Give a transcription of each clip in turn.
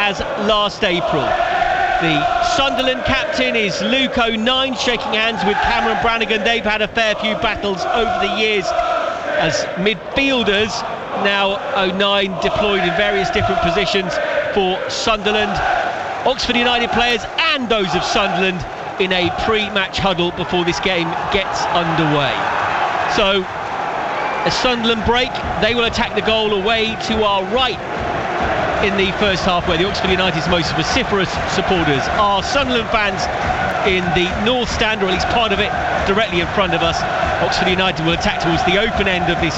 as last April. The Sunderland captain is Luke O'Nien, shaking hands with Cameron Brannigan. They've had a fair few battles over the years as midfielders. Now O'Nien deployed in various different positions for Sunderland. Oxford United players and those of Sunderland in a pre-match huddle before this game gets underway. So, a Sunderland break, they will attack the goal away to our right in the first half, where the Oxford United's most vociferous supporters are Sunderland fans in the North Stand, or at least part of it, directly in front of us. Oxford United will attack towards the open end of this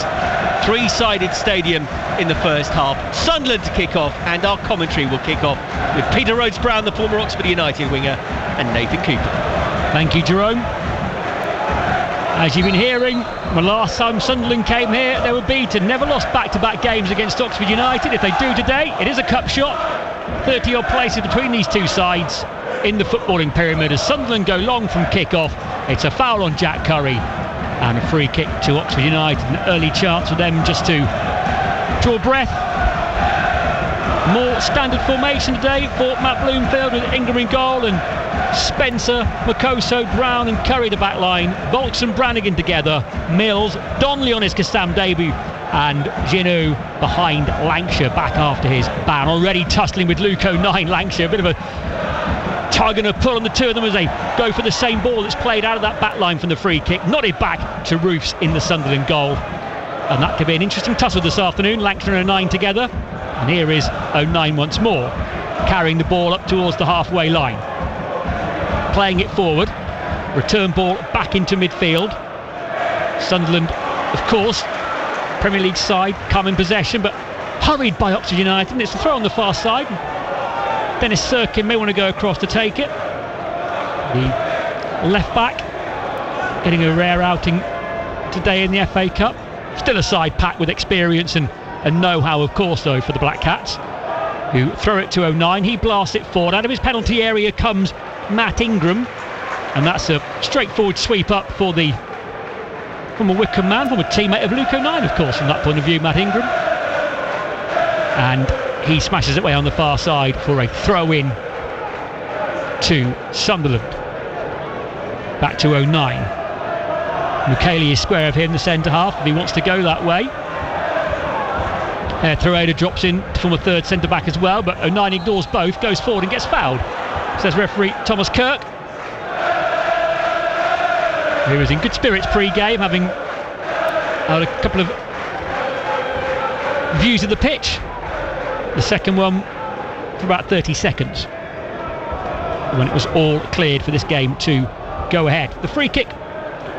three-sided stadium in the first half. Sunderland to kick off, and our commentary will kick off with Peter Rhodes-Brown, the former Oxford United winger, and Nathan Cooper. Thank you, Jerome. As you've been hearing, the last time Sunderland came here, they were beaten. Never lost back-to-back games against Oxford United. If they do today, it is a cup shot. 30-odd places between these two sides in the footballing pyramid. As Sunderland go long from kick-off, it's a foul on Jack Curry and a free kick to Oxford United. An early chance for them just to draw breath. More standard formation today for Matt Bloomfield, with Ingram in goal and Spencer, Makoso, Brown and Curry the back line. Volks and Brannigan together. Mills, Donnelly on his Kassam debut, and Ginu behind Lancashire back after his ban. Already tussling with Luke O'Nien. Lancashire, a bit of a tug and a pull on the two of them as they go for the same ball that's played out of that back line from the free kick. Nodded back to Roofs in the Sunderland goal. And that could be an interesting tussle this afternoon. Lancashire and O'Nien together. And here is O'Nien once more, carrying the ball up towards the halfway line. Playing it forward. Return ball back into midfield. Sunderland, of course, Premier League side, come in possession, but hurried by Oxford United. And it's a throw on the far side. Dennis Sirkin may want to go across to take it. The left back getting a rare outing today in the FA Cup. Still a side packed with experience and know-how, of course, though, for the Black Cats, who throw it to O'Nien. He blasts it forward. Out of his penalty area comes Matt Ingram, and that's a straightforward sweep up for the former Wycombe man, former teammate of Luke O'Nien, of course, from that point of view, Matt Ingram. And he smashes it away on the far side for a throw-in to Sunderland. Back to O'Nien. Mukaele is square of him, the centre half, if he wants to go that way. Troeda drops in to form a third centre-back as well, but O'Nien ignores both, goes forward and gets fouled, says referee Thomas Kirk, who was in good spirits pre-game, having had a couple of views of the pitch. The second one for about 30 seconds, when it was all cleared for this game to go ahead. The free kick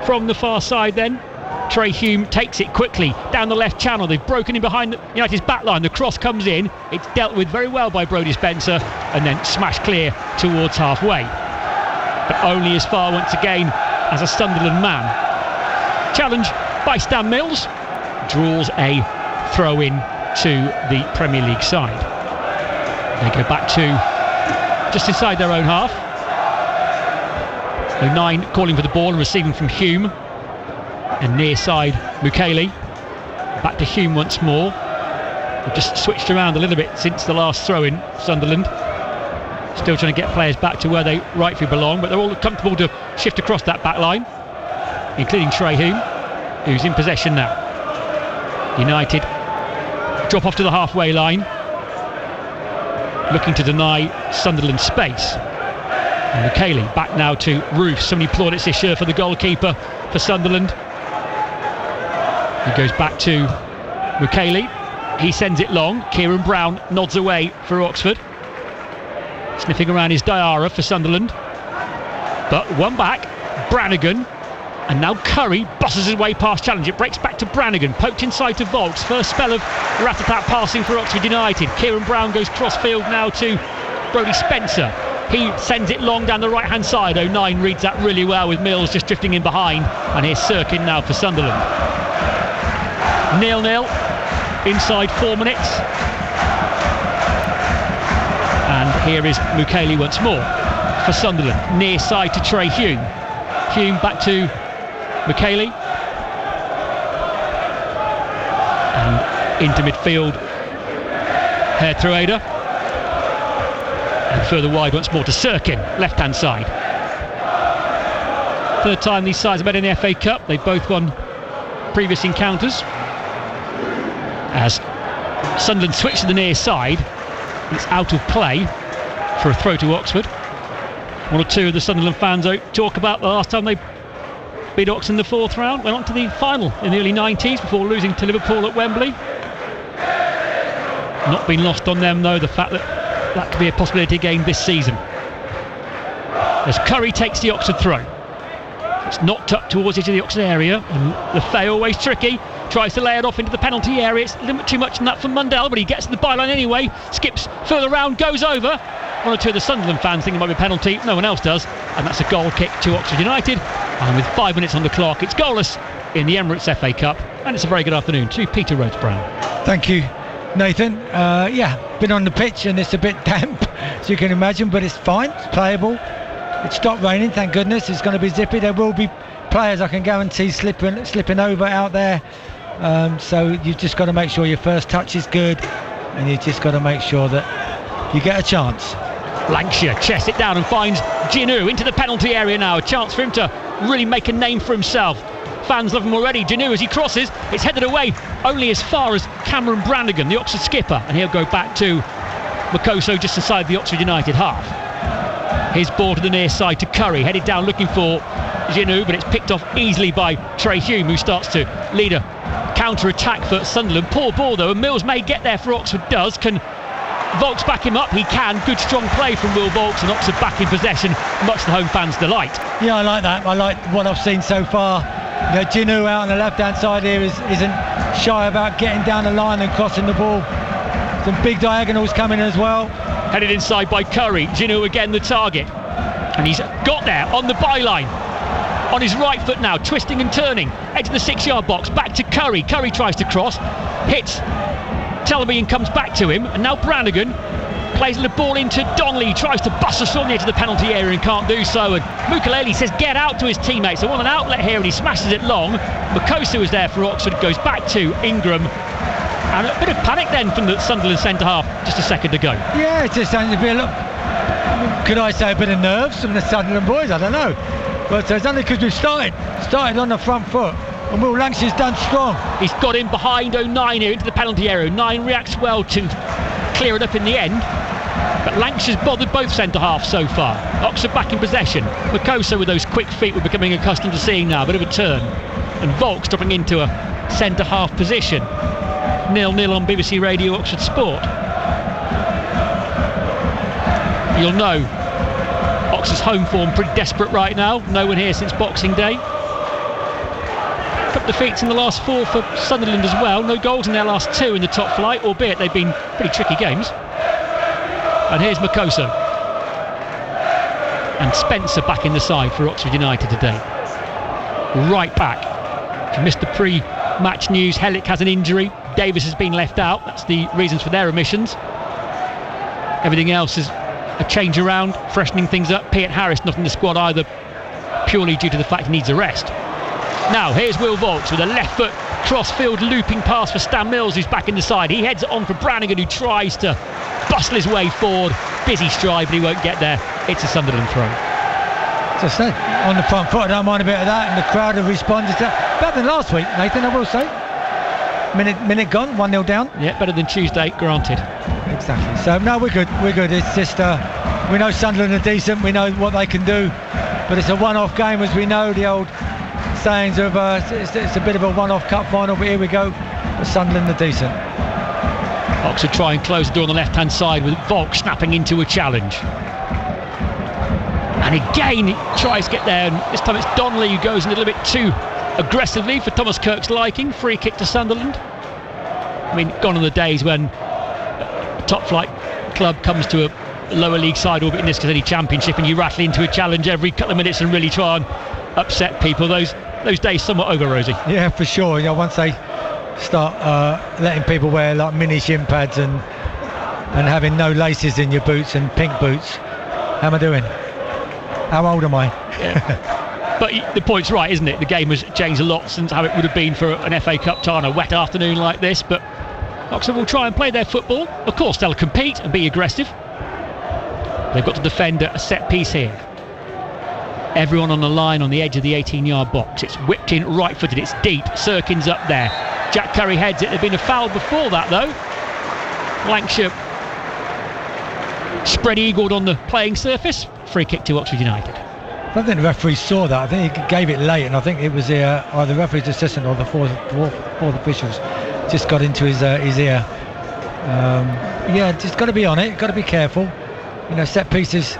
from the far side then. Trey Hume takes it quickly down the left channel. They've broken in behind United's back line. The cross comes in. It's dealt with very well by Brodie Spencer and then smashed clear towards halfway. But only as far once again as a Sunderland man. Challenge by Stan Mills. Draws a throw-in to the Premier League side. They go back to just inside their own half. O'Nien calling for the ball and receiving from Hume. And near side Mukaele. Back to Hume once more. They've just switched around a little bit since the last throw-in, Sunderland. Still trying to get players back to where they rightfully belong, but they're all comfortable to shift across that back line, including Trey Hume, who's in possession now. United drop off to the halfway line, looking to deny Sunderland space. And Mukaele back now to Roofs. Somebody plaudits his shirt for the goalkeeper for Sunderland. He goes back to Mukaele. He sends it long. Kieran Brown nods away for Oxford. Sniffing around his Diarra for Sunderland. But one back. Brannigan. And now Curry bosses his way past challenge. It breaks back to Brannigan. Poked inside to Volks. First spell of rat-a-tat passing for Oxford United. Kieran Brown goes cross-field now to Brodie Spencer. He sends it long down the right-hand side. O'Nien reads that really well, with Mills just drifting in behind. And here's Sirkin now for Sunderland. 0-0 inside 4 minutes. And here is Mukaele once more for Sunderland. Near side to Trey Hume. Hume back to Mukaele. And into midfield, Troeda. further wide once more to Sirkin, left-hand side. Third time these sides have met in the FA Cup. They've both won previous encounters. As Sunderland switch to the near side, it's out of play for a throw to Oxford. One or two of the Sunderland fans talk about the last time they beat Oxford in the fourth round, went on to the final in the early 90s before losing to Liverpool at Wembley. Not been lost on them though, the fact that could be a possibility again this season. As Curry takes the Oxford throw. It's knocked up towards the edge of the Oxford area, and Lefay, always tricky, tries to lay it off into the penalty area. It's a little bit too much than that for Mundell, but he gets to the byline anyway, skips further round, goes over. One or two of the Sunderland fans think it might be a penalty, no one else does, and that's a goal kick to Oxford United. And with 5 minutes on the clock, it's goalless in the Emirates FA Cup, and it's a very good afternoon to Peter Rhodes-Brown. Thank you, Nathan. Been on the pitch and it's a bit damp, as you can imagine, but it's fine, it's playable. It stopped raining, thank goodness. It's going to be zippy. There will be players, I can guarantee, slipping over out there. So you've just got to make sure your first touch is good, and you've just got to make sure that you get a chance. Lancashire chests it down and finds Ginu into the penalty area now. A chance for him to really make a name for himself. Fans love him already. Ginu, as he crosses, it's headed away only as far as Cameron Brannigan, the Oxford skipper, and he'll go back to Makoso just inside the Oxford United half. His ball to the near side to Curry, headed down looking for Ginu, but it's picked off easily by Trey Hume, who starts to lead a counter-attack for Sunderland. Poor ball though, and Mills may get there for Oxford does. Can Volks back him up? He can. Good strong play from Will Volks, and Oxford back in possession, much to the home fans' delight. Yeah, I like that. I like what I've seen so far. You know, Ginu out on the left-hand side here isn't shy about getting down the line and crossing the ball. Some big diagonals coming as well. Headed inside by Curry. Ginu again the target, and he's got there on the byline. On his right foot now, twisting and turning, edge of the 6-yard box, back to Curry. Curry tries to cross, hits Tellerby and comes back to him, and now Brannigan plays the ball into Donnelly, tries to bust us on the edge of the penalty area and can't do so, and Mukalele says get out to his teammates. They want an outlet here, and he smashes it long. Makosa was there for Oxford, goes back to Ingram, and a bit of panic then from the Sunderland centre half just a second ago. Yeah, it's just starting to be could I say a bit of nerves from the Sunderland boys? I don't know, but it's only because we've started on the front foot, and Will Lancashire's done strong. He's got in behind 09 here into the penalty area. 9 reacts well to clear it up in the end, but Lancashire's bothered both centre halves so far. Oxford back in possession. Makosa with those quick feet we're becoming accustomed to seeing now, a bit of a turn, and Volks dropping into a centre half position. 0-0 on BBC Radio Oxford Sport. You'll know Oxford's home form pretty desperate right now. No one here since Boxing Day. A couple of defeats in the last 4 for Sunderland as well. No goals in their last 2 in the top flight, albeit they've been pretty tricky games. And here's Makosa. And Spencer back in the side for Oxford United today. Right back. If you missed the pre-match news, Hellick has an injury. Davis has been left out. That's the reasons for their omissions. Everything else is a change around, freshening things up. Piet Harris not in the squad either, purely due to the fact he needs a rest. Now here's Will Volks with a left foot cross-field looping pass for Stan Mills, who's back in the side. He heads it on for Brannigan, who tries to bustle his way forward. Busy stride, but he won't get there. It's a Sunderland throw. As I said, on the front foot, I don't mind a bit of that, and the crowd have responded to that. Better than last week, Nathan, I will say. Minute gone, 1-0 down. Yeah, better than Tuesday, granted. Exactly. So no, we're good. It's just we know Sunderland are decent. We know what they can do, but it's a one-off game, as we know. The old sayings of it's a bit of a one-off cup final, but here we go. But Sunderland are decent. Oxford try and close the door on the left-hand side with Volk snapping into a challenge. And again, he tries to get there, and this time it's Donnelly who goes in a little bit too aggressively for Thomas Kirk's liking. Free kick to Sunderland. I mean, gone are the days when a top flight club comes to a lower league side, or in this case any championship, and you rattle into a challenge every couple of minutes and really try and upset people. Those days somewhat over, Rosie. Yeah, for sure. You know, once they start letting people wear like mini shin pads and having no laces in your boots and pink boots. How am I doing? How old am I? Yeah. But the point's right, isn't it? The game has changed a lot since how it would have been for an FA Cup tie on a wet afternoon like this. But Oxford will try and play their football. Of course, they'll compete and be aggressive. They've got to defend a set piece here. Everyone on the line on the edge of the 18-yard box. It's whipped in right-footed. It's deep. Sirkin's up there. Jack Curry heads it. There'd been a foul before that, though. Lancashire spread-eagled on the playing surface. Free kick to Oxford United. I don't think the referee saw that. I think he gave it late, and I think it was either the referee's assistant or the fourth officials just got into his ear. Just got to be on it. Got to be careful. Set pieces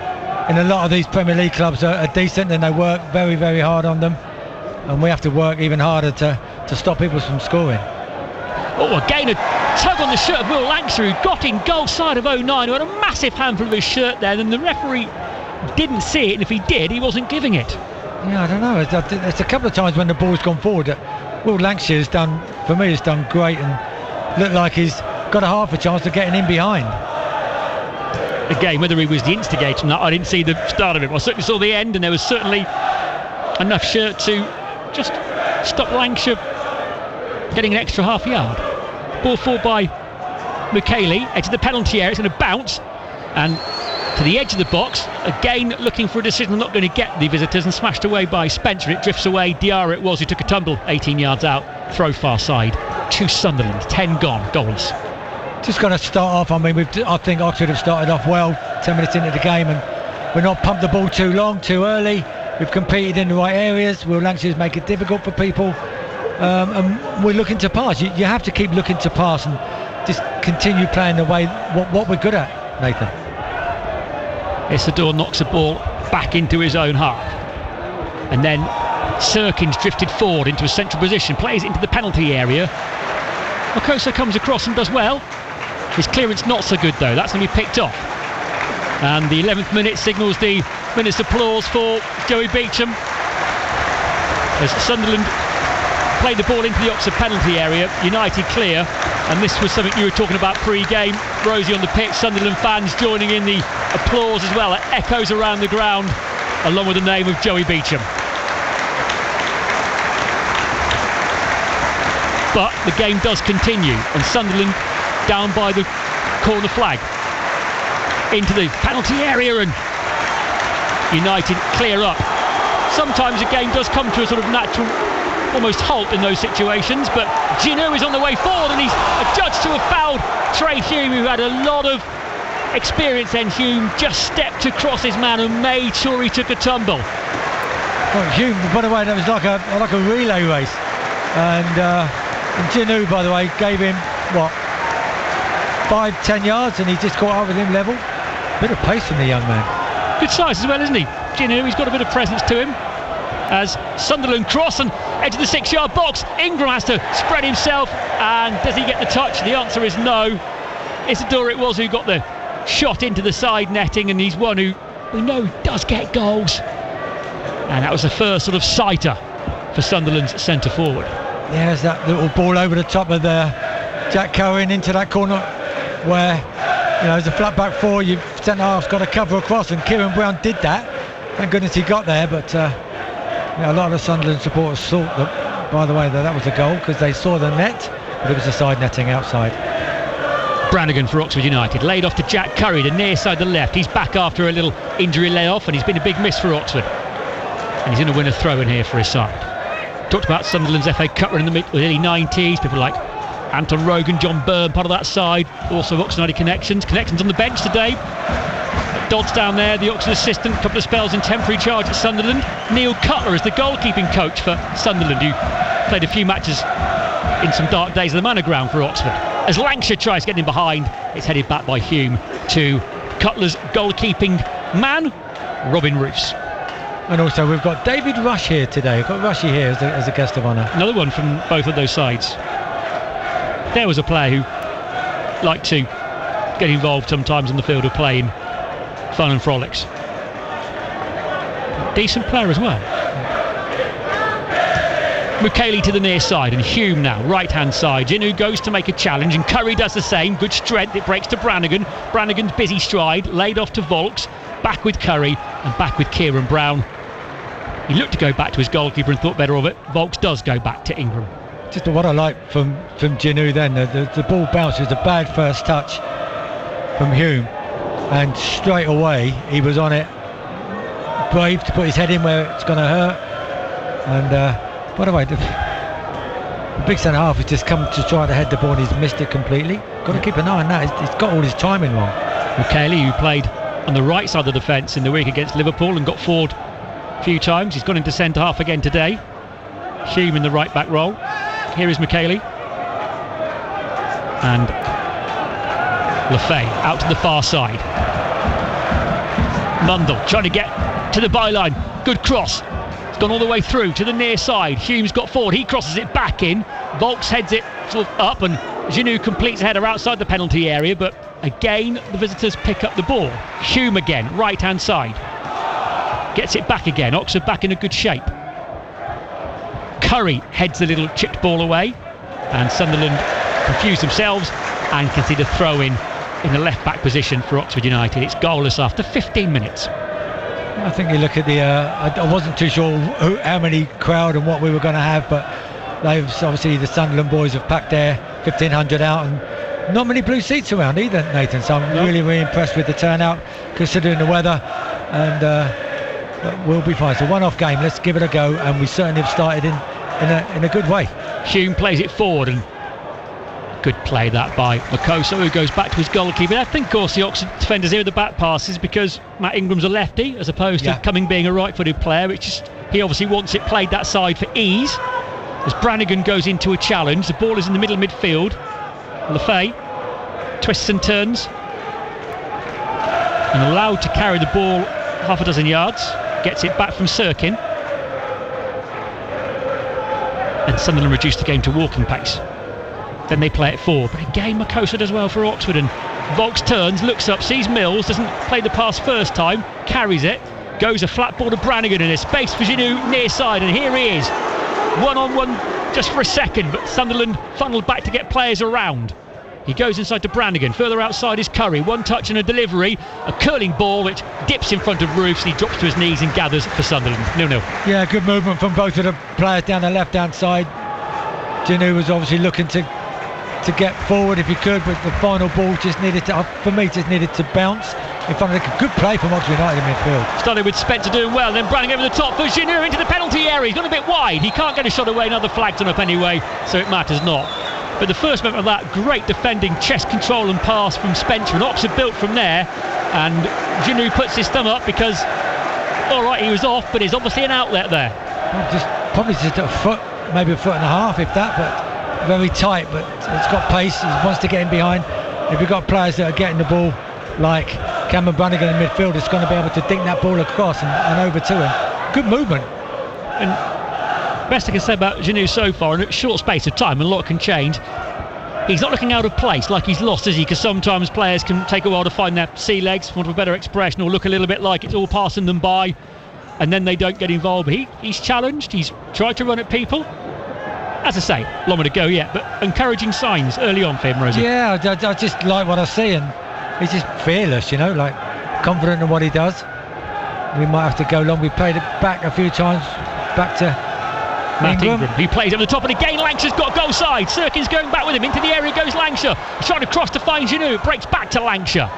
in a lot of these Premier League clubs are decent, and they work very, very hard on them, and we have to work even harder to stop people from scoring. Oh, again a tug on the shirt of Will Lancashire, who got in goal side of 09, who had a massive handful of his shirt there, and the referee didn't see it, and if he did, he wasn't giving it. Yeah, I don't know. It's a couple of times when the ball's gone forward that Will Lancashire has done great and looked like he's got a half a chance of getting in behind. Again, whether he was the instigator on that, I didn't see the start of it. I certainly saw the end, and there was certainly enough shirt to just stop Lancashire getting an extra half yard. Ball forward by Mukaele, edge of the penalty area. It's going to bounce and to the edge of the box, again looking for a decision. Not going to get the visitors, and smashed away by Spencer. It drifts away. Diarra it was who took a tumble 18 yards out, throw far side to Sunderland. 10 gone, goalless. Just got to start off. I mean, I think Oxford have started off well 10 minutes into the game, and we're not pumped the ball too long, too early. We've competed in the right areas. Will Lancashire make it difficult for people, and we're looking to pass. You have to keep looking to pass and just continue playing the way what we're good at, Nathan. Isidore knocks the ball back into his own half, and then Sirkin's drifted forward into a central position, plays it into the penalty area. Makosa comes across and does well. His clearance not so good though. That's going to be picked off, and the 11th minute signals the minute's applause for Joey Beecham as Sunderland played the ball into the Oxford penalty area. United clear, and this was something you were talking about pre-game. Rosie on the pitch, Sunderland fans joining in the applause as well. It echoes around the ground along with the name of Joey Beecham. But the game does continue, and Sunderland down by the corner flag into the penalty area, and United clear up. Sometimes a game does come to a sort of natural almost halt in those situations, but Gino is on the way forward, and he's adjudged to have fouled Trey Hume, who had a lot of experience then. Hume just stepped across his man and made sure he took a tumble. Well, Hume, by the way, that was like a relay race, and Gino, by the way, gave him 5-10 yards, and he just caught up with him level. Bit of pace from the young man. Good size as well, isn't he? Gino, he's got a bit of presence to him. As Sunderland cross and edge of the 6-yard box, Ingram has to spread himself, and does he get the touch? The answer is no. Isidore it was who got the shot into the side netting, and he's one who we know does get goals, and that was the first sort of sighter for Sunderland's centre forward. Yeah, there's that little ball over the top of Jack Curry into that corner where there's a flat back four. Your centre half's got to cover across, and Kieran Brown did that. Thank goodness he got there, but a lot of the Sunderland supporters thought that, by the way, that was a goal because they saw the net, but it was a side netting outside. Brannigan for Oxford United, laid off to Jack Curry, the near side, the left. He's back after a little injury layoff, and he's been a big miss for Oxford, and he's going to win a throw in here for his side. Talked about Sunderland's FA Cup run in the early 90s, people like Anton Rogan, John Byrne, part of that side, also Oxford United connections on the bench today. Dodds down there, the Oxford assistant, a couple of spells in temporary charge at Sunderland. Neil Cutler is the goalkeeping coach for Sunderland, who played a few matches in some dark days of the Manor Ground for Oxford. As Lancashire tries to get in behind, it's headed back by Hume to Cutler's goalkeeping man, Robin Roos. And also we've got David Rush here today. We've got Rushy here as a guest of honour. Another one from both of those sides. There was a player who liked to get involved sometimes on the field of play in fun and frolics. Decent player as well. Mukaele to the near side, and Hume now, right hand side. Ginu goes to make a challenge, and Curry does the same. Good strength, it breaks to Brannigan. Brannigan's busy stride, laid off to Volks. Back with Curry, and back with Kieran Brown. He looked to go back to his goalkeeper and thought better of it. Volks does go back to Ingram. Just what I like from Ginu then, the ball bounces, a bad first touch from Hume. and straight away he was on it, brave to put his head in where it's going to hurt. And by the way, the big centre half has just come to try to head the ball and he's missed it completely. Got to keep an eye on that. He's got all his timing wrong. Michele, who played on the right side of the defence in the week against Liverpool and got forward a few times, he's gone into centre half again today. Hume in the right back role. Here is Michele. And Lefay out to the far side. Mundle trying to get to the byline. Good cross. It's gone all the way through to the near side. Hume's got forward. He crosses it back in. Volks heads it sort of up, and Giroud completes a header outside the penalty area. But again, the visitors pick up the ball. Hume again, right hand side. Gets it back again. Oxford back in a good shape. Curry heads the little chipped ball away, and Sunderland confuse themselves and concede a throw in the left back position for Oxford United. It's goalless after 15 minutes. I think you look at the I wasn't too sure how many crowd and what we were going to have, but they've obviously, the Sunderland boys have packed their 1,500 out, and not many blue seats around either, Nathan, so I'm really impressed with the turnout considering the weather, and but we'll be fine. It's a one-off game, let's give it a go, and we certainly have started in a good way. Hume plays it forward, and good play that by Makoso, who goes back to his goalkeeper. I think, of course, the Oxford defenders here with the back passes because Matt Ingram's a lefty as opposed to Cumming being a right-footed player, which is, he obviously wants it played that side for ease. As Brannigan goes into a challenge, the ball is in the middle of midfield. Lefay twists and turns and allowed to carry the ball half a dozen yards. Gets it back from Sirkin, and Sunderland reduced the game to walking pace. Then they play it forward, but again Makosa does well for Oxford, and Volks turns, looks up, sees Mills, doesn't play the pass first time, carries it, goes a flat ball to Brannigan, and there's space for Giroud near side, and here he is, one-on-one just for a second, but Sunderland funneled back to get players around. He goes inside to Brannigan, further outside is Curry, one touch and a delivery, a curling ball which dips in front of Roofs, he drops to his knees and gathers for Sunderland, 0-0. Yeah, good movement from both of the players down the left hand side. Giroud was obviously looking to get forward if he could, but the final ball just needed to, for me, just needed to bounce in front of a good play from Oxford United in midfield. Started with Spencer doing well, then Brannigan over the top for Giroud into the penalty area. He's gone a bit wide, he can't get a shot away, another flag done up anyway, so it matters not. But the first moment of that, great defending, chest control and pass from Spencer, and Oxford built from there, and Giroud puts his thumb up because, alright, he was off, but there's obviously an outlet there. Probably just a foot, maybe a foot and a half if that, but very tight, but it's got pace, he wants to get in behind. If you've got players that are getting the ball like Cameron Brannigan in midfield, it's going to be able to dink that ball across and over to him. Good movement. And best I can say about Giroud so far, in a short space of time, and a lot can change, he's not looking out of place like he's lost, is he? Because sometimes players can take a while to find their sea legs, for want of a better expression, or look a little bit like it's all passing them by and then they don't get involved. But he's challenged, he's tried to run at people. As I say, long way to go yet, but encouraging signs early on for him, Rosie. Yeah, I just like what I see, and he's just fearless, you know, like confident in what he does. We might have to go long. We played it back a few times, back to Matt Ingram. He plays up the top, and again Lancashire's got goal side. Sirkin's going back with him, into the area goes Lancashire. He's trying to cross to find Giroud, breaks back to Lancashire.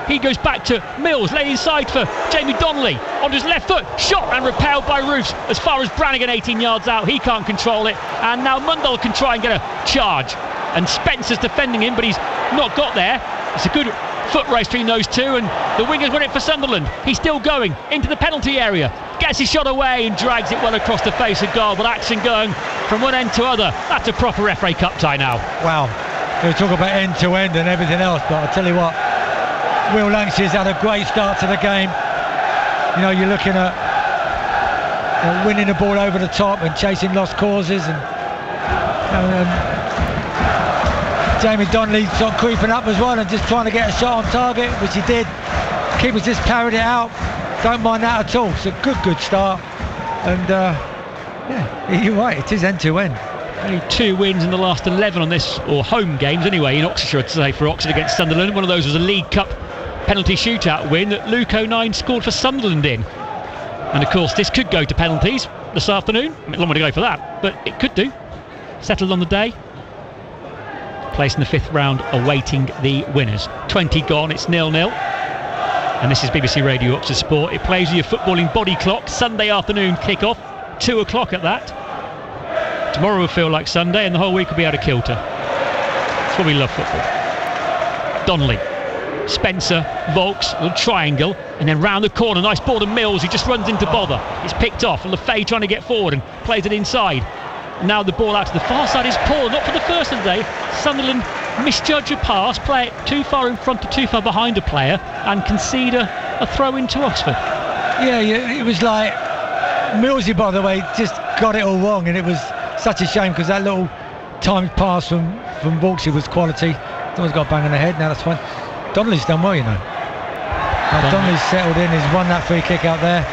He goes back to Mills, laid inside for Jamie Donnelly, on his left foot, shot and repelled by Roofs as far as Brannigan 18 yards out. He can't control it, and now Mundell can try and get a charge, and Spencer's defending him, but he's not got there. It's a good foot race between those two, and the wingers win it for Sunderland. He's still going into the penalty area, gets his shot away and drags it well across the face of goal, but action going from one end to other. That's a proper FA Cup tie now. Wow, we talk about end to end and everything else, but I'll tell you what, Will Lancshire's had a great start to the game. You know, you're looking at winning the ball over the top and chasing lost causes, and Jamie Donnelly sort of creeping up as well and just trying to get a shot on target, which he did. Keepers just parried it out. Don't mind that at all. It's a good start, and yeah, you're right, it is end to end. Only 2 wins in the last 11 on this, or home games anyway, in Oxfordshire, I'd say, for Oxford against Sunderland. One of those was a League Cup penalty shootout win that Luke O'Nien scored for Sunderland in. And of course this could go to penalties this afternoon. I mean, long way to go for that, but it could do. Settled on the day. Placed in the 5th round, awaiting the winners. 20 gone, it's 0-0. And this is BBC Radio Oxford Sport. It plays with your footballing body clock. Sunday afternoon kick-off, 2 o'clock at that. Tomorrow will feel like Sunday and the whole week will be out of kilter. That's why we love football. Donnelly, Spencer, Volks, a little triangle, and then round the corner, nice ball to Mills, who just runs into bother. It's picked off, and Lefay trying to get forward and plays it inside. Now the ball out to the far side is poor, not for the first of the day. Sunderland misjudge a pass, play it too far in front or too far behind a player, and concede a throw into Oxford. Yeah, it was like Millsy, by the way, just got it all wrong, and it was such a shame because that little timed pass from Volksy was quality. Someone's got a bang on the head. Now that's fine. Donnelly's done well, you know. Donnelly's settled in. He's won that free kick out there.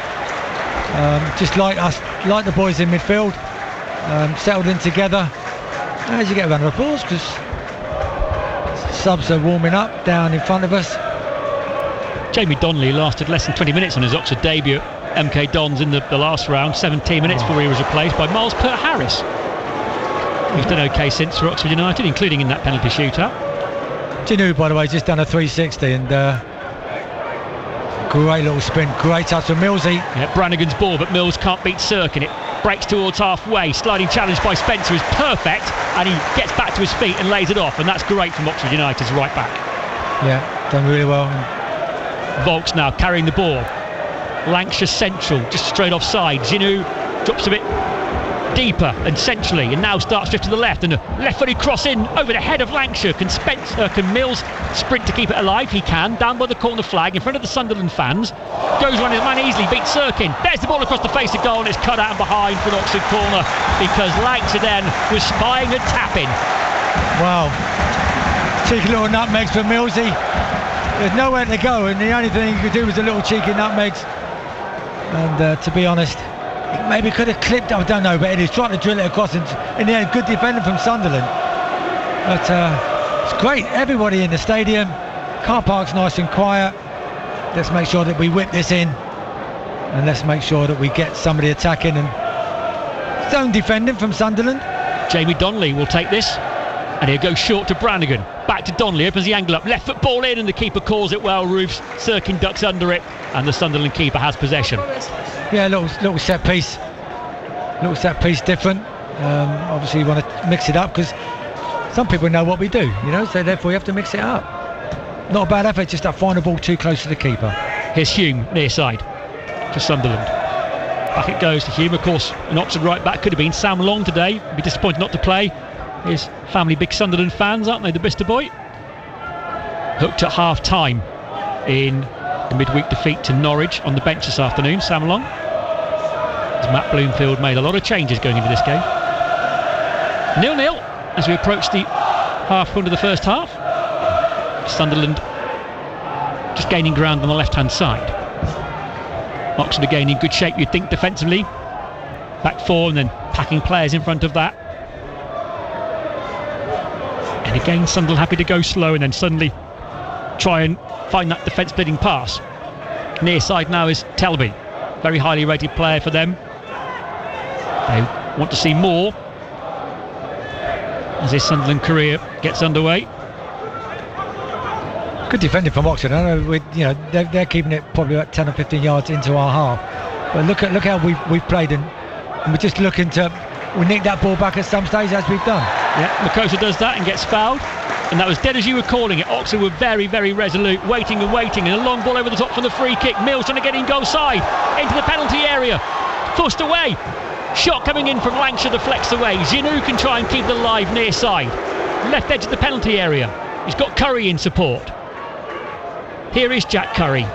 Just like us, like the boys in midfield, settled in together. As you get a round of applause because subs are warming up down in front of us. Jamie Donnelly lasted less than 20 minutes on his Oxford debut at MK Dons in the last round. 17 minutes before he was replaced by Miles Pert-Harris. He's done okay since for Oxford United, including in that penalty shootout. Ginu, by the way, just done a 360 and great little spin, great touch from Millsy. Yeah, Brannigan's ball, but Mills can't beat Sirkin. It breaks towards halfway. Sliding challenge by Spencer is perfect, and he gets back to his feet and lays it off, and that's great from Oxford United's right back. Yeah, done really well. Volks now carrying the ball. Lancashire central, just straight offside. Ginu drops a bit deeper and centrally, and now starts drift to the left, and a left-footed cross in over the head of Lancashire. Can Mills sprint to keep it alive? He can, down by the corner flag in front of the Sunderland fans. Goes around his man easily, beats Sirkin. There's the ball across the face of goal, and it's cut out and behind for an Oxford corner because Lancashire then was spying a tap-in. Wow, cheeky little nutmegs for Millsy. There's nowhere to go, and the only thing he could do was a little cheeky nutmegs. And to be honest, maybe could have clipped, I don't know, but he's trying to drill it across, and in the end, good defender from Sunderland. But it's great, everybody in the stadium, car park's nice and quiet. Let's make sure that we whip this in, and let's make sure that we get somebody attacking and zone defending from Sunderland. Jamie Donnelly will take this, and he'll go short to Brannigan. Back to Donnelly, opens the angle up, left foot ball in, and the keeper calls it well. Roofs, Sirkin ducks under it, and the Sunderland keeper has possession. Yeah, little set piece different. Obviously you want to mix it up because some people know what we do, you know, so therefore you have to mix it up. Not a bad effort, just that final ball too close to the keeper. Here's Hume near side for Sunderland. Back it goes to Hume, of course. An Oxford right back could have been Sam Long today. Be disappointed not to play. His family big Sunderland fans, aren't they, the Bicester boy? Hooked at half time in the midweek defeat to Norwich on the bench this afternoon, Sam Long. As Matt Bloomfield made a lot of changes going into this game. 0-0 as we approach the half point of the first half. Sunderland just gaining ground on the left-hand side. Oxford again in good shape, you'd think, defensively. Back four and then packing players in front of that. And again, Sunderland happy to go slow and then suddenly try and find that defence-splitting pass. Near side now is Telby, very highly rated player for them. They want to see more as this Sunderland career gets underway. Good defending from Oxford. I know they're keeping it probably about 10 or 15 yards into our half. But look how we've played, and we're just looking to nick that ball back at some stage as we've done. Yeah, Makosa does that and gets fouled. And that was dead as you were calling it. Oxford were very, very resolute, waiting, and a long ball over the top from the free kick. Mills trying to get in goal side, into the penalty area, forced away. Shot coming in from Lancashire, deflects away. Ginu can try and keep it alive near side. Left edge of the penalty area. He's got Curry in support. Here is Jack Curry.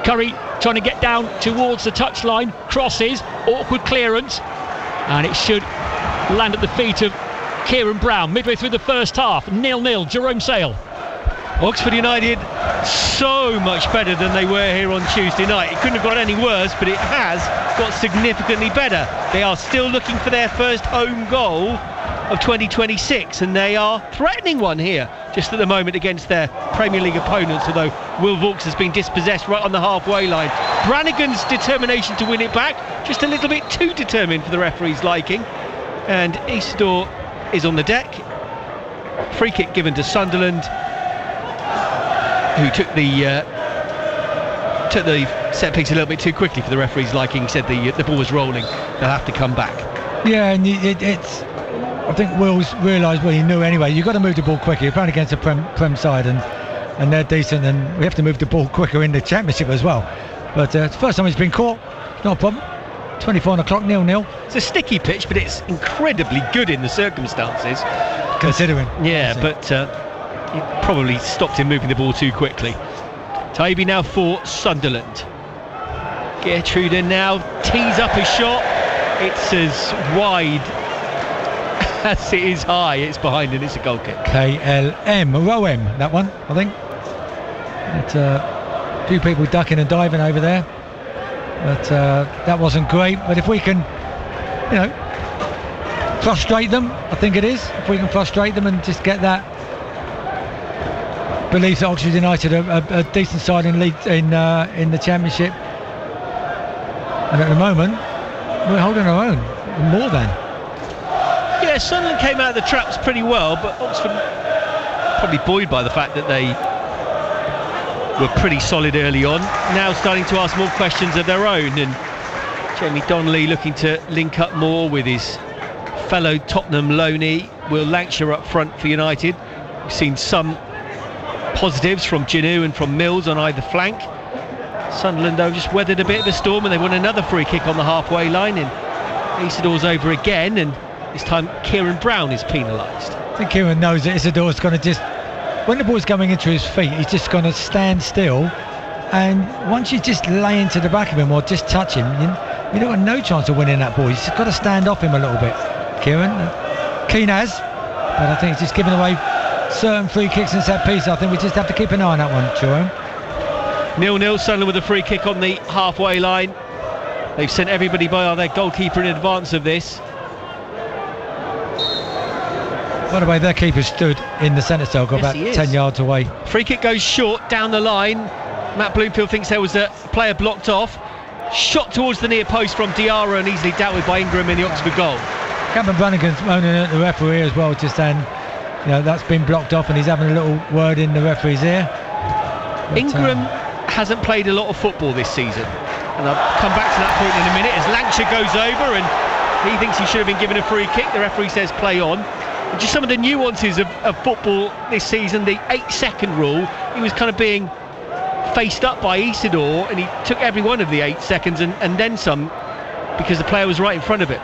Curry trying to get down towards the touchline, crosses, awkward clearance, and it should land at the feet of Kieran Brown midway through the first half. 0-0, Jerome Sale. Oxford United so much better than they were here on Tuesday night. It couldn't have got any worse, but it has got significantly better. They are still looking for their first home goal of 2026, and they are threatening one here just at the moment against their Premier League opponents, although Will Vaux has been dispossessed right on the halfway line. Brannigan's determination to win it back, just a little bit too determined for the referee's liking, and Isidore is on the deck. Free kick given to Sunderland, who took the took the set piece a little bit too quickly for the referee's liking. He said the ball was rolling. They'll have to come back. Yeah, and it's. I think Will's realised what he knew anyway. You've got to move the ball quicker. You're playing against a Prem side, and they're decent, and we have to move the ball quicker in the Championship as well. But it's the first time he's been caught. No problem. 24 on the clock, 0-0. It's a sticky pitch, but it's incredibly good in the circumstances. Considering. Yeah, but it probably stopped him moving the ball too quickly. Taibi now for Sunderland. Gertrude now tees up his shot. It's as wide as it is high. It's behind and it's a goal kick. KLM, Roem, that one, I think. It's a few people ducking and diving over there. But that wasn't great. But if we can, frustrate them, I think it is. If we can frustrate them and just get that belief that Oxford United are a decent side in the Championship. And at the moment, we're holding our own, more than. Yeah, Sunderland came out of the traps pretty well, but Oxford probably buoyed by the fact that they were pretty solid early on. Now starting to ask more questions of their own, and Jamie Donnelly looking to link up more with his fellow Tottenham loanee Will Lancashire up front for United. We've seen some positives from Ginu and from Mills on either flank. Sunderland though just weathered a bit of a storm, and they won another free kick on the halfway line, and Isidore's over again, and this time Kieran Brown is penalised. I think Kieran knows that Isidore's going to just, when the ball's coming into his feet, he's just going to stand still, and once you just lay into the back of him or just touch him, you don't have no chance of winning that ball. He's just got to stand off him a little bit. Kieran, keen as, but I think he's just giving away certain free kicks and set pieces. I think we just have to keep an eye on that one, Jerome. 0-0, Sunderland with a free kick on the halfway line. They've sent everybody by their goalkeeper in advance of this. By the way, their keeper stood in the centre circle, about 10 yards away. Free kick goes short down the line. Matt Bloomfield thinks there was a player blocked off. Shot towards the near post from Diarra and easily dealt with by Ingram in the Oxford goal. Cameron Brannigan's moaning at the referee as well, just saying, that's been blocked off, and he's having a little word in the referee's ear. But, Ingram hasn't played a lot of football this season, and I'll come back to that point in a minute as Lancashire goes over and he thinks he should have been given a free kick. The referee says play on. And just some of the nuances of football this season, the 8-second rule, he was kind of being faced up by Isidore, and he took every one of the 8 seconds and then some, because the player was right in front of it.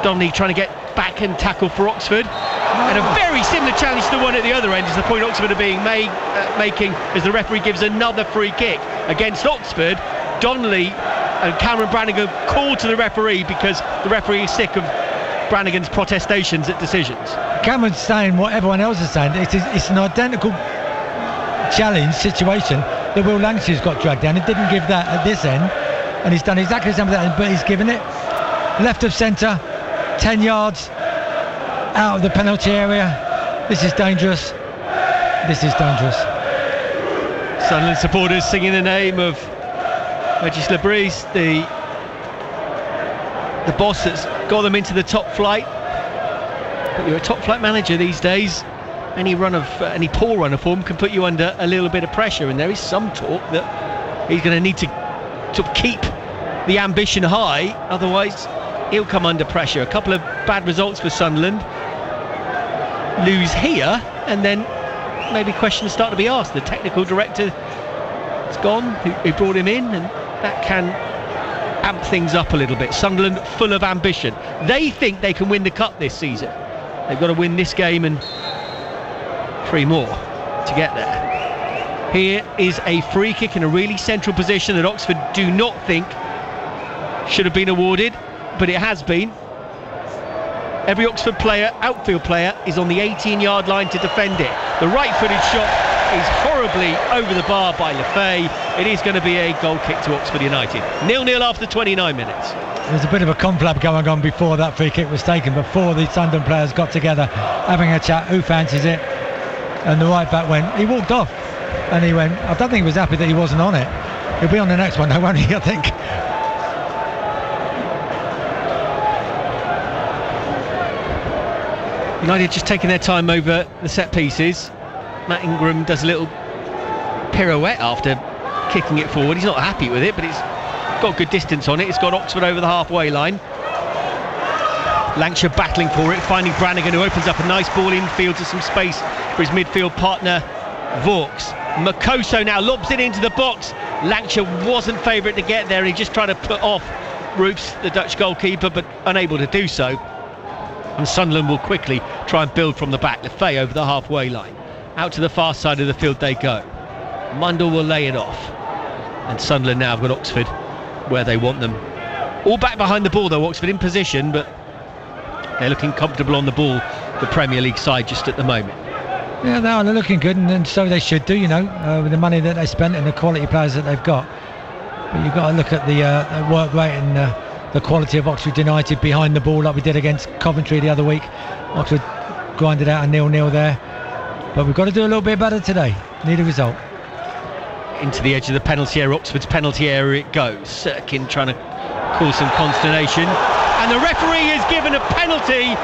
Donnelly trying to get back and tackle for Oxford, and a very similar challenge to the one at the other end is the point Oxford are being making as the referee gives another free kick against Oxford. Donnelly and Cameron Brannigan called to the referee because the referee is sick of Brannigan's protestations at decisions. Cameron's saying what everyone else is saying. It's an identical challenge situation that Will Lancashire's got dragged down. He didn't give that at this end, and he's done exactly the same with that, but he's given it left of centre, 10 yards out of the penalty area. This is dangerous. This is dangerous. Sunderland supporters singing the name of Regis Lebris, the boss that's got them into the top flight. But you're a top flight manager these days. Any poor run of form can put you under a little bit of pressure, and there is some talk that he's going to need to keep the ambition high, otherwise he'll come under pressure. A couple of bad results for Sunderland. Lose here, and then maybe questions start to be asked. The technical director is gone, who brought him in, and that can amp things up a little bit. Sunderland full of ambition. They think they can win the cup this season. They've got to win this game and 3 more to get there. Here is a free kick in a really central position that Oxford do not think should have been awarded, but it has been. Every Oxford outfield player, is on the 18-yard line to defend it. The right-footed shot is horribly over the bar by Lefay. It is going to be a goal kick to Oxford United. 0-0 after 29 minutes. There's a bit of a conflab going on before that free kick was taken, before the Sunderland players got together having a chat, who fancies it, and the right back he walked off, and he went, I don't think he was happy that he wasn't on it. He'll be on the next one though, won't he, I think. United just taking their time over the set pieces. Matt Ingram does a little pirouette after kicking it forward. He's not happy with it, but it's got good distance on it. It's got Oxford over the halfway line. Lancashire battling for it, finding Brannigan, who opens up a nice ball infield to some space for his midfield partner Vaux. Makoso now lobs it into the box. Lancashire wasn't favourite to get there, and he just tried to put off Roofs, the Dutch goalkeeper, but unable to do so. And Sunderland will quickly try and build from the back. Lefay over the halfway line. Out to the far side of the field they go. Mundell will lay it off. And Sunderland now have got Oxford where they want them. All back behind the ball though, Oxford in position, but they're looking comfortable on the ball, the Premier League side, just at the moment. Yeah, they are. They're looking good, and so they should do, with the money that they spent and the quality players that they've got. But you've got to look at the work rate and the quality of Oxford United behind the ball, like we did against Coventry the other week. Oxford grinded out a 0-0 there. But we've got to do a little bit better today. Need a result. Into the edge of the penalty area, Oxford's penalty area it goes. Sirkin trying to cause some consternation. And the referee has given a penalty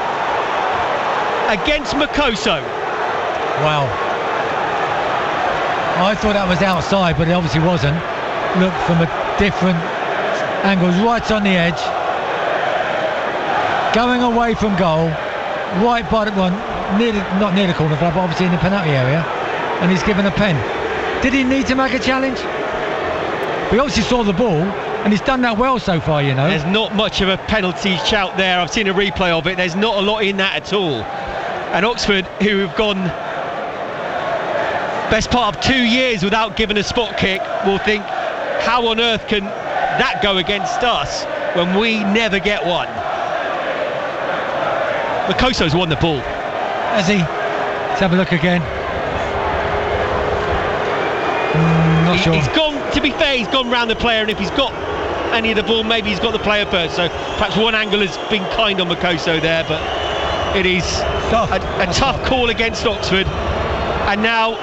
against Makoso. Wow. I thought that was outside, but it obviously wasn't. Look from a different angle, right on the edge. Going away from goal, right by the one, not near the corner flag, but obviously in the penalty area. And he's given a pen. Did he need to make a challenge? We obviously saw the ball, and he's done that well so far, There's not much of a penalty shout there. I've seen a replay of it. There's not a lot in that at all. And Oxford, who have gone best part of 2 years without giving a spot kick, will think, how on earth can that go against us when we never get one? Makoso's won the ball. Has he? Let's have a look again. Not sure. He's gone, to be fair, he's gone round the player, and if he's got any of the ball, maybe he's got the player first. So perhaps one angle has been kind on Makoso there, but it is a tough call against Oxford. And now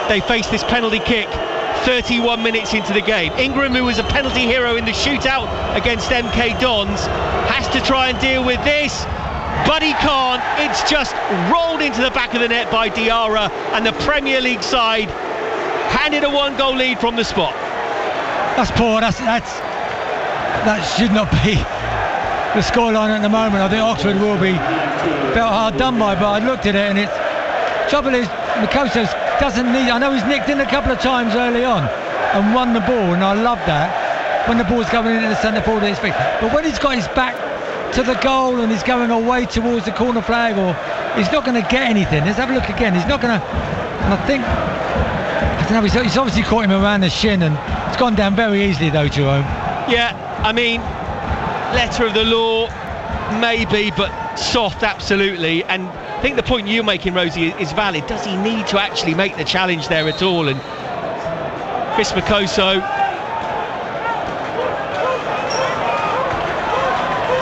they face this penalty kick 31 minutes into the game. Ingram, who was a penalty hero in the shootout against MK Dons, has to try and deal with this, but he can't. It's just rolled into the back of the net by Diarra, and the Premier League side handed a 1-goal lead from the spot. That's poor. That should not be the scoreline at the moment. I think Oxford will be felt hard done by, but I looked at it, and it's trouble is Makoso doesn't need. I know he's nicked in a couple of times early on and won the ball, and I love that when the ball's coming into the centre forward of his feet. But when he's got his back to the goal and he's going away towards the corner flag, or he's not going to get anything. Let's have a look again. He's not going to. And I don't know. He's obviously caught him around the shin, and it's gone down very easily though, Jerome. Yeah, I mean, letter of the law, maybe, but soft, absolutely. And I think the point you're making, Rosie, is valid. Does he need to actually make the challenge there at all? And Chris Makoso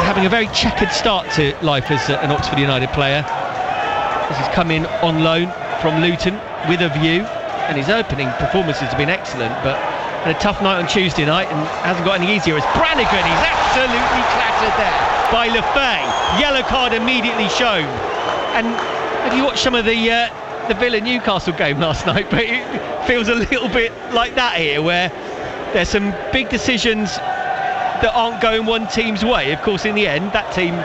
having a very checkered start to life as an Oxford United player. As he's come in on loan from Luton with a view, and his opening performances have been excellent, but had a tough night on Tuesday night and hasn't got any easier. As Brannigan, he's absolutely clattered there by Lefay. Yellow card immediately shown. And have you watched some of the Villa Newcastle game last night? But it feels a little bit like that here, where there's some big decisions that aren't going one team's way. Of course, in the end, that team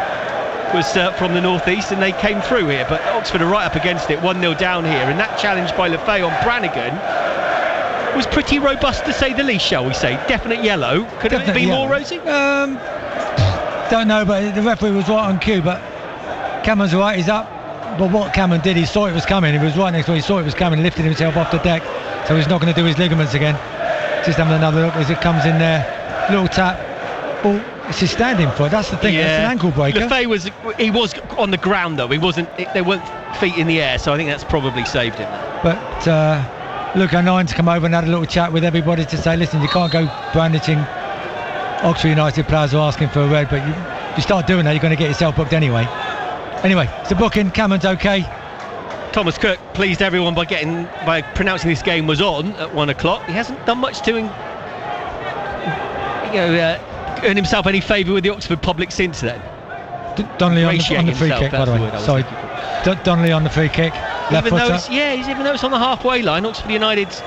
was from the northeast, and they came through here. But Oxford are right up against it, 1-0 down here. And that challenge by Lefay on Brannigan was pretty robust, to say the least, shall we say. Definite yellow. Could it be more, Rosie? Don't know, but the referee was right on cue. But Cameron's right, he's up. But what Cameron did, he saw it was coming. He was right next to it, he saw it was coming, lifted himself off the deck. So he's not going to do his ligaments again. Just having another look as it comes in there. Little tap. Oh, it's his standing foot. That's the thing. Yeah. That's an ankle breaker. Lefay was on the ground though. There weren't feet in the air, so I think that's probably saved him. But Luke O'Nine's come over and had a little chat with everybody to say, listen, you can't go brandishing Oxford United players who are asking for a red, but you start doing that, you're going to get yourself booked anyway. Anyway, it's a booking. Cameron's okay. Thomas Cook pleased everyone by pronouncing this game was on at 1 o'clock. He hasn't done much to earn himself any favour with the Oxford public since then. Donnelly on the free kick, by the way. Sorry, Donnelly on the free kick. Left footer. Even though it's on the halfway line, Oxford United's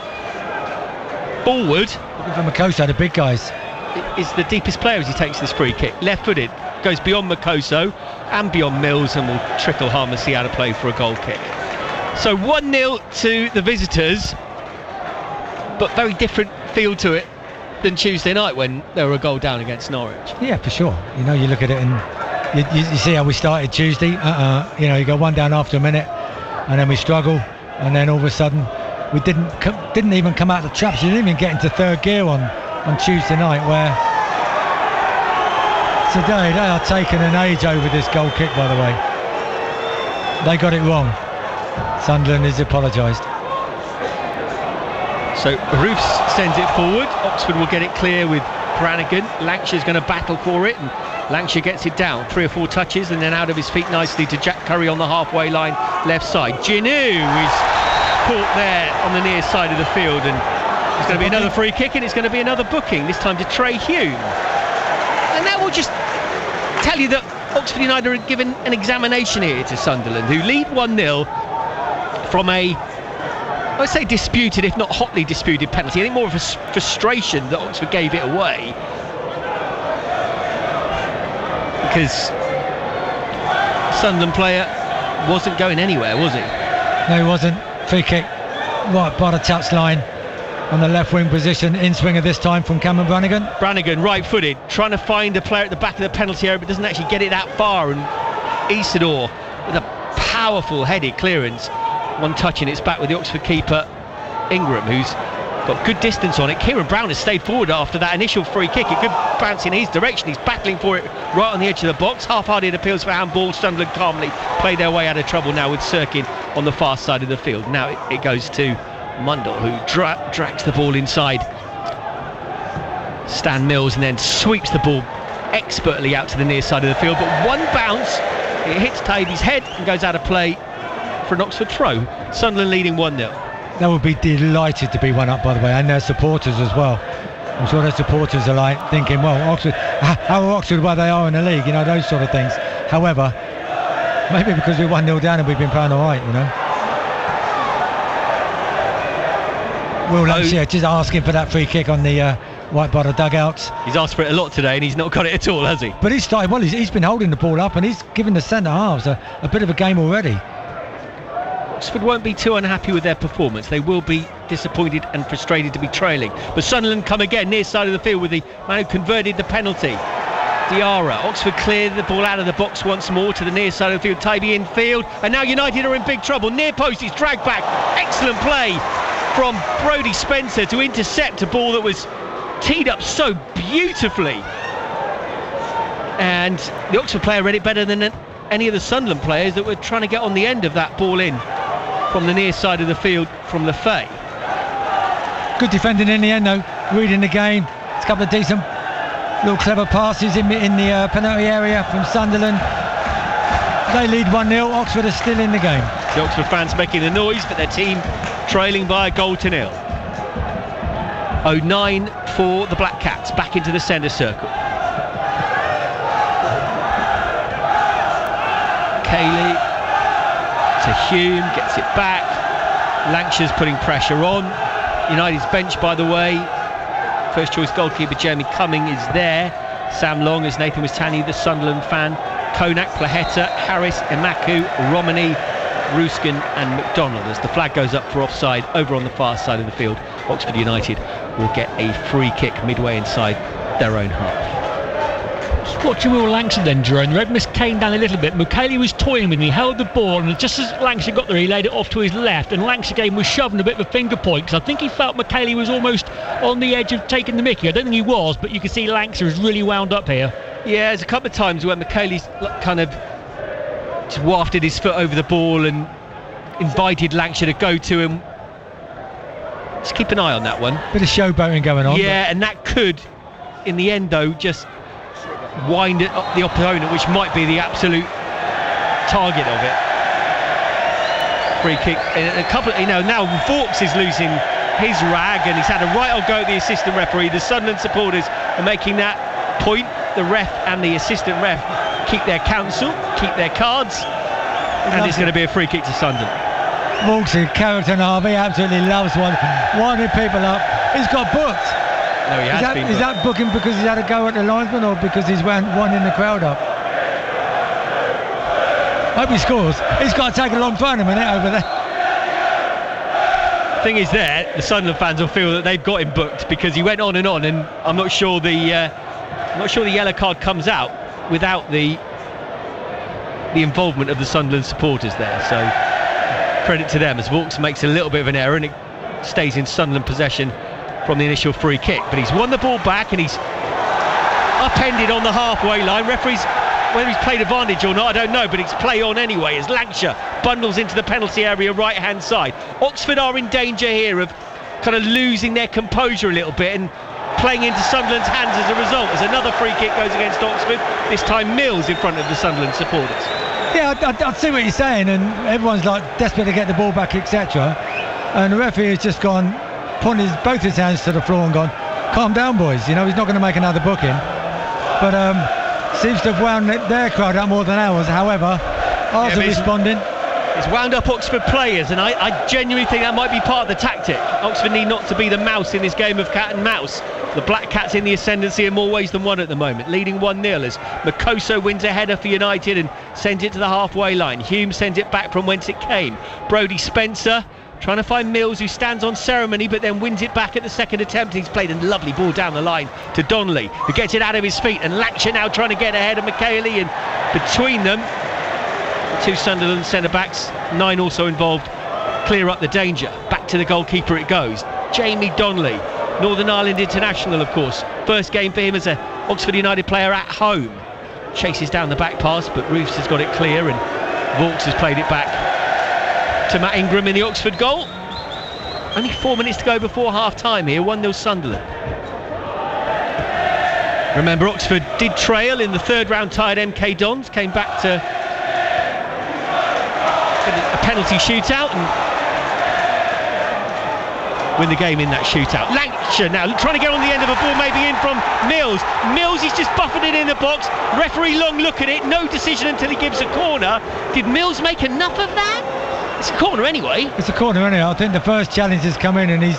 forward, Looking for Makoso, the big guys. Is the deepest player as he takes this free kick. Left-footed, goes beyond Makoso and beyond Mills, and will trickle harmlessly out of play for a goal kick. So 1-0 to the visitors, but very different feel to it than Tuesday night when they were a goal down against Norwich. Yeah, for sure. You know, you look at it and you see how we started Tuesday. You know, you go one down after a minute, and then we struggle, and then all of a sudden we didn't even come out of the traps. You didn't even get into third gear on Tuesday night, where today they are taking an age over this goal kick, by the way. They got it wrong. Sunderland has apologised. So Roofs sends it forward. Oxford will get it clear with Brannigan. Lancashire's going to battle for it, and Lancashire gets it down. 3 or 4 touches and then out of his feet nicely to Jack Curry on the halfway line, left side. Ginu is caught there on the near side of the field, and it's going to be another free kick, and it's going to be another booking, this time to Trey Hume. And that will just tell you that Oxford United are given an examination here to Sunderland, who lead 1-0 from a, I would say, disputed, if not hotly disputed penalty. I think more of a frustration that Oxford gave it away, because Sunderland player wasn't going anywhere, was he? No, he wasn't. Free kick right by the touchline on the left wing position. In swinger this time from Cameron Brannigan. Brannigan, right-footed, trying to find a player at the back of the penalty area, but doesn't actually get it that far. And Isidore with a powerful headed clearance, one touch, and it's back with the Oxford keeper Ingram, who's got good distance on it. Kieran Brown has stayed forward after that initial free kick. It could bounce in his direction. He's battling for it right on the edge of the box. Half-hearted appeals for handball. Sunderland calmly play their way out of trouble now with Sirkin on the far side of the field. Now it goes to Mundell, who drags the ball inside Stan Mills and then sweeps the ball expertly out to the near side of the field. But one bounce, it hits Tavy's head and goes out of play for an Oxford throw. Sunderland leading 1-0. They would be delighted to be one up, by the way, and their supporters as well. I'm sure their supporters are like thinking, well, Oxford, how are Oxford where they are in the league, you know, those sort of things. However, maybe because we're 1-0 down and we've been playing all right, you know. Will Lancashire just asking for that free kick on the right by the dugouts. He's asked for it a lot today and he's not got it at all, has he? But he's started well. He's been holding the ball up and he's given the centre halves a bit of a game already. Oxford won't be too unhappy with their performance. They will be disappointed and frustrated to be trailing. But Sunderland come again near side of the field with the man who converted the penalty, Diarra. Oxford clear the ball out of the box once more to the near side of the field. Tybee in field, and now United are in big trouble. Near post, he's dragged back. Excellent play from Brodie Spencer to intercept a ball that was teed up so beautifully. And the Oxford player read it better than any of the Sunderland players that were trying to get on the end of that ball in from the near side of the field from Lefay. Good defending in the end though, reading the game. It's a couple of decent little clever passes in the penalty area from Sunderland. They lead 1-0, Oxford are still in the game. The Oxford fans making the noise, but their team trailing by a goal to nil. 0-9 for the Black Cats, back into the centre circle. Cayley to Hume, gets it back. Lancashire's putting pressure on. United's bench, by the way. First choice goalkeeper Jeremy Cumming is there. Sam Long, as Nathan was telling you, the Sunderland fan. Konak, Plaheta, Harris, Emaku, Romani, Ruskin and McDonald. As the flag goes up for offside over on the far side of the field, Oxford United will get a free kick midway inside their own half. Watching Will Lancashire then, Jerome, the Red Mist came down a little bit. Mukele was toying with him, he held the ball, and just as Lancashire got there, he laid it off to his left, and Lancashire game was shoving a bit of a finger point, because I think he felt Mukele was almost on the edge of taking the mickey. I don't think he was, but you can see Lancashire is really wound up here. Yeah, there's a couple of times where Mukele's kind of just wafted his foot over the ball and invited Lancashire to go to him. Just keep an eye on that one. Bit of showboating going on. Yeah, and that could, in the end though, just wind it up the opponent, which might be the absolute target of it. Free kick, and a couple, now Vauxhall is losing his rag, and he's had a right old go at the assistant referee. The Sunderland supporters are making that point. The ref and the assistant ref keep their counsel, keep their cards, and it's going to be a free kick to Sunderland. Vauxhall, character now, he absolutely loves winding people up. He's got booked. No, he has been. Is that booking because he's had a go at the linesman or because he's winding the crowd up? Hope he scores. He's got to take a long phone a minute over there. Thing is, the Sunderland fans will feel that they've got him booked because he went on, and I'm not sure the yellow card comes out without the involvement of the Sunderland supporters there. So credit to them as Vaux makes a little bit of an error and it stays in Sunderland possession from the initial free kick. But he's won the ball back and he's upended on the halfway line. Referees, whether he's played advantage or not, I don't know, but it's play on anyway as Lancashire bundles into the penalty area right hand side. Oxford are in danger here of kind of losing their composure a little bit and playing into Sunderland's hands as a result, as another free kick goes against Oxford, this time Mills in front of the Sunderland supporters. Yeah, I see what you're saying, and everyone's like desperate to get the ball back, etc. And the referee has just gone, pointed both his hands to the floor and gone, calm down boys, you know, he's not going to make another booking. But seems to have wound their crowd up more than ours. However, ours are responding. It's wound up Oxford players, and I genuinely think that might be part of the tactic. Oxford need not to be the mouse in this game of cat and mouse. The Black Cats in the ascendancy in more ways than one at the moment, leading 1-0 as Makoso wins a header for United and sends it to the halfway line. Hume sends it back from whence it came. Brodie Spencer trying to find Mills, who stands on ceremony but then wins it back at the second attempt. He's played a lovely ball down the line to Donnelly, who gets it out of his feet, and Lancashire now trying to get ahead of McKaylee, and between them the two Sunderland centre-backs, 9 also involved, clear up the danger. Back to the goalkeeper it goes, Jamie Donnelly, Northern Ireland international, of course. First game for him as a Oxford United player at home. Chases down the back pass, but Roofs has got it clear, and Vaux has played it back to Matt Ingram in the Oxford goal. Only 4 minutes to go before half-time here, 1-0 Sunderland. Remember, Oxford did trail in the third round tie at MK Dons, came back to a penalty shootout and win the game in that shootout. Lancashire now trying to get on the end of a ball, maybe in from Mills. Mills, he's just buffeted it in the box. Referee long look at it, no decision until he gives a corner. Did Mills make enough of that? It's a corner anyway. It's a corner anyway. I think the first challenge has come in and it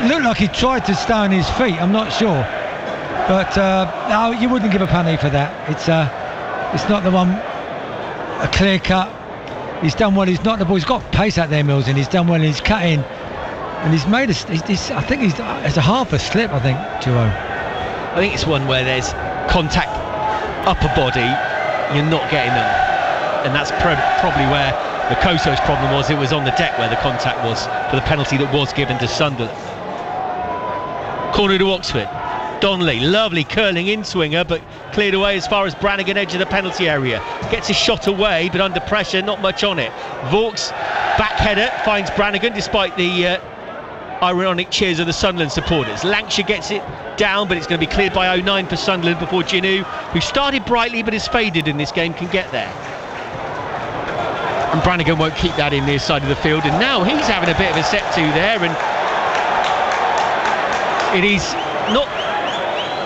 looked like he tried to stay on his feet, I'm not sure. But no, you wouldn't give a penalty for that. It's not the one, a clear cut. He's done well, he's not the ball. He's got pace out there, Mills, and he's done well, and he's cut in. And he's made I think it's a half a slip, I think, Jerome. I think it's one where there's contact upper body, you're not getting them. And that's probably where Makoso's problem was. It was on the deck where the contact was for the penalty that was given to Sunderland. Corner to Oxford. Donnelly, lovely curling in swinger, but cleared away as far as Brannigan, edge of the penalty area. Gets a shot away, but under pressure, not much on it. Vaux, back header, finds Brannigan despite the ironic cheers of the Sunderland supporters. Lancashire gets it down, but it's going to be cleared by 09 for Sunderland before Ginu, who started brightly but is faded in this game, can get there. And Brannigan won't keep that in near side of the field, and now he's having a bit of a set to there, and it is not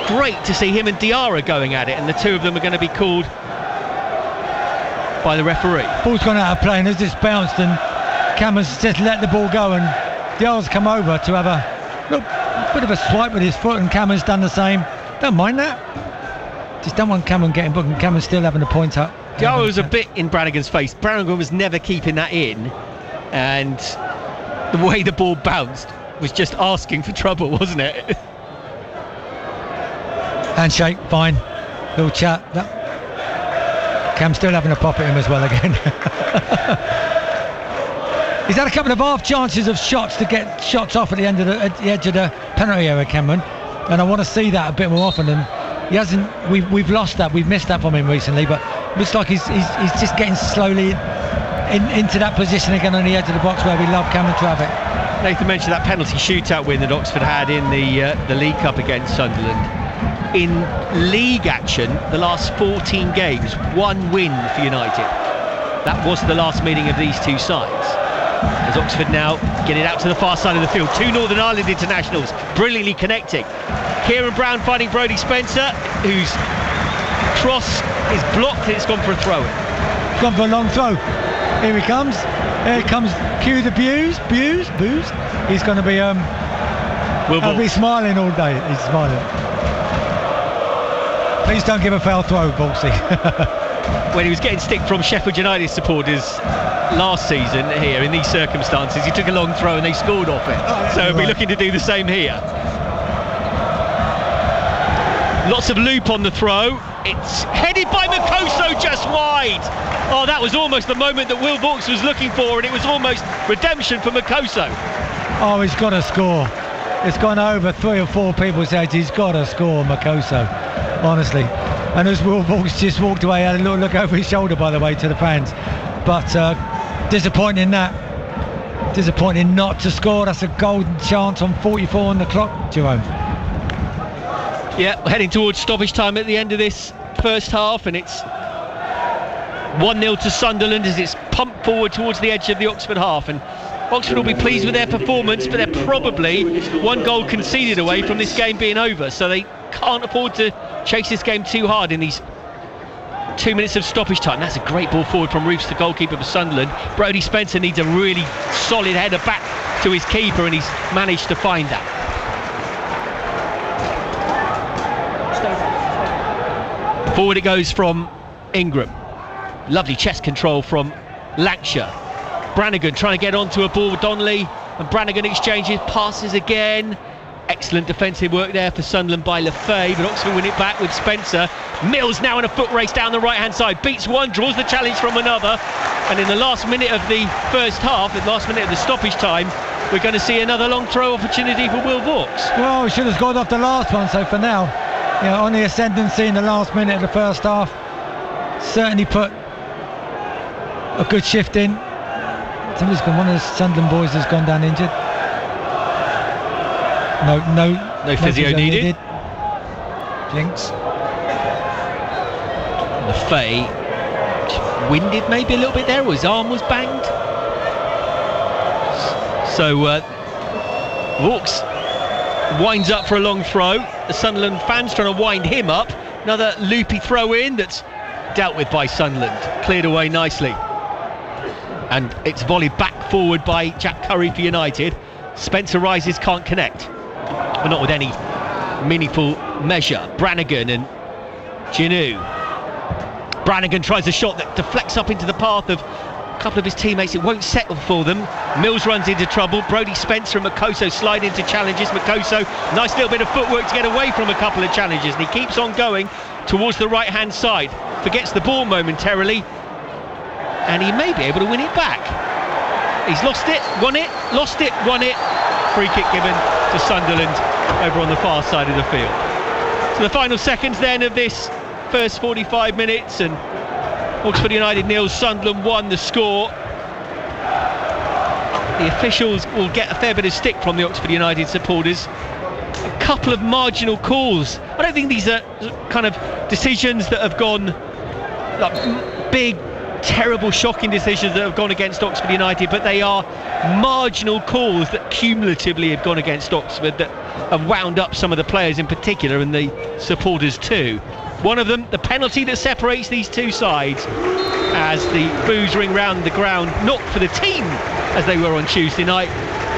great to see him and Diarra going at it, and the two of them are going to be called by the referee. Ball's gone out of play and has just bounced, and Cameron's just let the ball go, and Diarra's come over to have a bit of a swipe with his foot, and Cameron's done the same. Don't mind that. Just don't want Cameron getting booked, and Cameron's still having a point up. Diarra was a bit in Brannigan's face. Brannigan was never keeping that in, and the way the ball bounced was just asking for trouble, wasn't it? Handshake, fine. Little chat. Cam's still having a pop at him as well again. He's had a couple of half chances of shots to get shots off at the edge of the penalty area, Cameron, and I want to see that a bit more often. And he hasn't. We've lost that. We've missed that from him recently. But looks like he's just getting slowly into that position again on the edge of the box where we love Cameron to have it. Nathan mentioned that penalty shootout win that Oxford had in the League Cup against Sunderland. In league action, the last 14 games, 1 win for United. That was the last meeting of these two sides. As Oxford now get it out to the far side of the field. 2 Northern Ireland internationals brilliantly connecting. Kieran Brown finding Brodie Spencer, whose cross is blocked, and it's gone for a throw. It's gone for a long throw. Here he comes. Here comes Cue the Booze. He's going to be I'll be smiling all day. He's smiling. Please don't give a foul throw, Balsy. When he was getting stick from Sheffield United supporters last season here in these circumstances, he took a long throw and they scored off it. So he'll be looking to do the same here. Lots of loop on the throw. It's headed by Makoso just wide. Oh, that was almost the moment that Will Vauxhall was looking for, and it was almost redemption for Makoso. Oh, he's got to score. It's gone over 3 or 4 people's heads. He's got to score, Makoso, honestly. And as Will Vauxhall just walked away, had a little look over his shoulder, by the way, to the fans. But disappointing that. Disappointing not to score. That's a golden chance on 44 on the clock, Jerome. Yeah, heading towards stoppage time at the end of this first half, and it's 1-0 to Sunderland as it's pumped forward towards the edge of the Oxford half. And Oxford will be pleased with their performance, but they're probably 1 goal conceded away from this game being over, so they can't afford to chase this game too hard in these 2 minutes of stoppage time. That's a great ball forward from Roofs, the goalkeeper for Sunderland. Brodie Spencer needs a really solid header back to his keeper, and he's managed to find that. Forward it goes from Ingram. Lovely chest control from Lancashire. Brannigan trying to get onto a ball with Donnelly, and Brannigan exchanges passes again. Excellent defensive work there for Sunderland by Lefebvre, but Oxford win it back with Spencer. Mills now in a foot race down the right hand side, beats one, draws the challenge from another, and in the last minute of the first half, the last minute of the stoppage time, we're going to see another long throw opportunity for Will Vauxhall. Well, we should have scored off the last one, so for now, on the ascendancy in the last minute of the first half, certainly put a good shift in. One of the Sunderland boys has gone down injured. No physio needed. Jinx. Lefebvre winded maybe a little bit there, or his arm was banged. So Vauxhall winds up for a long throw. The Sunderland fans trying to wind him up. Another loopy throw in that's dealt with by Sunderland, cleared away nicely, and it's volleyed back forward by Jack Curry for United. Spencer rises, can't connect, but not with any meaningful measure. Brannigan and Ginu. Brannigan tries a shot that deflects up into the path of a couple of his teammates. It won't settle for them. Mills runs into trouble. Brodie Spencer and Makoso slide into challenges. Makoso, nice little bit of footwork to get away from a couple of challenges, and he keeps on going towards the right hand side. Forgets the ball momentarily, and he may be able to win it back. He's lost it, won it, lost it, won it. Free kick given to Sunderland over on the far side of the field. So the final seconds then of this first 45 minutes, and Oxford United 0, Sunderland 1 the score. The officials will get a fair bit of stick from the Oxford United supporters. A couple of marginal calls. I don't think these are kind of decisions that have gone like big, terrible, shocking decisions that have gone against Oxford United, but they are marginal calls that cumulatively have gone against Oxford, that have wound up some of the players in particular and the supporters too. One of them, the penalty that separates these two sides, as the boos ring round the ground, not for the team as they were on Tuesday night,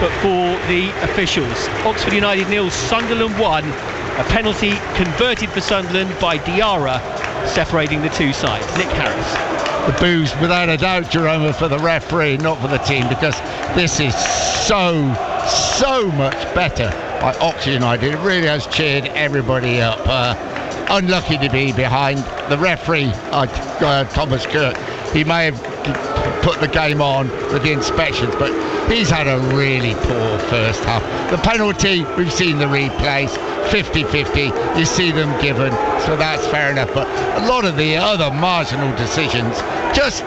but for the officials. Oxford United 0, Sunderland 1. A penalty converted for Sunderland by Diarra, separating the two sides. Nick Harris. The boos, without a doubt, Jerome, are for the referee, not for the team, because this is so much better by Oxford United. It really has cheered everybody up. Unlucky to be behind. The referee, Thomas Kirk, he may have put the game on with the inspections, but he's had a really poor first half. The penalty, we've seen the replays, 50-50, you see them given, so that's fair enough. But a lot of the other marginal decisions, just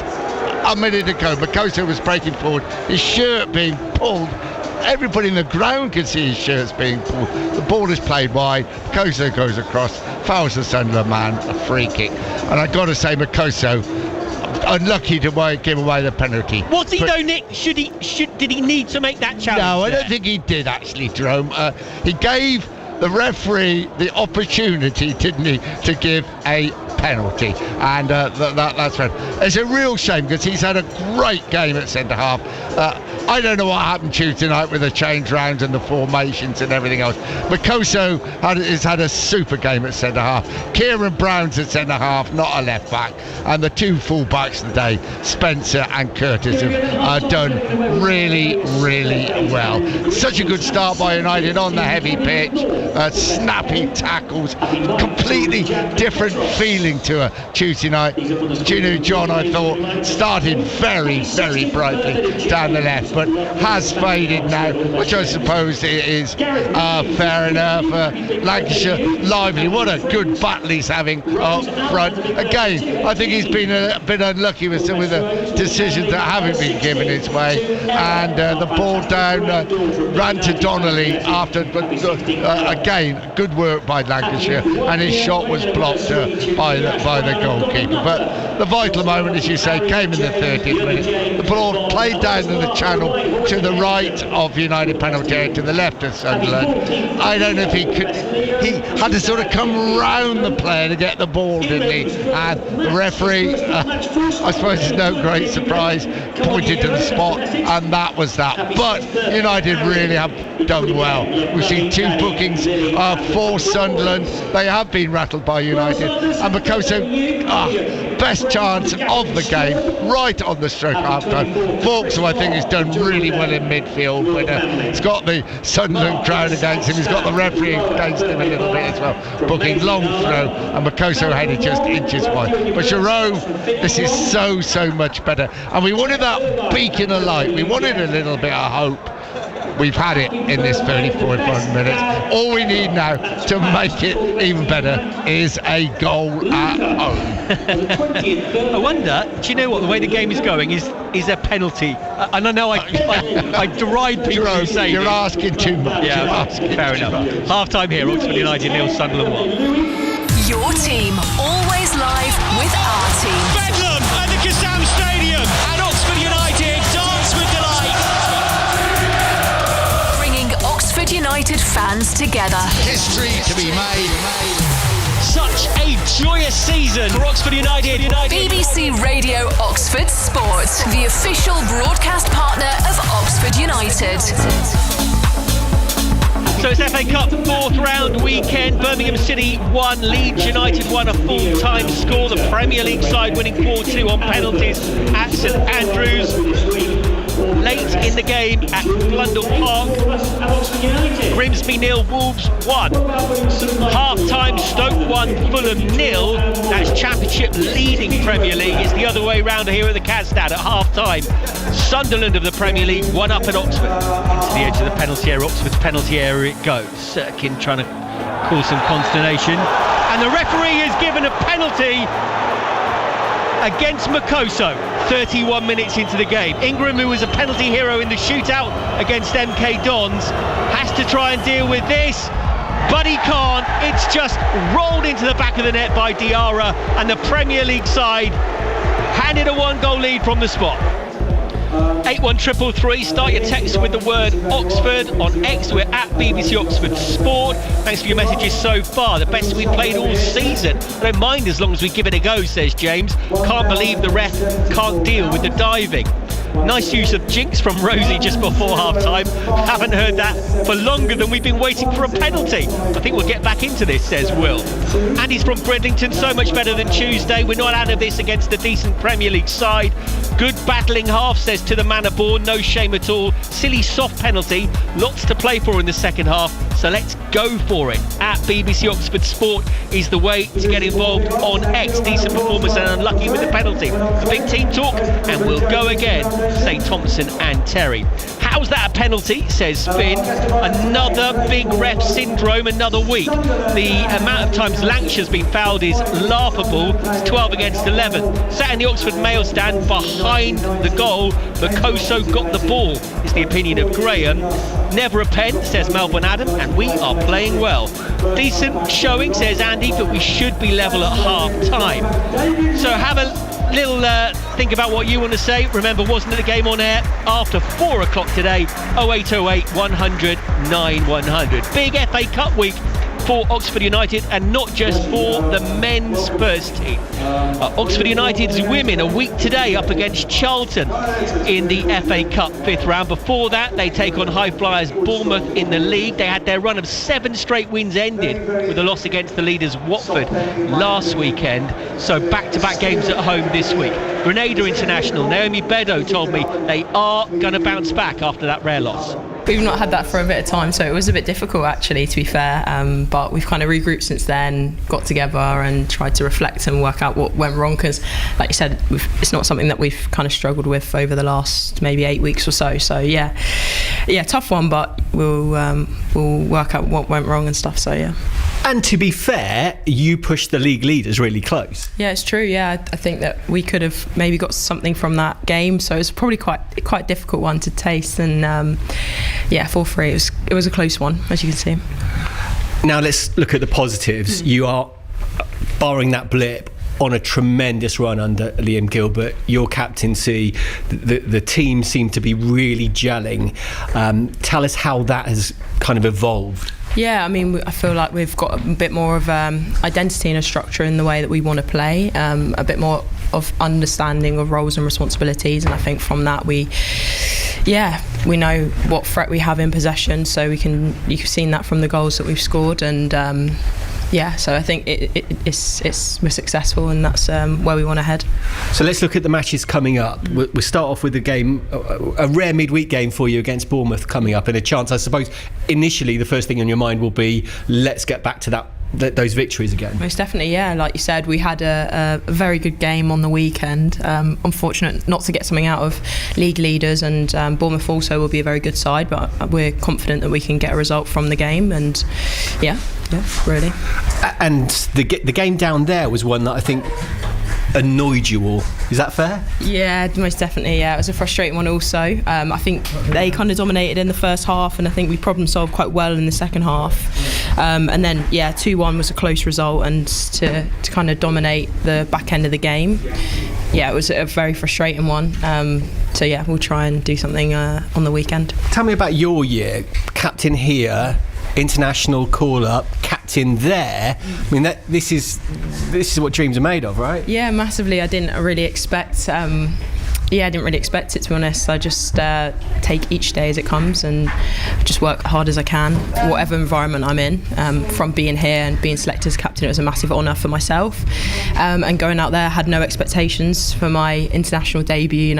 a minute ago, Makoso was breaking forward, his shirt being pulled. Everybody in the ground can see his shirt's being pulled. The ball is played wide. Makoso goes across, fouls the Sunderland man, a free kick. And I've got to say, Makoso, unlucky to give away the penalty. Was he though, Nick? Did he need to make that challenge? No, I don't think he did actually, Jerome. He gave the referee the opportunity, didn't he, to give a penalty, and that's right. It's a real shame because he's had a great game at centre half. I don't know what happened Tuesday night with the change rounds and the formations and everything else. Makoso has had a super game at centre half. Kieran Brown's at centre half, not a left back, and the two full backs today, Spencer and Curtis, have done really, really well. Such a good start by United on the heavy pitch, snappy tackles, completely different feeling to a Tuesday night. Ginu John, I thought, started very, very brightly down the left, but has faded now, which I suppose is fair enough. Lancashire lively, what a good battle he's having up front. Again, I think he's been a bit unlucky with some of the decisions that haven't been given his way, and the ball down ran to Donnelly after, but again, good work by Lancashire, and his shot was blocked by the goalkeeper. But the vital moment, as you say, came in the 30th minute. The ball played down in the channel to the right of United penalty area, to the left of Sunderland. I don't know if he had to sort of come round the player to get the ball, didn't he? And the referee, I suppose it's no great surprise, pointed to the spot, and that was that. But United really have done well. We've seen two bookings for Sunderland. They have been rattled by United, and Makoso, best chance of the game, right on the stroke half-time. Vauxhall, I think, has done really well in midfield, but he's got the Sunderland crowd against him. He's got the referee against him a little bit as well, booking long throw, and Makoso headed just inches wide. But Jerome, this is so much better, and we wanted that beacon of light. We wanted a little bit of hope. We've had it in this 35 minutes. All we need now to make it even better is a goal at home. I wonder, do you know what, the way the game is going is a penalty? And I know I deride people who say you're asking too much. Yeah, fair enough. Half-time here, Oxford United 0, Sunderland 1. Your team, always live with our team. Bedlam at the Kassam Stadium, and Oxford United dance with delight. Bringing Oxford United fans together. History to be made. Such a joyous season for Oxford United. BBC Radio Oxford Sport, the official broadcast partner of Oxford United. So it's FA Cup 4th round weekend. Birmingham City 1, Leeds United 1, a full-time score. The Premier League side winning 4-2 on penalties at St Andrews. Late in the game at Blundell Park, Grimsby 0, Wolves 1. Half-time, Stoke 1, Fulham 0. That's Championship leading Premier League. It's the other way round here at the Kasdad at half-time. Sunderland of the Premier League 1 up at Oxford. Into the edge of the penalty area. Oxford's penalty area it goes. Sirkin trying to cause some consternation. And the referee has given a penalty against Makoso 31 minutes into the game. Ingram, who was a penalty hero in the shootout against MK Dons, has to try and deal with this, but he can't. It's just rolled into the back of the net by Diarra, and the Premier League side handed a 1-goal lead from the spot. 81333, start your text with the word Oxford. On X, we're at BBC Oxford Sport. Thanks for your messages so far. The best we've played all season. I don't mind as long as we give it a go, says James. Can't believe the ref can't deal with the diving. Nice use of jinx from Rosie just before half-time. Haven't heard that for longer than we've been waiting for a penalty. I think we'll get back into this, says Will. Andy's from Bridlington, so much better than Tuesday. We're not out of this against a decent Premier League side. Good battling half, says To the Man Aboard. No shame at all. Silly soft penalty. Lots to play for in the second half, so let's go for it. At BBC Oxford Sport is the way to get involved on X. Decent performance and unlucky with the penalty. A big team talk, and we'll go again, say Thompson and Terry. How's that a penalty, says Finn. Another big ref syndrome, another week. The amount of times Lancashire's been fouled is laughable. It's 12 against 11. Sat in the Oxford Mail stand behind the goal, Makoso got the ball, is the opinion of Graham. Never a pen, says Melbourne Adam, and we are playing well. Decent showing, says Andy, but we should be level at half-time. So have a little think about what you want to say. Remember, wasn't it a game on air after 4 o'clock today? 0808 100 9100. Big FA Cup week for Oxford United, and not just for the men's first team. Oxford United's women a week today up against Charlton in the FA Cup 5th round. Before that, they take on high flyers Bournemouth in the league. They had their run of 7 straight wins ended with a loss against the leaders Watford last weekend. So back-to-back games at home this week. Grenada international Naomi Beddoe told me they are going to bounce back after that rare loss. We've not had that for a bit of time, so it was a bit difficult actually, to be fair, but we've kind of regrouped since then, got together and tried to reflect and work out what went wrong, because like you said, it's not something that we've kind of struggled with over the last maybe 8 weeks or so yeah, tough one, but we'll work out what went wrong and stuff, so yeah. And to be fair, you pushed the league leaders really close. Yeah, it's true. Yeah, I think that we could have maybe got something from that game. So it's probably quite a difficult one to taste. And 4-3. It was a close one, as you can see. Now let's look at the positives. You are, barring that blip, on a tremendous run under Liam Gilbert. Your captaincy, the team seemed to be really gelling. Tell us how that has kind of evolved. Yeah, I mean, I feel like we've got a bit more of identity and a structure in the way that we want to play, a bit more of understanding of roles and responsibilities, and I think from that we know what threat we have in possession, so you've seen that from the goals that we've scored, and so I think we're successful, and that's where we want to head. So let's look at the matches coming up. We'll start off with a game, a rare midweek game for you against Bournemouth coming up, and a chance, I suppose, initially the first thing on your mind will be, let's get back to those victories again. Most definitely, yeah. Like you said, we had a very good game on the weekend. Unfortunate not to get something out of league leaders, and Bournemouth also will be a very good side, but we're confident that we can get a result from the game, and yeah, really. And the game down there was one that I think annoyed you all. Is that fair? Yeah, most definitely. Yeah, it was a frustrating one also. I think they kind of dominated in the first half, and I think we problem solved quite well in the second half. And then 2-1 was a close result, and to kind of dominate the back end of the game, it was a very frustrating one. We'll try and do something on the weekend. Tell me about your year, captain here, international call-up, captain there. I mean, this is what dreams are made of, right? Yeah, massively. I didn't really expect it, to be honest. I just take each day as it comes and just work hard as I can, whatever environment I'm in. From being here and being selected as captain, it was a massive honour for myself. And going out there, I had no expectations for my international debut.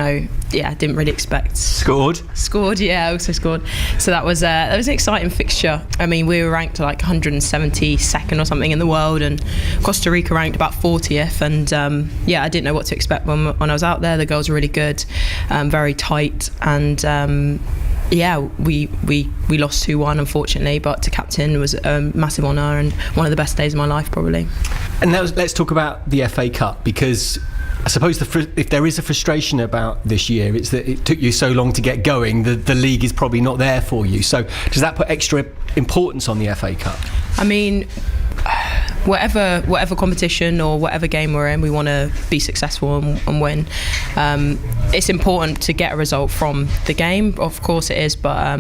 Didn't really expect. Scored, yeah, also scored. So that was an exciting fixture. I mean, we were ranked like 172nd or something in the world, and Costa Rica ranked about 40th. And I didn't know what to expect when I was out there. The girls were really good, very tight, and we lost 2-1 unfortunately, but to captain was a massive honour and one of the best days of my life probably. And now let's talk about the FA Cup, because I suppose if there is a frustration about this year, it's that it took you so long to get going. The league is probably not there for you. So does that put extra importance on the FA Cup? I mean, whatever competition or whatever game we're in, we want to be successful and win. It's important to get a result from the game, of course it is, but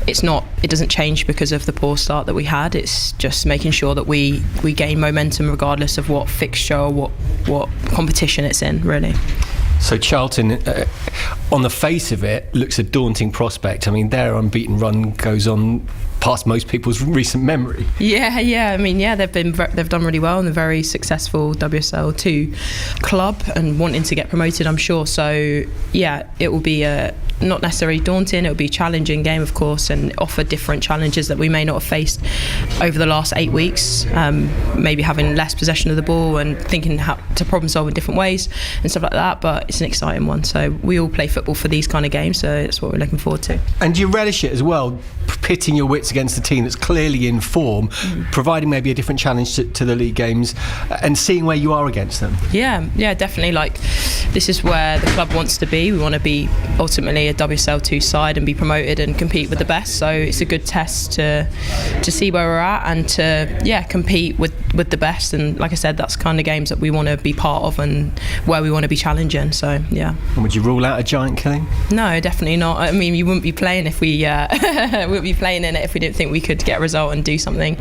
it doesn't change because of the poor start that we had. It's just making sure that we gain momentum regardless of what fixture or what competition it's in, really. So Charlton, on the face of it, looks a daunting prospect. I mean, their unbeaten run goes on past most people's recent memory. Yeah. I mean, they've done really well, and they're a very successful WSL 2 club and wanting to get promoted, I'm sure. So it will be not necessarily daunting. It will be a challenging game, of course, and offer different challenges that we may not have faced over the last 8 weeks. Maybe having less possession of the ball and thinking how to problem solve in different ways and stuff like that. But it's an exciting one. So we all play football for these kind of games, so that's what we're looking forward to. And do you relish it as well, pitting your wits against a team that's clearly in form, providing maybe a different challenge to the league games, and seeing where you are against them? Yeah, definitely. Like, this is where the club wants to be. We want to be ultimately a WSL 2 side and be promoted and compete with the best. So it's a good test to see where we're at and to compete with the best. And like I said, that's kind of games that we want to be part of and where we want to be challenging. So yeah. And would you rule out a giant killing? No, definitely not. I mean, you wouldn't be playing if we We didn't think we could get a result and do something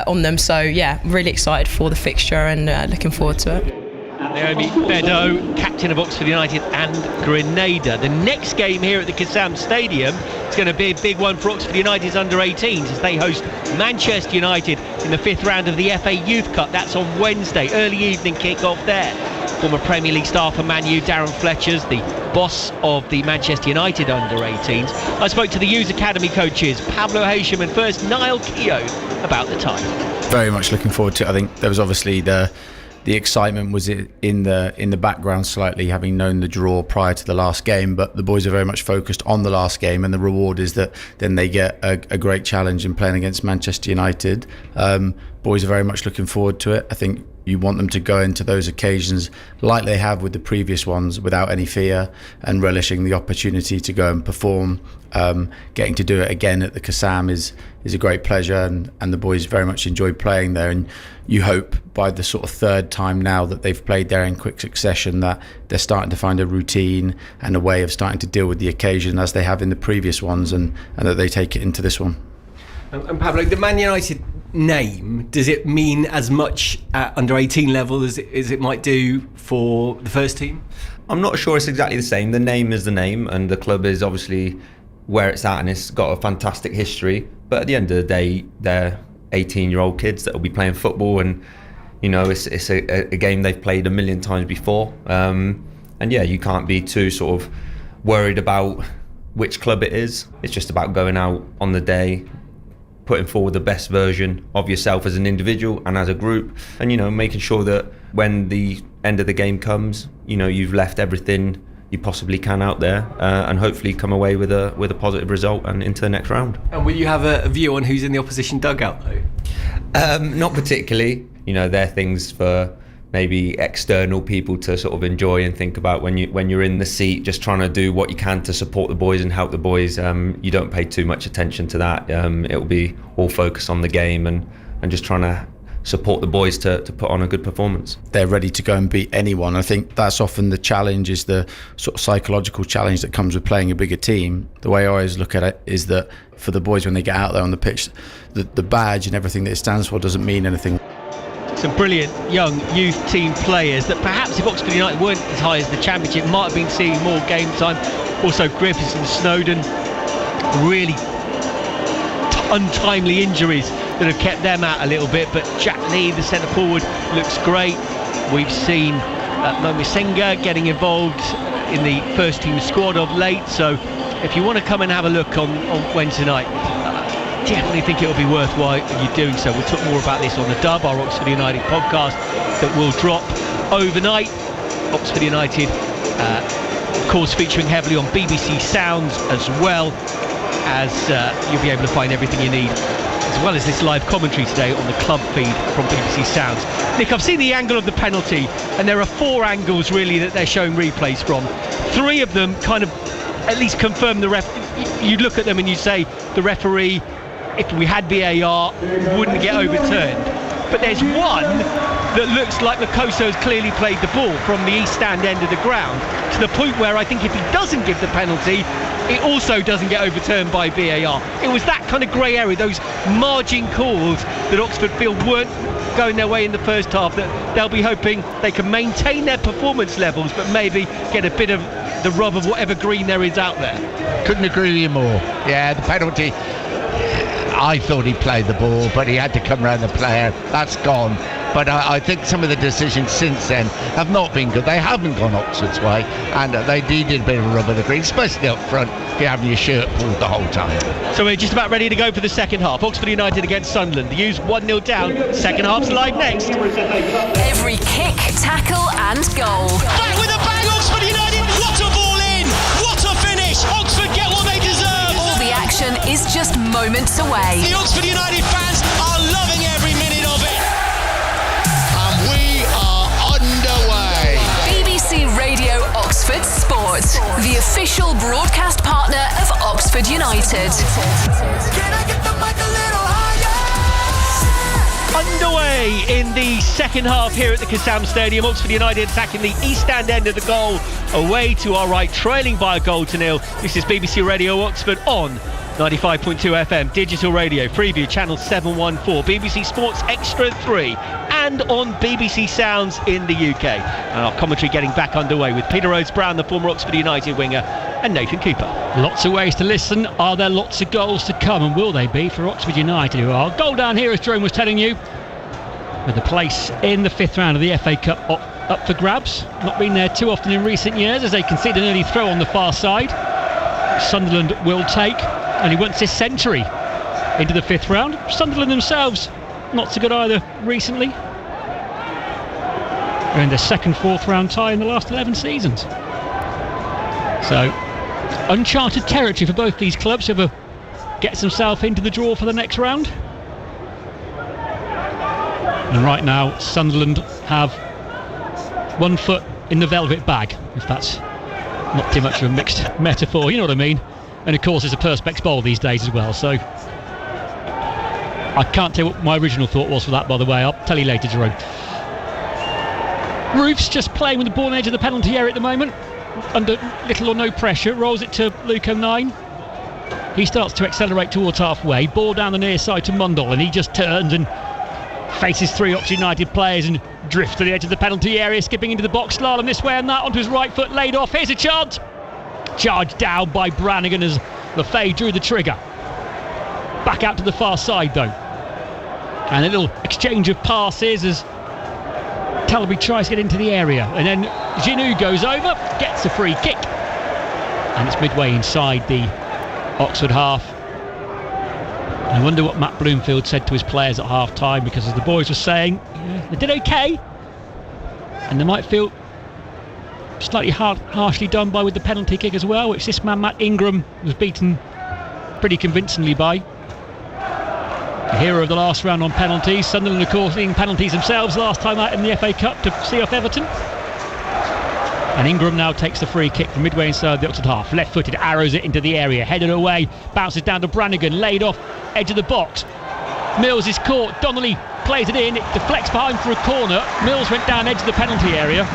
on them. So yeah, really excited for the fixture and looking forward to it. Naomi Bedeau, captain of Oxford United and Grenada. The next game here at the Kassam Stadium is going to be a big one for Oxford United's under-18s as they host Manchester United in the 5th round of the FA Youth Cup. That's on Wednesday, early evening kick-off there. Former Premier League star for Man U, Darren Fletcher's the boss of the Manchester United under-18s. I spoke to the Youth Academy coaches, Pablo Haysham and first Niall Keogh, about the tie. Very much looking forward to it. I think there was obviously the excitement was in the background slightly, having known the draw prior to the last game, but the boys are very much focused on the last game, and the reward is that then they get a great challenge in playing against Manchester United. Boys are very much looking forward to it. I think you want them to go into those occasions like they have with the previous ones, without any fear, and relishing the opportunity to go and perform. Getting to do it again at the Kassam is a great pleasure, and the boys very much enjoyed playing there, and you hope by the sort of third time now that they've played there in quick succession that they're starting to find a routine and a way of starting to deal with the occasion as they have in the previous ones, and that they take it into this one. And Pablo, the Man United name, does it mean as much at under 18 level as it might do for the first team? I'm not sure it's exactly the same. The name is the name, and the club is obviously where it's at, and it's got a fantastic history. But at the end of the day, they're 18-year-old kids that will be playing football, and it's a game they've played a million times before. And yeah, you can't be too sort of worried about which club it is. It's just about going out on the day, putting forward the best version of yourself as an individual and as a group, and making sure that when the end of the game comes, you've left everything you possibly can out there, and hopefully come away with a positive result and into the next round. And will you have a view on who's in the opposition dugout though? Not particularly. They're things for maybe external people to sort of enjoy and think about when you're in the seat, just trying to do what you can to support the boys and help the boys. You don't pay too much attention to that. It'll be all focused on the game and just trying to support the boys to put on a good performance. They're ready to go and beat anyone. I think that's often the challenge, is the sort of psychological challenge that comes with playing a bigger team. The way I always look at it is that for the boys, when they get out there on the pitch, the badge and everything that it stands for doesn't mean anything. Some brilliant young youth team players that perhaps if Oxford United weren't as high as the Championship might have been seeing more game time. Also Griffiths and Snowden, really untimely injuries that have kept them out a little bit, but Jack Lee, the centre forward, looks great. We've seen Momisenga getting involved in the first team squad of late, so if you want to come and have a look on Wednesday night, definitely think it'll be worthwhile you doing so. We'll talk more about this on the Dub, our Oxford United podcast that will drop overnight. Oxford United, of course, featuring heavily on BBC Sounds as well, as you'll be able to find everything you need, as well as this live commentary today on the club feed from BBC Sounds. Nick, I've seen the angle of the penalty, and there are 4 angles really that they're showing replays from. 3 of them kind of at least confirm the ref. You look at them and you say the referee, if we had VAR, wouldn't get overturned. But there's one that looks like Makoso's clearly played the ball from the east stand end of the ground, to the point where I think if he doesn't give the penalty, it also doesn't get overturned by VAR. It was that kind of grey area, those margin calls that Oxford feel weren't going their way in the first half, that they'll be hoping they can maintain their performance levels but maybe get a bit of the rub of whatever green there is out there. Couldn't agree with you more. Yeah, the penalty, I thought he played the ball, but he had to come around the player. That's gone. But I think some of the decisions since then have not been good. They haven't gone Oxford's way, and they needed a bit of a rub of the green, especially up front, if you're having your shirt pulled the whole time. So we're just about ready to go for the second half. Oxford United against Sunderland. The U's 1-0 down. Second half's live next. Every kick, tackle and goal. Back with a bang, Oxford United. What a ball in. What a finish. Oxford get what they deserve. All the action is just moments away. The Oxford United fans are loving every minute of it. BBC Radio Oxford Sport, the official broadcast partner of Oxford United. Can I get the mic a little higher? Underway in the second half here at the Kassam Stadium. Oxford United attacking the east stand end of the goal, away to our right, trailing by a goal to nil. This is BBC Radio Oxford on 95.2 FM, digital radio, Freeview, channel 714, BBC Sports Extra 3, and on BBC Sounds in the UK. And our commentary getting back underway with Peter Rhodes-Brown, the former Oxford United winger, and Nathan Cooper. Lots of ways to listen. Are there lots of goals to come, and will they be for Oxford United, who are goal down here, as Jerome was telling you, with a place in the 5th round of the FA Cup up for grabs. Not been there too often in recent years, as they concede an early throw on the far side. Sunderland will take only once this century into the 5th round. Sunderland themselves not so good either recently. They're in their 2nd, 4th round tie in the last 11 seasons. So uncharted territory for both these clubs. Whoever gets himself into the draw for the next round. And right now Sunderland have one foot in the velvet bag, if that's not too much of a mixed metaphor, you know what I mean. And of course it's a Perspex Bowl these days as well, so I can't tell you what my original thought was for that, by the way. I'll tell you later, Jerome. Roof's just playing with the ball on the edge of the penalty area at the moment, under little or no pressure. Rolls it to Luco 9. He starts to accelerate towards halfway. Ball down the near side to Mundell, and he just turns and faces 3 Oxford United players and drifts to the edge of the penalty area, skipping into the box, slalom this way and that, onto his right foot, laid off. Here's a chance. Charged down by Brannigan as Lefay drew the trigger. Back out to the far side though. And a little exchange of passes as Talby tries to get into the area. And then Ginu goes over, gets a free kick. And it's midway inside the Oxford half. I wonder what Matt Bloomfield said to his players at half-time, because as the boys were saying, they did okay. And they might feel slightly harshly done by with the penalty kick as well, which this man Matt Ingram was beaten pretty convincingly by. The hero of the last round on penalties. Sunderland, of course, being penalties themselves last time out in the FA Cup to see off Everton. And Ingram now takes the free kick from midway inside the Oxford half. Left-footed, arrows it into the area, headed away, bounces down to Brannigan, laid off, edge of the box. Mills is caught, Donnelly plays it in, it deflects behind for a corner. Mills went down edge of the penalty area.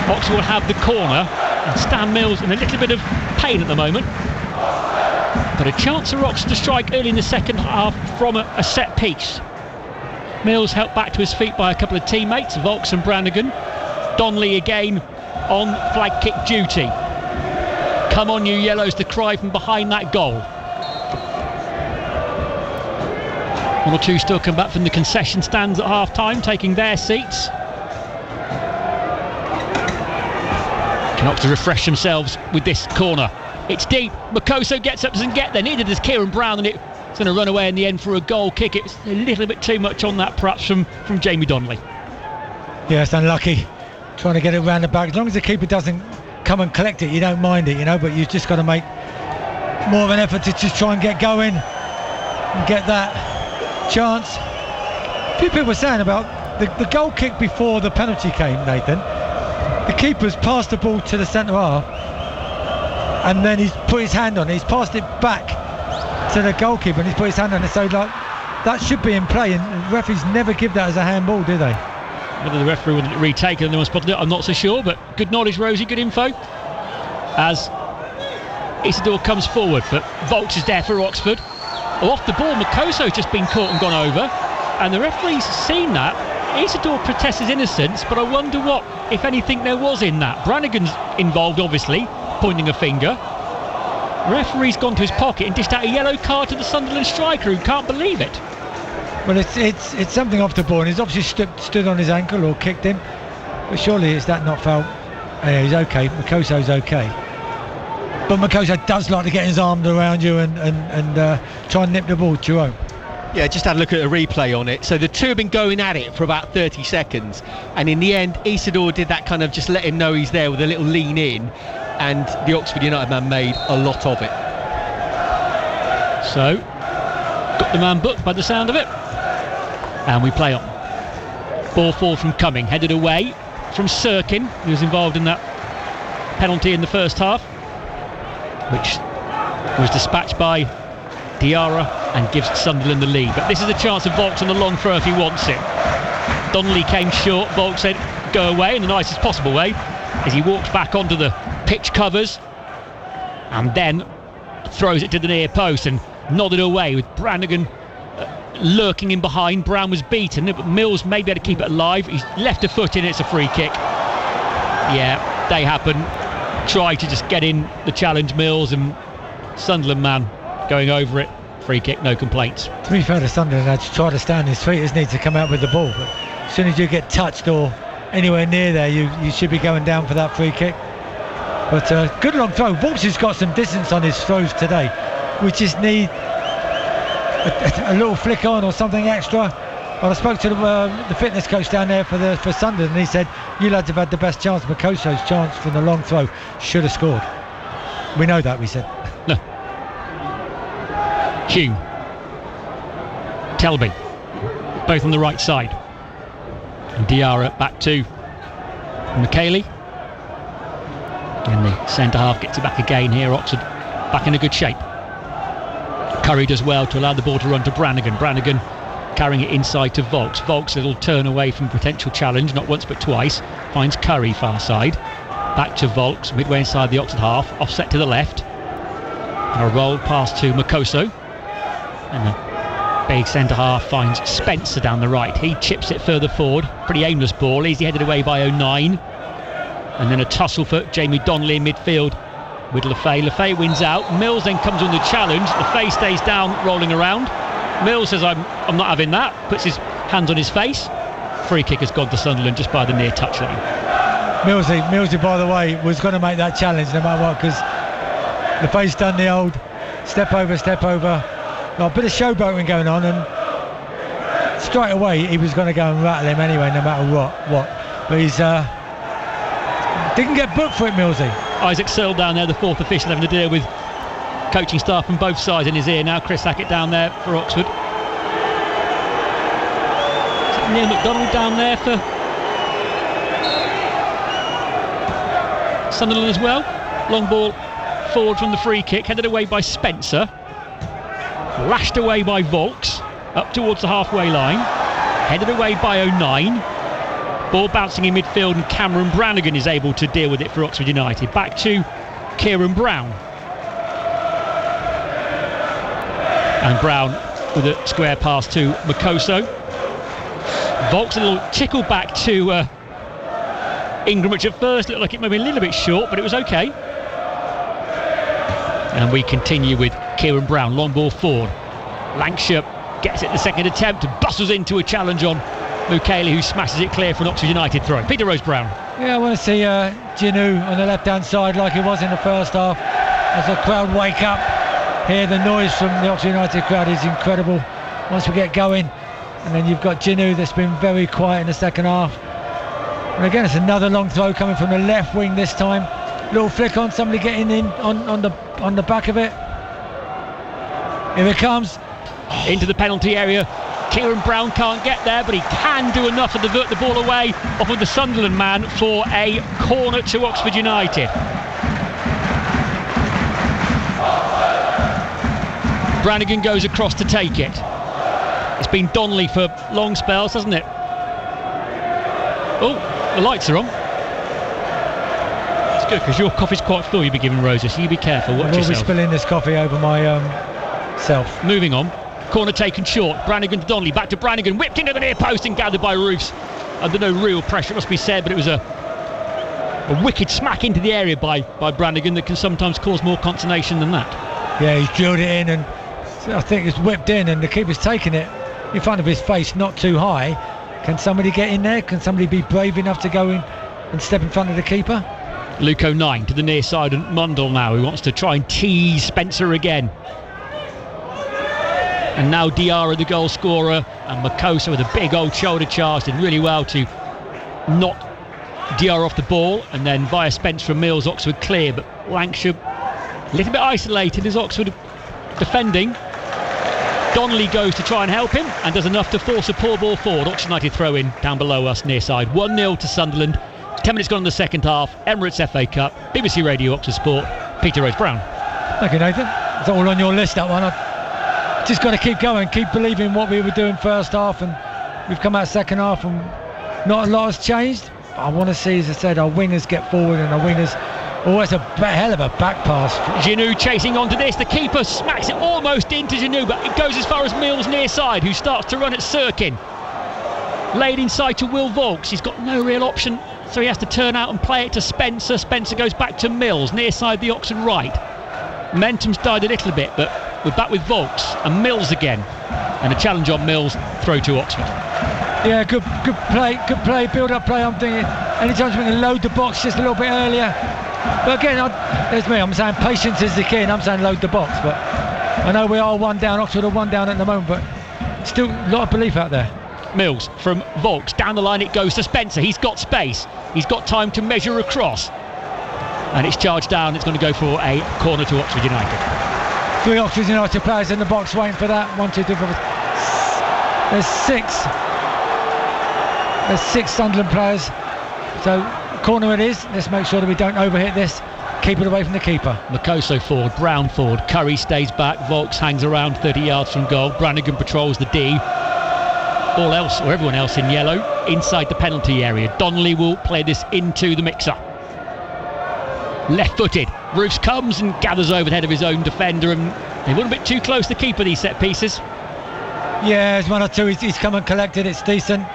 Oxford will have the corner, and Stan Mills in a little bit of pain at the moment. But a chance for Oxford to strike early in the second half from a set piece. Mills helped back to his feet by a couple of teammates, Volks and Brannigan. Donnelly again on flag kick duty. Come on you yellows, the cry from behind that goal. One or two still come back from the concession stands at half time, taking their seats. Can Oxford refresh themselves with this corner? It's deep. Makoso gets up, doesn't get there. Neither does Kieran Brown, and it's going to run away in the end for a goal kick. It's a little bit too much on that, perhaps, from Jamie Donnelly. Yeah, it's unlucky. Trying to get it round the back. As long as the keeper doesn't come and collect it, you don't mind it, you know, but you've just got to make more of an effort to just try and get going and get that chance. A few people were saying about the goal kick before the penalty came, Nathan. The keeper's passed the ball to the centre half, and then he's put his hand on it. He's passed it back to the goalkeeper, and he's put his hand on it. So, like, that should be in play, and referees never give that as a handball, do they? Whether the referee would retake it and no one spotted it, I'm not so sure, but good knowledge, Rosie, good info. As Isidore comes forward, but Volks is there for Oxford. Off the ball, Makoso's just been caught and gone over, and the referee's seen that. Isidore protests his innocence, but I wonder what, if anything, there was in that. Brannigan's involved, obviously, pointing a finger. Referee's gone to his pocket and dished out a yellow card to the Sunderland striker, who can't believe it. Well, it's something off the ball, and he's obviously stood on his ankle or kicked him, but surely is that not foul? Yeah, he's okay. Makoso's okay, but Makoso does like to get his arm around you and try and nip the ball. Jerome. Yeah, just had a look at a replay on it. So the two have been going at it for about 30 seconds, and in the end Isidore did that kind of just let him know he's there with a little lean in, and the Oxford United man made a lot of it. So got the man booked by the sound of it, and we play on. Ball forward from Cumming, headed away from Sirkin, who was involved in that penalty in the first half, which was dispatched by Diarra and gives Sunderland the lead. But this is a chance of Volks on the long throw if he wants it. Donnelly came short. Volks said go away in the nicest possible way as he walks back onto the pitch covers and then throws it to the near post, and nodded away with Brannigan lurking in behind. Brown was beaten, but Mills may be able to keep it alive. He's left a foot in, it's a free kick. Yeah, they happen. Try to just get in the challenge, Mills, and Sunderland man going over it. Free kick, no complaints. To be fair to Sunderland, I'd try to stand his feet, isn't he, to come out with the ball. But as soon as you get touched or anywhere near there, you should be going down for that free kick. But good long throw. Vaughts has got some distance on his throws today. We just need a little flick on or something extra. Well, I spoke to the fitness coach down there for Sunderland, and he said, you lads have had the best chance. Makoso's chance from the long throw should have scored. We know that, we said. No. Hume, Telby, both on the right side. And Diarra back to McKaylee. And the centre half gets it back again here. Oxford back in a good shape. Curry does well to allow the ball to run to Brannigan. Brannigan carrying it inside to Volks. Volks, a little turn away from potential challenge, not once but twice. Finds Curry far side. Back to Volks, midway inside the Oxford half. Offset to the left. And a roll pass to Makoso. And the big centre half finds Spencer down the right. He chips it further forward. Pretty aimless ball. Easy headed away by 09. And then a tussle for Jamie Donnelly in midfield with Lefay. Lefay wins out. Mills then comes on the challenge. Lefay stays down, rolling around. Mills says, I'm not having that. Puts his hands on his face. Free kick has gone to Sunderland just by the near touchline. Millsy, by the way, was going to make that challenge no matter what, because Lefay's done the old step over. A bit of showboating going on, and straight away he was going to go and rattle him anyway, no matter what. But he's didn't get booked for it, Millsy. Isaac Searle down there, the fourth official, having to deal with coaching staff from both sides in his ear now. Chris Hackett down there for Oxford. Is it Neil McDonald down there for Sunderland as well? Long ball forward from the free kick, headed away by Spencer. Lashed away by Volks, up towards the halfway line. Headed away by 09. Ball bouncing in midfield, and Cameron Brannigan is able to deal with it for Oxford United. Back to Kieran Brown. And Brown with a square pass to Makoso. Volks a little tickle back to Ingram, which at first looked like it might be a little bit short, but it was okay. And we continue with Kieran Brown, long ball forward. Lancashire gets it the second attempt, bustles into a challenge on Mukele, who smashes it clear for an Oxford United throw. Peter Rose-Brown. Yeah, I want to see Ginu on the left-hand side like he was in the first half. As the crowd wake up, hear the noise from the Oxford United crowd is incredible once we get going. And then you've got Ginu that's been very quiet in the second half. And again, it's another long throw coming from the left wing this time. Little flick on, somebody getting in on the back of it. Here it comes. Into the penalty area. Kieran Brown can't get there, but he can do enough to divert the ball away off of the Sunderland man for a corner to Oxford United. Brannigan goes across to take it. It's been Donnelly for long spells, hasn't it? Oh, the lights are on. It's good, because your coffee's quite full, you'll be giving Rosa, so you be careful. Watch yourself. I will be spilling this coffee over my self. Moving on. Corner taken short. Brannigan to Donnelly. Back to Brannigan. Whipped into the near post and gathered by Roofs. Under no real pressure, it must be said, but it was a wicked smack into the area by Brannigan that can sometimes cause more consternation than that. Yeah, he's drilled it in, and I think it's whipped in, and the keeper's taken it in front of his face, not too high. Can somebody get in there? Can somebody be brave enough to go in and step in front of the keeper? Luke 09 to the near side, and Mundell now, who wants to try and tease Spencer again. And now Diarra, the goal scorer, and Makoso with a big old shoulder charge, did really well to knock Diarra off the ball, and then via Spence from Mills, Oxford clear, but Lancashire a little bit isolated as Oxford defending. Donnelly goes to try and help him and does enough to force a poor ball forward. Oxford United throw in down below us near side. 1-0 to Sunderland. 10 minutes gone in the second half. Emirates FA Cup. BBC Radio Oxford Sport. Peter Rose-Brown. Thank you, Nathan. It's all on your list, that one. Just got to keep going, keep believing what we were doing first half, and we've come out second half and not a lot has changed. I want to see, as I said, our wingers get forward and our wingers Oh, that's a hell of a back pass. Ginu chasing onto this. The keeper smacks it almost into Ginu, but it goes as far as Mills near side, who starts to run at Sirkin. Laid inside to Will Vaulks. He's got no real option, so he has to turn out and play it to Spencer. Spencer goes back to Mills, near side the Oxford right. Momentum's died a little bit, but we're back with Vaulks and Mills again. And a challenge on Mills, throw to Oxford. Yeah, good play, build-up play. I'm thinking anytime we can load the box just a little bit earlier. But again, there's me. I'm saying patience is the key, and I'm saying load the box. But I know we are one down. Oxford are one down at the moment, but still a lot of belief out there. Mills from Vaulks, down the line it goes to Spencer. He's got space, he's got time to measure across, and it's charged down. It's going to go for a corner to Oxford United. 3 Oxford United players in the box waiting for that. 1, 2, 3, 4. There's 6 Sunderland players. So corner it is. Let's make sure that we don't overhit this. Keep it away from the keeper. Makoso forward, Brown forward, Curry stays back, Vaulks hangs around 30 yards from goal. Brannigan patrols the D. All else, or everyone else in yellow, inside the penalty area. Donnelly will play this into the mixer. Left-footed, Roofs comes and gathers over the head of his own defender, and they were a bit too close to keeper, these set pieces. Yeah, there's 1 or 2. He's come and collected. It's decent.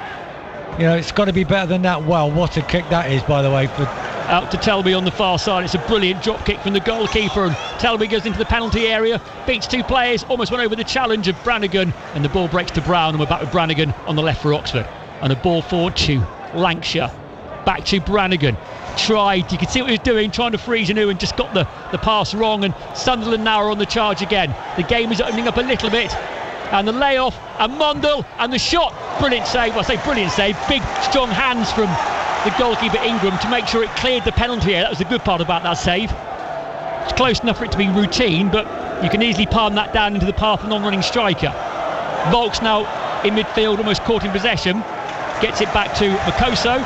You know, it's got to be better than that. Wow, what a kick that is, by the way. But out to Telby on the far side. It's a brilliant drop kick from the goalkeeper, and Telby goes into the penalty area, beats 2 players, almost went over the challenge of Brannigan, and the ball breaks to Brown, and we're back with Brannigan on the left for Oxford. And a ball forward to Lancashire. Back to Brannigan. Tried, you could see what he was doing, trying to freeze Anu, and just got the pass wrong, and Sunderland now are on the charge again. The game is opening up a little bit, and the layoff, and Mondal, and the shot. Brilliant save. Well, I say brilliant save. Big, strong hands from the goalkeeper Ingram to make sure it cleared the penalty area. That was the good part about that save. It's close enough for it to be routine, but you can easily palm that down into the path of a non-running striker. Vaulks now in midfield, almost caught in possession. Gets it back to Makoso.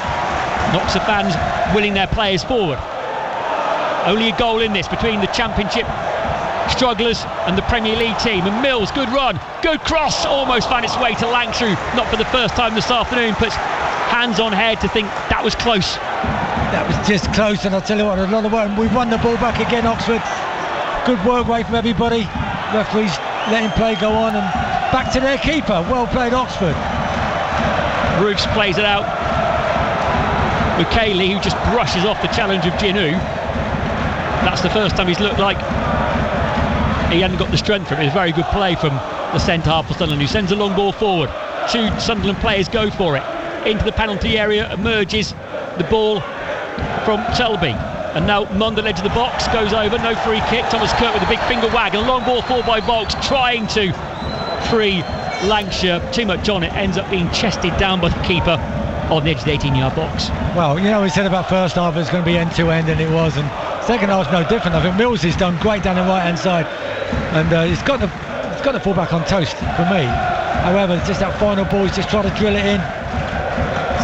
Knocks the fans willing their players forward. Only a goal in this between the Championship strugglers and the Premier League team. And Mills, good run, good cross, almost found its way to Lancashire. Not for the first time this afternoon, puts hands on head to think that was close. That was just close, and I'll tell you what, a lot of work. And we've won the ball back again, Oxford. Good work rate from everybody. Referees letting play go on, and back to their keeper. Well played, Oxford. Roofs plays it out. Mukeli, who just brushes off the challenge of Ginu. That's the first time he's looked like he hadn't got the strength for it. It was very good play from the centre half for Sunderland, who sends a long ball forward. 2 Sunderland players go for it. Into the penalty area, emerges the ball from Selby. And now Mondal edge of the box, goes over, no free kick. Thomas Kirk with a big finger wag, and a long ball forward by Vaulks, trying to free Lancashire. Too much on it, ends up being chested down by the keeper on the edge of the 18-yard box. Well, you know, we said about first half it's going to be end-to-end, and it was, and second half's no different. I think Mills has done great down the right-hand side, and he's got the full-back on toast for me. However, just that final ball, he's just trying to drill it in.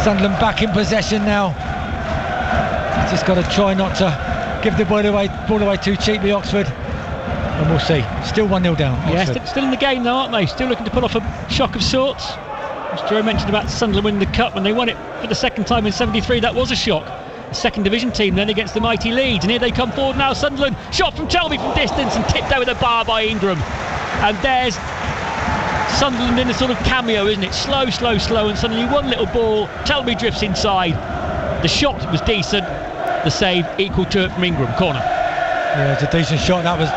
Sunderland back in possession now. He's just got to try not to give the ball away too cheaply, Oxford. And we'll see. Still 1-0 down. Yeah, still in the game though, aren't they? Still looking to pull off a shock of sorts. As Joe mentioned about Sunderland winning the Cup, when they won it for the second time in 73, that was a shock. The second division team then against the mighty Leeds, and here they come forward now. Sunderland, shot from Telby from distance and tipped over the bar by Ingram. And there's Sunderland in a sort of cameo, isn't it? Slow, and suddenly one little ball, Telby drifts inside. The shot was decent, the save equal to it from Ingram. Corner. Yeah, it's a decent shot. That was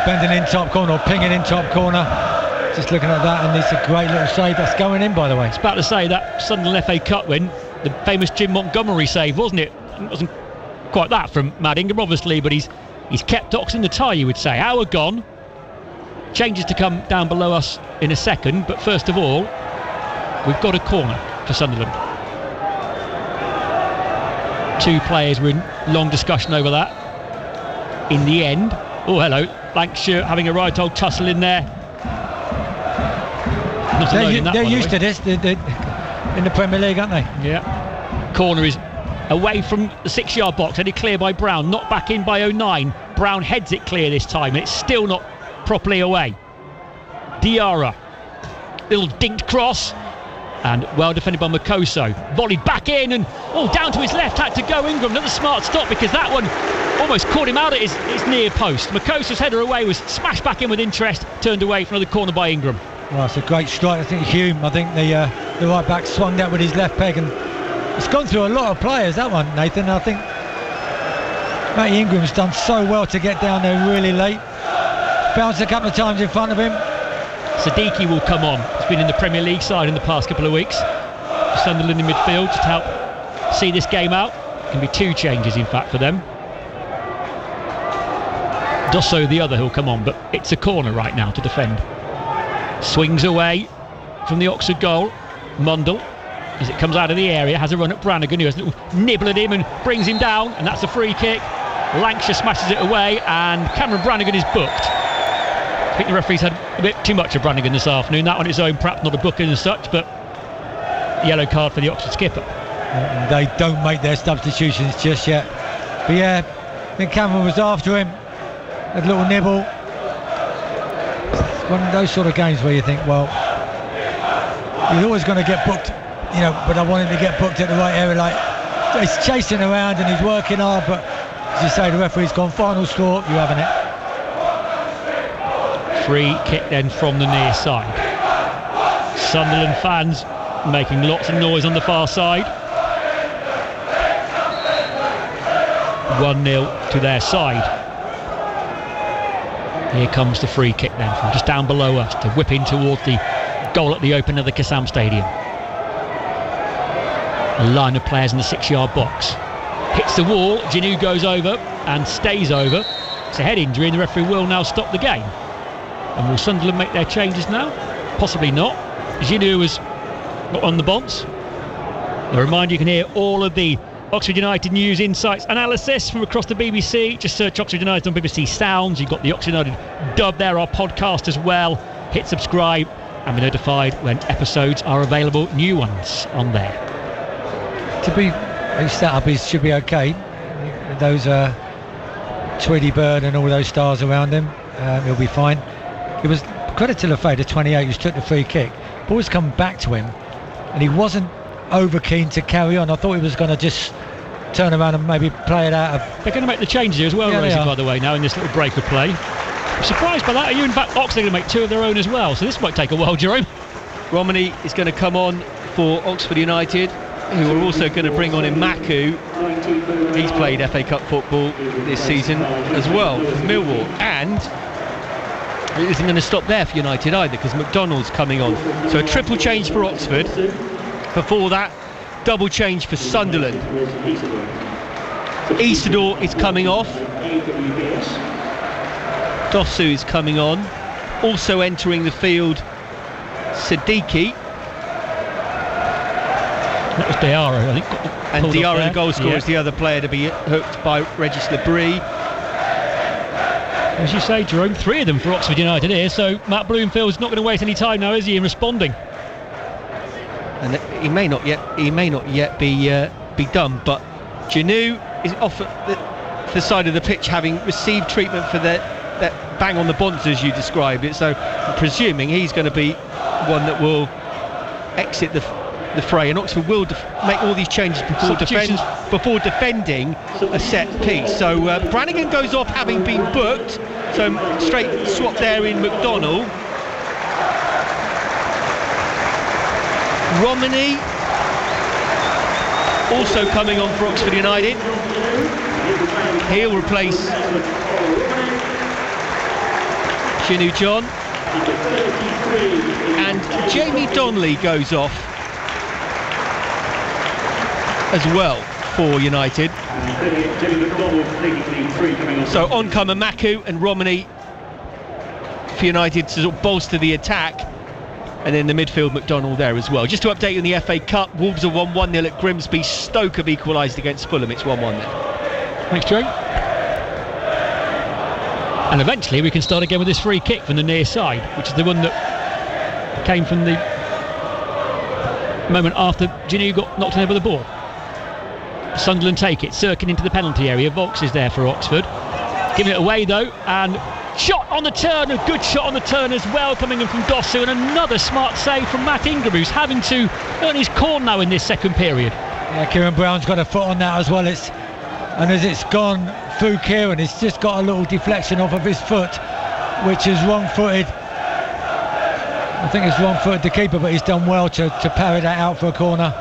bending in top corner, or pinging in top corner. Just looking at that, and it's a great little save. That's going in, by the way. It's about to say that Sunderland FA Cup win, the famous Jim Montgomery save, wasn't it? It wasn't quite that from Matt Ingram, obviously, but he's kept Ox in the tie, you would say. Hour gone. Changes to come down below us in a second, but first of all, we've got a corner for Sunderland. 2 players were in long discussion over that. In the end, oh hello, Lancashire having a right old tussle in there. They're used to this in the Premier League, aren't they? Yeah. Corner is away from the 6-yard box, headed clear by Brown, not back in by 09. Brown heads it clear this time, and it's still not properly away. Diarra, little dinked cross, And well defended by Makoso. Volleyed back in and down to his left, had to go Ingram. Another smart stop because that one almost caught him out at his near post. Makoso's header away was smashed back in with interest, turned away for another corner by Ingram. Well, it's a great strike. I think Hume, the right back swung that with his left peg, and it's gone through a lot of players, that one, Nathan. I think Matty Ingram's done so well to get down there really late. Bounced a couple of times in front of him. Siddiqui will come on. He's been in the Premier League side in the past couple of weeks. Sunderland in midfield just to help see this game out. Can be 2 changes in fact for them. Dosso the other who'll come on, but it's a corner right now to defend. Swings away from the Oxford goal. Mundell, as it comes out of the area, has a run at Brannigan, who has a little nibble at him and brings him down, and that's a free kick. Lancashire smashes it away, and Cameron Brannigan is booked. I think the referee's had a bit too much of Brannigan this afternoon. That on its own, perhaps not a booking as such, but yellow card for the Oxford skipper. They don't make their substitutions just yet. But yeah, I think Cameron was after him. A little nibble. It's one of those sort of games where you think, well, he's always going to get booked, but I want him to get booked at the right area. Like, he's chasing around and he's working hard, but as you say, the referee's gone, final score, you having it. Free kick then from the near side. Sunderland fans making lots of noise on the far side. 1-0 to their side. Here comes the free kick then from just down below us to whip in towards the goal at the open of the Kassam Stadium. A line of players in the 6-yard box. Hits the wall, Ginu goes over and stays over. It's a head injury and the referee will now stop the game. And will Sunderland make their changes now? Possibly not. Ginu was on the bounce. A reminder, you can hear all of the Oxford United news, insights, analysis from across the BBC. Just search Oxford United on BBC Sounds. You've got the Oxford United dub there, our podcast as well. Hit subscribe and be notified when episodes are available, new ones on there. To be set up, he should be okay. Those Tweedy Bird and all those stars around him, he'll be fine. It was credit to Lefebvre, the 28, who took the free kick. Ball's come back to him, and he wasn't over keen to carry on. I thought he was going to just turn around and maybe play it out of. They're going to make the changes here as well, Rosie, by the way, now in this little break of play. I'm surprised by that. Are you, in fact, Oxford are going to make 2 of their own as well, so this might take a while, Jerome. Romani is going to come on for Oxford United, who are also going to bring on Maku. He's played FA Cup football this season as well for Millwall, and it isn't going to stop there for United either, because McDonald's coming on. So a triple change for Oxford. Before that, double change for Sunderland. Eastador is coming off. Dosu is coming on. Also entering the field, Siddiqui. That was Diarra, I think. And Diarra, the goal scorer, is the other player to be hooked by Regis Labrie. As you say, Jerome, 3 of them for Oxford United here, so Matt Bloomfield's not going to waste any time now, is he, in responding? And he may not yet be done, but Ginu is off at the side of the pitch, having received treatment for that bang on the bonds, as you described it. So I'm presuming he's going to be one that will exit the fray, and Oxford will make all these changes before defending a set piece. So Brannigan goes off having been booked, so straight swap there in McDonald. Romani also coming on for Oxford United. He'll replace Ginu John, and Jamie Donnelly goes off as well for United. So on come Maku and Romani for United to sort of bolster the attack, and in the midfield McDonald there as well. Just to update you on the FA Cup, Wolves have won 1-0 at Grimsby. Stoke have equalised against Fulham. It's 1-1 there. Thanks, Joe. And eventually we can start again with this free kick from the near side, which is the one that came from the moment after Ginu got knocked over the ball. Sunderland take it, circling into the penalty area. Volks is there for Oxford, giving it away though, and Shot on the turn, a good shot on the turn as well, coming in from Dosu, and another smart save from Matt Ingram, who's having to earn his corn now in this second period. Yeah, Kieran Brown's got a foot on that as well. And as it's gone through Kieran, it's just got a little deflection off of his foot, which is wrong-footed. I think it's wrong-footed the keeper, but he's done well to parry that out for a corner.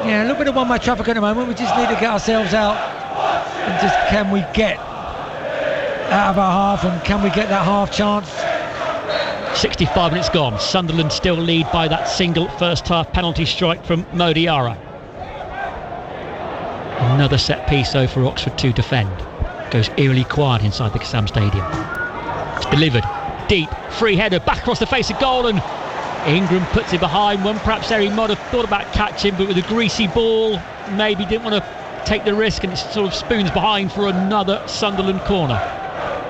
Yeah, a little bit of one-way traffic at the moment. We just need to get ourselves out and just can we get out of our half, and can we get that half chance? 65 minutes gone. Sunderland still lead by that single first half penalty strike from Mo Diarra. Another set piece though for Oxford to defend. Goes eerily quiet inside the Kassam Stadium. It's delivered deep, free header back across the face of goal, and Ingram puts it behind one. Perhaps Eric might have thought about catching, but with a greasy ball, maybe didn't want to take the risk, and it sort of spoons behind for another Sunderland corner.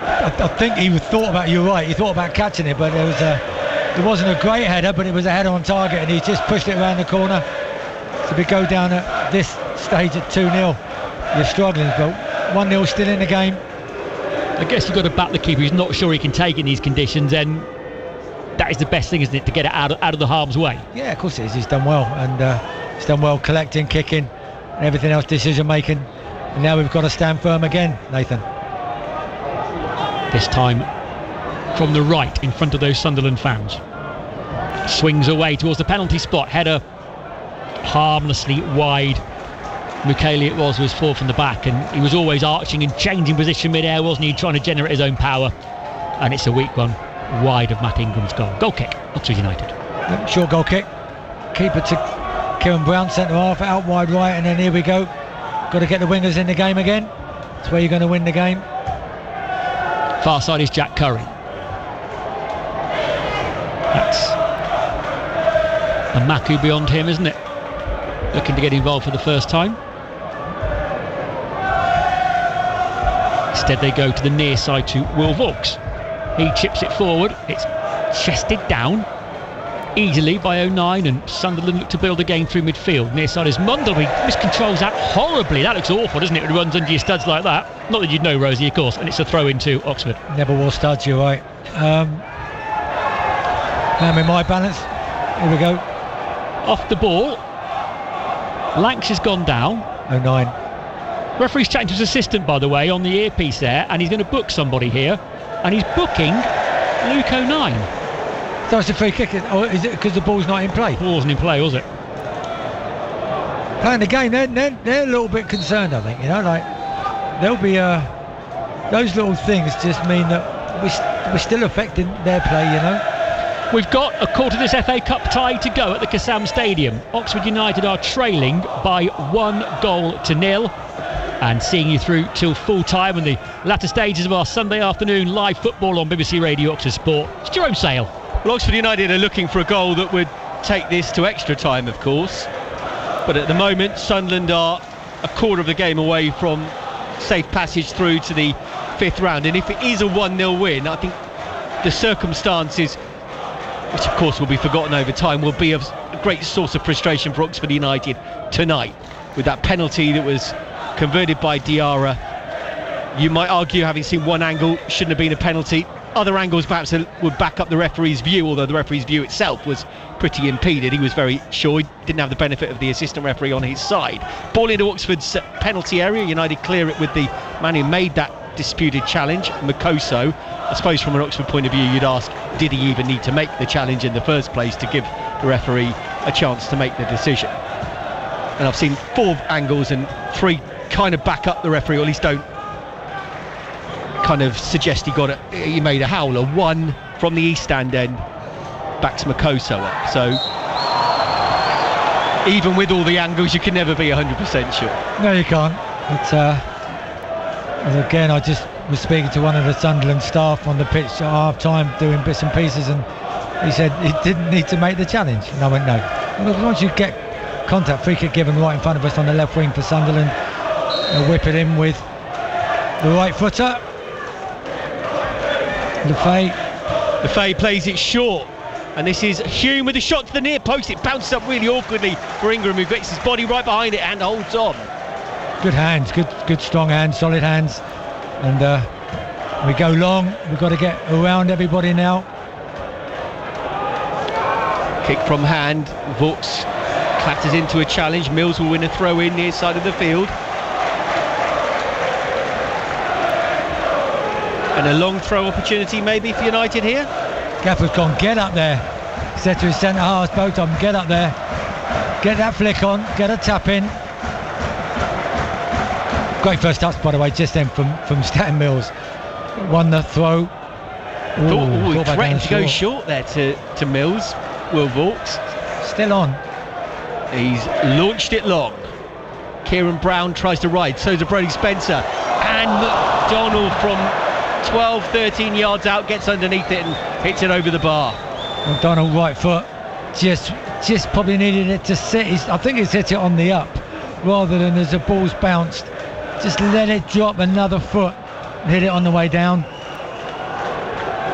I think he thought about, you're right, he thought about catching it, but it wasn't a great header, but it was a header on target, and he just pushed it around the corner. So we go down at this stage at 2-0, you're struggling, but 1-0 still in the game. I guess you've got to back the keeper. He's not sure he can take in these conditions, and that is the best thing, isn't it, to get it out of the harm's way? Yeah, of course it is. He's done well, and he's done well collecting, kicking, and everything else, decision making. And now we've got to stand firm again, Nathan. This time from the right, in front of those Sunderland fans. Swings away towards the penalty spot. Header harmlessly wide. Mukele it was forward from the back, and he was always arching and changing position mid-air, wasn't he, trying to generate his own power. And it's a weak one, wide of Matt Ingram's goal. Goal kick, Oxford United. Yep, short goal kick. Keeper to Kieran Brown, centre half, out wide right, and then here we go. Got to get the wingers in the game again. That's where you're going to win the game. Far side is Jack Curry. That's a Maku beyond him, isn't it? Looking to get involved for the first time. Instead they go to the near side to Will Vauxhall. He chips it forward. It's chested down easily by 09, and Sunderland look to build again through midfield. Near side is Mundell. He miscontrols that horribly. That looks awful, doesn't it, when it runs under your studs like that? Not that you'd know, Rosie, of course. And it's a throw into Oxford. Never wore studs, you're right. I'm in my balance. Here we go. Off the ball. Lanks has gone down. 09. Referee's chatting to his assistant, by the way, on the earpiece there, and he's going to book somebody here, and he's booking Luke 09. So it's a free kick, or is it because the ball's not in play? The ball wasn't in play, was it? Playing the game, they're a little bit concerned, I think. You know, like there'll be those little things just mean that we're still affecting their play. You know. We've got a quarter of this FA Cup tie to go at the Kassam Stadium. Oxford United are trailing by 1-0. And seeing you through till full time in the latter stages of our Sunday afternoon live football on BBC Radio Oxford Sport. It's Jerome Sale. Well, Oxford United are looking for a goal that would take this to extra time, of course. But at the moment, Sunderland are a quarter of the game away from safe passage through to the fifth round. And if it is a 1-0 win, I think the circumstances, which of course will be forgotten over time, will be a great source of frustration for Oxford United tonight. With that penalty that was converted by Diarra, you might argue, having seen one angle, shouldn't have been a penalty. Other angles perhaps would back up the referee's view, although the referee's view itself was pretty impeded. He was very sure, he didn't have the benefit of the assistant referee on his side. Ball into Oxford's penalty area. United clear it with the man who made that disputed challenge, Makoso. I suppose from an Oxford point of view, you'd ask, did he even need to make the challenge in the first place to give the referee a chance to make the decision? And I've seen 4 angles, and 3 kind of back up the referee, or at least don't kind of suggest he made a howler. 1 from the east stand end backs Makoso up. So even with all the angles, you can never be 100% sure. No, you can't. But and again, I just was speaking to one of the Sunderland staff on the pitch at half time, doing bits and pieces, and he said he didn't need to make the challenge, and I went no. Well, once you get contact, free kick given right in front of us on the left wing for Sunderland, they'll whip it in with the right footer. Lefay plays it short, and this is Hume with a shot to the near post. It bounces up really awkwardly for Ingram, who gets his body right behind it and holds on. Good hands, good strong hands, solid hands, and We go long. We've got to get around everybody now. Kick from hand. Vaux clatters into a challenge. Mills will win a throw in near side of the field. And a long throw opportunity maybe for United here. Gaffer's gone, get up there. Said to his centre halves, both of them, get up there. Get that flick on, get a tap in. Great first touch, by the way, just then from Staten Mills. Won the throw. He threatened to go short there to Mills. Will Vaux. Still on. He's launched it long. Kieran Brown tries to ride, so does Brody Spencer. And McDonald from 12, 13 yards out gets underneath it and hits it over the bar. McDonald right foot. Just probably needed it to sit. I think he's hit it on the up rather than as the ball's bounced. Just let it drop another foot. Hit it on the way down.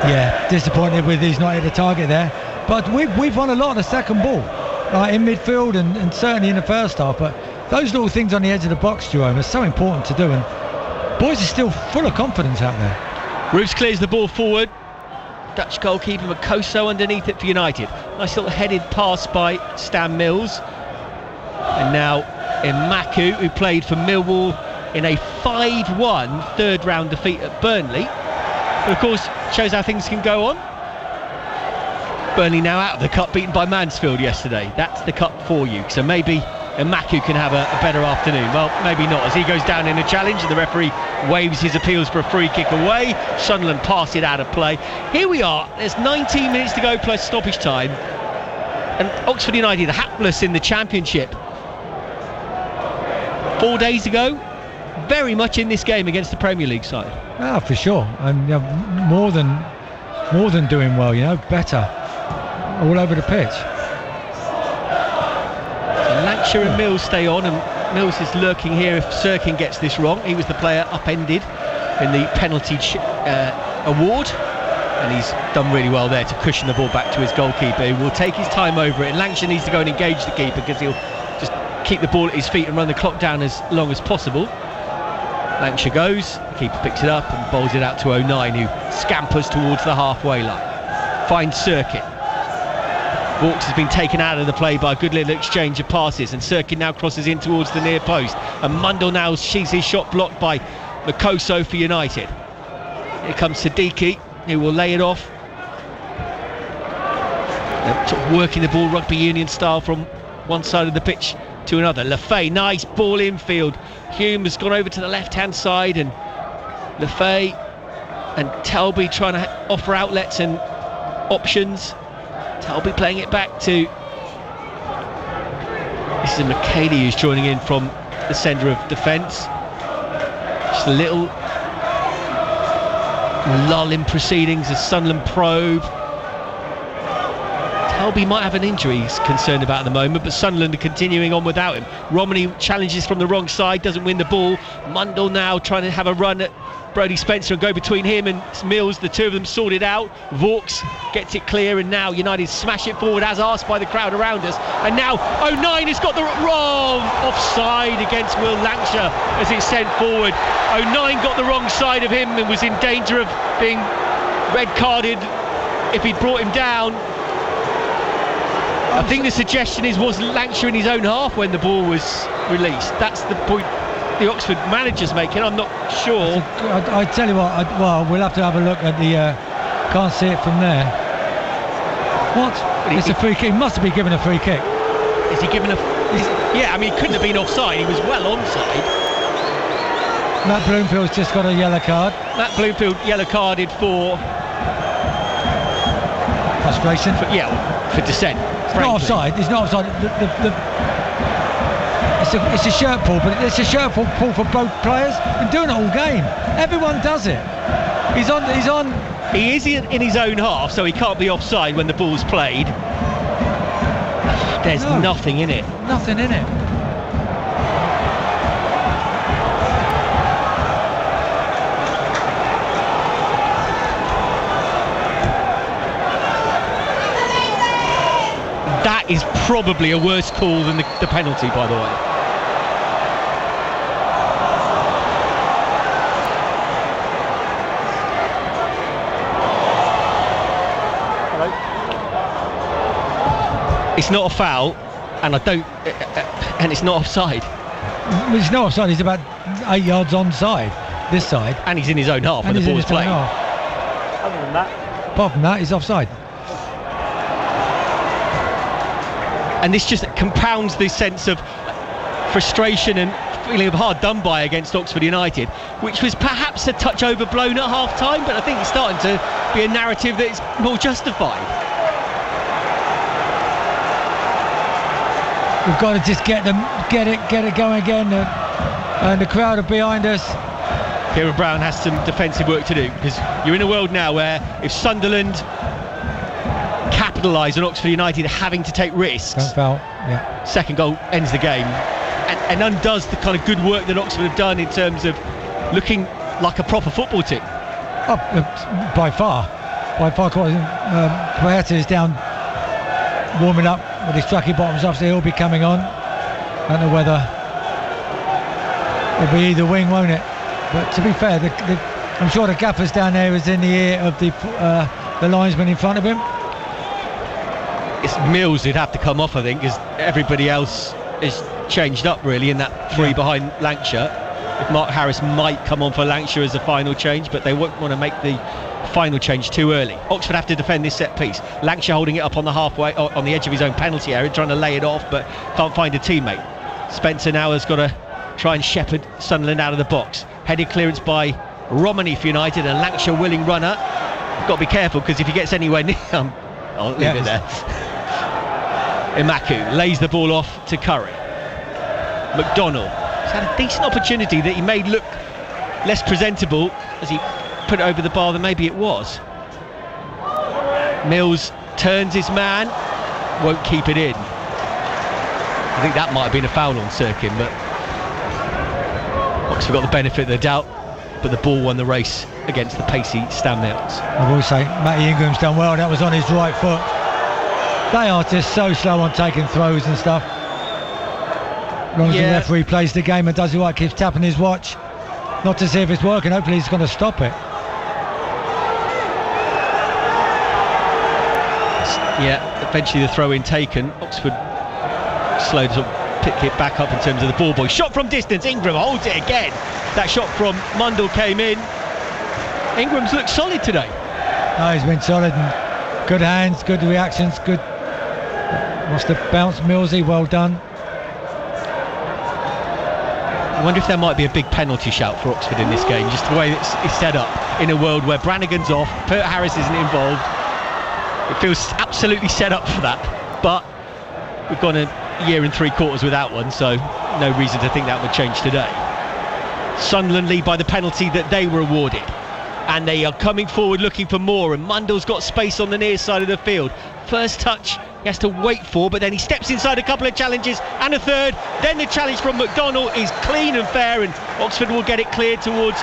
Yeah, disappointed with he's not hit the target there. But we've won a lot of the second ball, like in midfield and certainly in the first half. But those little things on the edge of the box, Jerome, are so important to do. And boys are still full of confidence out there. Roos clears the ball forward. Dutch goalkeeper Makoso underneath it for United. Nice little headed pass by Stan Mills. And now Imaku, who played for Millwall in a 5-1 third round defeat at Burnley. But of course, shows how things can go on. Burnley now out of the cup, beaten by Mansfield yesterday. That's the cup for you. So maybe Imaku can have a better afternoon. Well, maybe not, as he goes down in a challenge and the referee waves his appeals for a free kick away. Sunderland pass it out of play. Here we are, there's 19 minutes to go plus stoppage time, and Oxford United hapless in the Championship. 4 days ago, very much in this game against the Premier League side. Ah, for sure, and more than doing well, better all over the pitch. Lancashire and Mills stay on, and Mills is lurking here if Sirkin gets this wrong. He was the player upended in the penalty award, and he's done really well there to cushion the ball back to his goalkeeper, who will take his time over it. And Lancashire needs to go and engage the keeper because he'll just keep the ball at his feet and run the clock down as long as possible. Lancashire goes, the keeper picks it up and bowls it out to 09, who scampers towards the halfway line. Finds Sirkin. Vaux has been taken out of the play by a good little exchange of passes, and Sirkin now crosses in towards the near post, and Mundell now sees his shot blocked by Makoso for United. Here comes Siddiqui, who will lay it off. They're sort of working the ball rugby union style from one side of the pitch to another. Lefay, nice ball infield. Hume has gone over to the left hand side, and Lefay and Talby trying to offer outlets and options. Talby playing it back to, this is McKady who's joining in from the centre of defence. Just a little lull in proceedings as Sunderland probe. Talby might have an injury he's concerned about at the moment, but Sunderland are continuing on without him. Romney challenges from the wrong side, doesn't win the ball. Mundell now trying to have a run at Brody Spencer and go between him and Mills. The two of them sorted out. Vaux gets it clear, and now United smash it forward as asked by the crowd around us. And now 09 has got the wrong offside against Will Lancashire as it's sent forward. 09 got the wrong side of him and was in danger of being red carded if he'd brought him down. I think the suggestion was Lancashire in his own half when the ball was released. That's the point the Oxford manager's making. I'm not sure. I tell you what, we'll have to have a look at the can't see it from there. What? It's a free kick. He must have been given a free kick. Is he given a... Yeah, I mean, he couldn't have been offside. He was well onside. Matt Bloomfield's just got a yellow card. Matt Bloomfield yellow carded for... frustration. For dissent. It's not offside. It's not offside. It's a shirt pull, but it's a shirt pull for both players. Been doing it all game. Everyone does it. He's on. He is in his own half, so he can't be offside when the ball's played. There's nothing in it. Nothing in it. That is probably a worse call than the penalty, by the way. It's not a foul, and and it's not offside. It's not offside. He's about 8 yards onside, this side, and he's in his own half when the ball's playing. Other than that, apart from that, he's offside. And this just compounds this sense of frustration and feeling of hard done by against Oxford United, which was perhaps a touch overblown at half time, but I think it's starting to be a narrative that is more justified. We've got to just get it going again, and the crowd are behind us. Kieran Brown has some defensive work to do, because you're in a world now where if Sunderland capitalise on Oxford United having to take risks, don't foul. Second goal ends the game and undoes the kind of good work that Oxford have done in terms of looking like a proper football team. By far. Puerta is down warming up with his trucky bottoms off, so he'll be coming on. I don't know whether it'll be either wing, won't it? But to be fair, I'm sure the gaffer's down there is in the ear of the linesman in front of him. It's Mills who'd have to come off, I think, because everybody else is changed up really in that three behind Lancashire. If Mark Harris might come on for Lancashire as a final change, but they won't want to make the final change too early. Oxford have to defend this set piece. Lancashire holding it up on the halfway, on the edge of his own penalty area, trying to lay it off, but can't find a teammate. Spencer now has got to try and shepherd Sunderland out of the box. Headed clearance by Romani for United, and Lancashire willing runner. Got to be careful, because if he gets anywhere near, I'll leave it there. Imaku lays the ball off to Curry. McDonnell has had a decent opportunity that he made look less presentable as he put it over the bar than maybe it was. Mills turns his man, won't keep it in. I think that might have been a foul on Sirkin, but Oxford got the benefit of the doubt, but the ball won the race against the pacey Stan Mills. I will say Matty Ingram's done well. That was on his right foot. They are just so slow on taking throws and stuff. As long as the referee plays the game and does it right, keeps tapping his watch, not to see if it's working. Hopefully he's going to stop it. Yeah, eventually the throw in taken. Oxford slow to pick it back up in terms of the ball boy. Shot from distance, Ingram holds it again. That shot from Mundell came in. Ingram's looked solid today. No, he's been solid, and good hands, good reactions, good. What's the bounce, Millsy? Well done. I wonder if there might be a big penalty shout for Oxford in this game, just the way it's set up in a world where Brannigan's off, Pert Harris isn't involved. It feels absolutely set up for that, but we've gone a year and 3 quarters without one, so no reason to think that would change today. Sunderland lead by the penalty that they were awarded, and they are coming forward looking for more, and Mundell's got space on the near side of the field. First touch he has to wait for, but then he steps inside a couple of challenges and a third. Then the challenge from McDonnell is clean and fair, and Oxford will get it cleared towards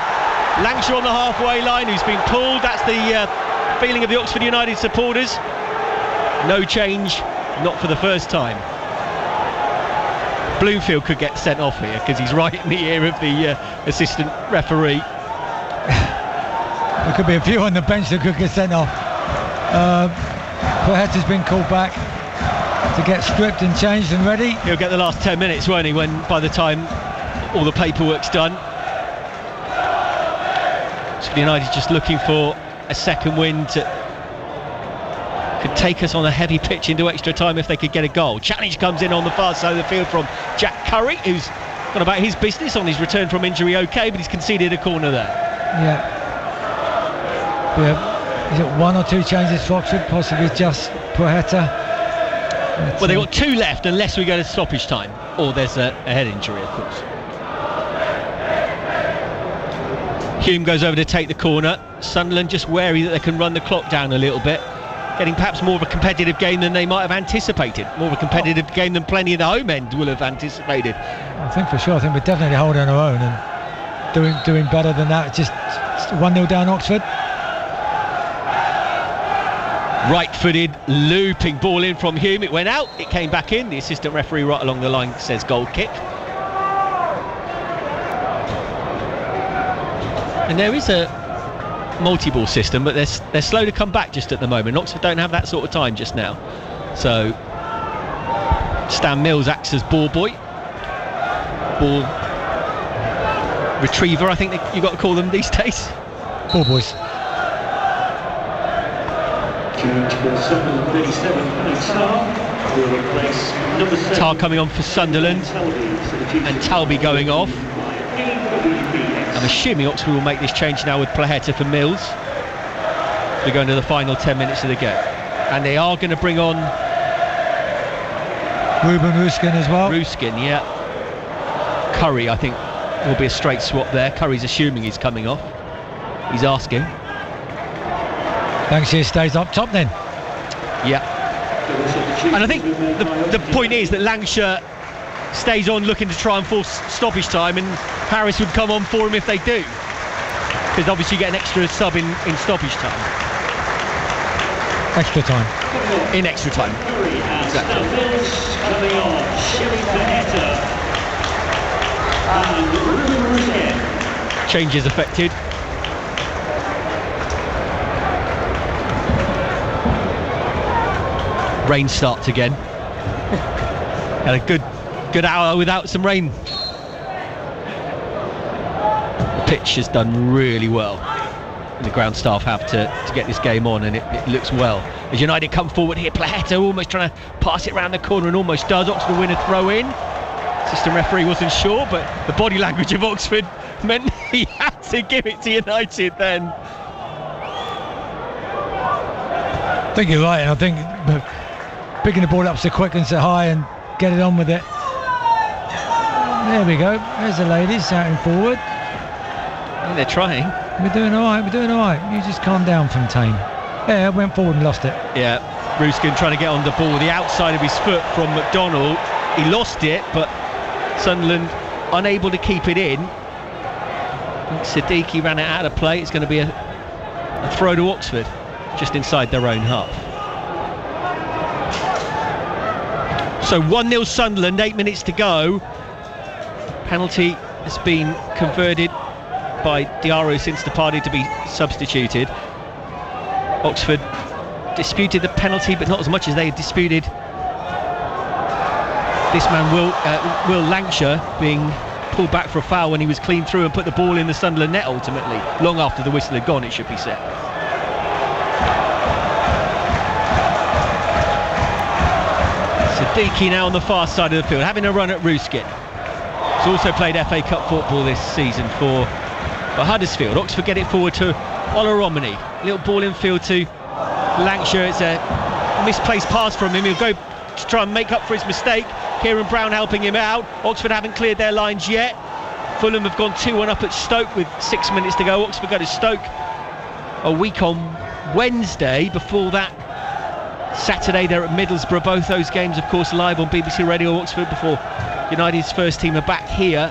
Lancashire on the halfway line, who's been pulled. That's the feeling of the Oxford United supporters. No change, not for the first time. Bloomfield could get sent off here because he's right in the ear of the assistant referee. There could be a few on the bench that could get sent off. Perhaps has been called back to get stripped and changed and ready. He'll get the last 10 minutes, won't he, when by the time all the paperwork's done. Oxford United just looking for a second win could take us on a heavy pitch into extra time if they could get a goal. Challenge comes in on the far side of the field from Jack Curry, who's gone about his business on his return from injury okay, but he's conceded a corner there. Yeah, is it 1 or 2 changes for Oxford, possibly just Puerta? Well, they've got 2 left unless we go to stoppage time, or there's a head injury, of course. Hume goes over to take the corner. Sunderland just wary that they can run the clock down a little bit, getting perhaps more of a competitive game than they might have anticipated, more of a competitive game than plenty of the home end will have anticipated. I think for sure, I think we're definitely holding our own and doing better than that. Just 1-0 down Oxford. Right-footed, looping ball in from Hume. It went out, it came back in. The assistant referee right along the line says goal kick. And there is a multi-ball system, but they're slow to come back just at the moment. Oxford don't have that sort of time just now. So Stan Mills acts as ball boy, ball retriever, I think you've got to call them these days. Ball boys. Tar coming on for Sunderland and Talby going off. I'm assuming Oxford will make this change now with Plaheta for Mills. We're going to the final 10 minutes of the game, and they are going to bring on Ruben Ruskin as well. Ruskin, yeah. Curry, I think, will be a straight swap there. Curry's assuming he's coming off. He's asking. Lancashire stays up top then. Yeah. And I think the point is that Lancashire stays on looking to try and force stoppage time, and Harris would come on for him if they do, because obviously you get an extra sub in stoppage time. Extra time. In extra time. Exactly. Changes affected. Rain starts again. Had a good hour without some rain. The pitch has done really well, and the ground staff have to get this game on, and it looks well. As United come forward here, Plaheta almost trying to pass it around the corner, and almost does. Oxford win a throw in. Assistant referee wasn't sure, but the body language of Oxford meant he had to give it to United then. I think you're right, and I think picking the ball up so quick and so high and get it on with it. There we go. There's the ladies shouting forward. I think they're trying. We're doing all right. You just calm down, Fontaine. Yeah, went forward and lost it. Yeah, Ruskin trying to get on the ball, the outside of his foot from McDonald. He lost it, but Sunderland unable to keep it in. I think Siddiqui ran it out of play. It's going to be a throw to Oxford, just inside their own half. So 1-0 Sunderland, 8 minutes to go. Penalty has been converted by Diarra since departed to be substituted. Oxford disputed the penalty, but not as much as they had disputed this man Will Lancashire being pulled back for a foul when he was clean through and put the ball in the Sunderland net ultimately, long after the whistle had gone, it should be said. Siddiqui now on the far side of the field, having a run at Ruskin. He's also played FA Cup football this season for Huddersfield. Oxford get it forward to Olaromini. Little ball in field to Lancashire. It's a misplaced pass from him. He'll go to try and make up for his mistake. Kieran Brown helping him out. Oxford haven't cleared their lines yet. Fulham have gone 2-1 up at Stoke with 6 minutes to go. Oxford go to Stoke a week on Wednesday. Before that, Saturday they're at Middlesbrough. Both those games, of course, live on BBC Radio Oxford before United's first team are back here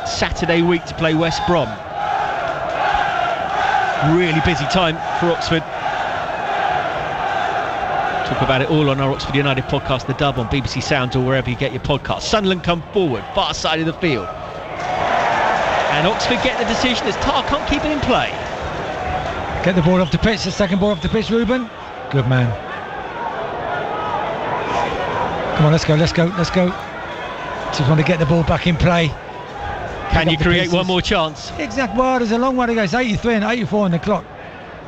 Saturday week to play West Brom. Really busy time for Oxford. Talk about it all on our Oxford United podcast, The Dub, on BBC Sounds or wherever you get your podcasts. Sunderland come forward, far side of the field. And Oxford get the decision as Tar can't keep it in play. Get the ball off the pitch, the second ball off the pitch, Ruben. Good man. Come on, let's go. Just want to get the ball back in play. Can you create one more chance? Exactly. Well, there's a long way to go. It's 83 and 84 on the clock.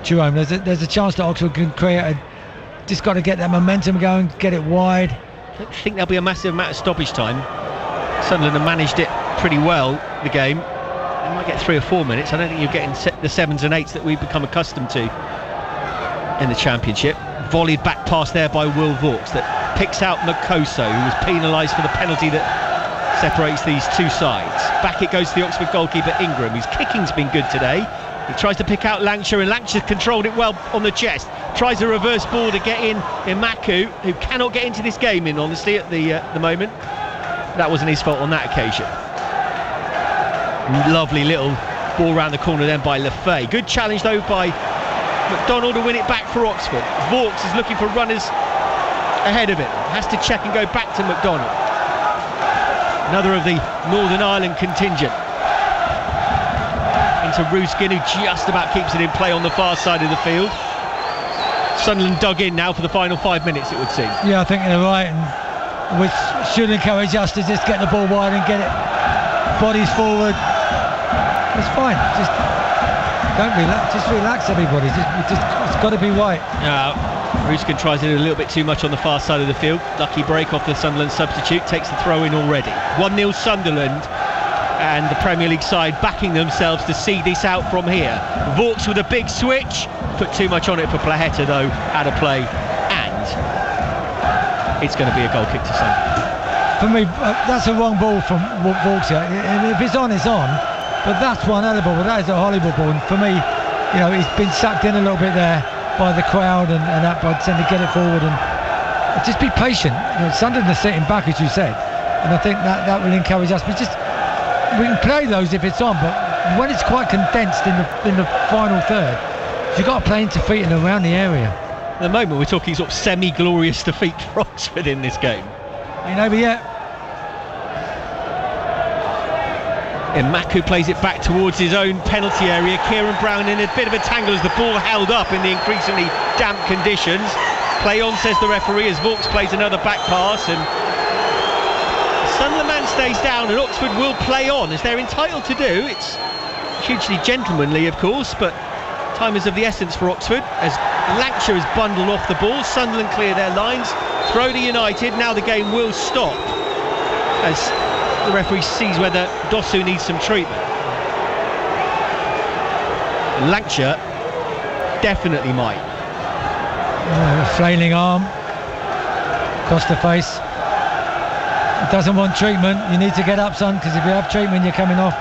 Jerome, there's a chance that Oxford can create. Just got to get that momentum going, get it wide. I don't think there'll be a massive amount of stoppage time. Sunderland have managed it pretty well, the game. They might get 3 or 4 minutes. I don't think you're getting the 7s and 8s that we've become accustomed to in the Championship. Volleyed back pass there by Will Vauxhall that picks out Makoso, who was penalised for the penalty that separates these two sides. Back it goes to the Oxford goalkeeper Ingram, whose kicking's been good today. He tries to pick out Lancashire, and Lancashire controlled it well on the chest. Tries a reverse ball to get in Imaku, who cannot get into this game, in honesty, at the moment. That wasn't his fault on that occasion. Lovely little ball round the corner then by Lefay. Good challenge though by McDonald to win it back for Oxford. Vauxhall is looking for runners ahead of it. Has to check and go back to McDonald. Another of the Northern Ireland contingent. Into Ruskin, who just about keeps it in play on the far side of the field. Sunderland dug in now for the final 5 minutes, it would seem. Yeah, I think they're right. And which should encourage us to just get the ball wide and get it bodies forward. It's fine. Just don't relax. Just relax, everybody. It's got to be right. Ruskin tries to do a little bit too much on the far side of the field. Lucky break off the Sunderland substitute, takes the throw in already. 1-0 Sunderland, and the Premier League side backing themselves to see this out from here. Vaux with a big switch, put too much on it for Plaheta though, out of play, and it's going to be a goal kick to Sunderland. For me, that's a wrong ball from Vaux here. If it's on, it's on. But that's one other ball. But that is a horrible ball. And for me, he's been sucked in a little bit there by the crowd and that. But I'd tend to get it forward and just be patient. Sunderland are sitting back, as you said, and I think that will encourage us. But we can play those if it's on. But when it's quite condensed in the final third, you've got to play into feet and around the area. At the moment, we're talking sort of semi-glorious defeat for Oxford in this game. Ain't over yet. And Maku plays it back towards his own penalty area. Kieran Brown in a bit of a tangle as the ball held up in the increasingly damp conditions. Play on, says the referee, as Vaux plays another back pass, and Sunderland man stays down and Oxford will play on as they're entitled to do. It's hugely gentlemanly, of course, but time is of the essence for Oxford as Lancashire is bundled off the ball. Sunderland clear their lines, throw to United. Now the game will stop as the referee sees whether Dosu needs some treatment. Lancashire definitely might. Flailing arm across the face. It doesn't want treatment. You need to get up, son, because if you have treatment, you're coming off.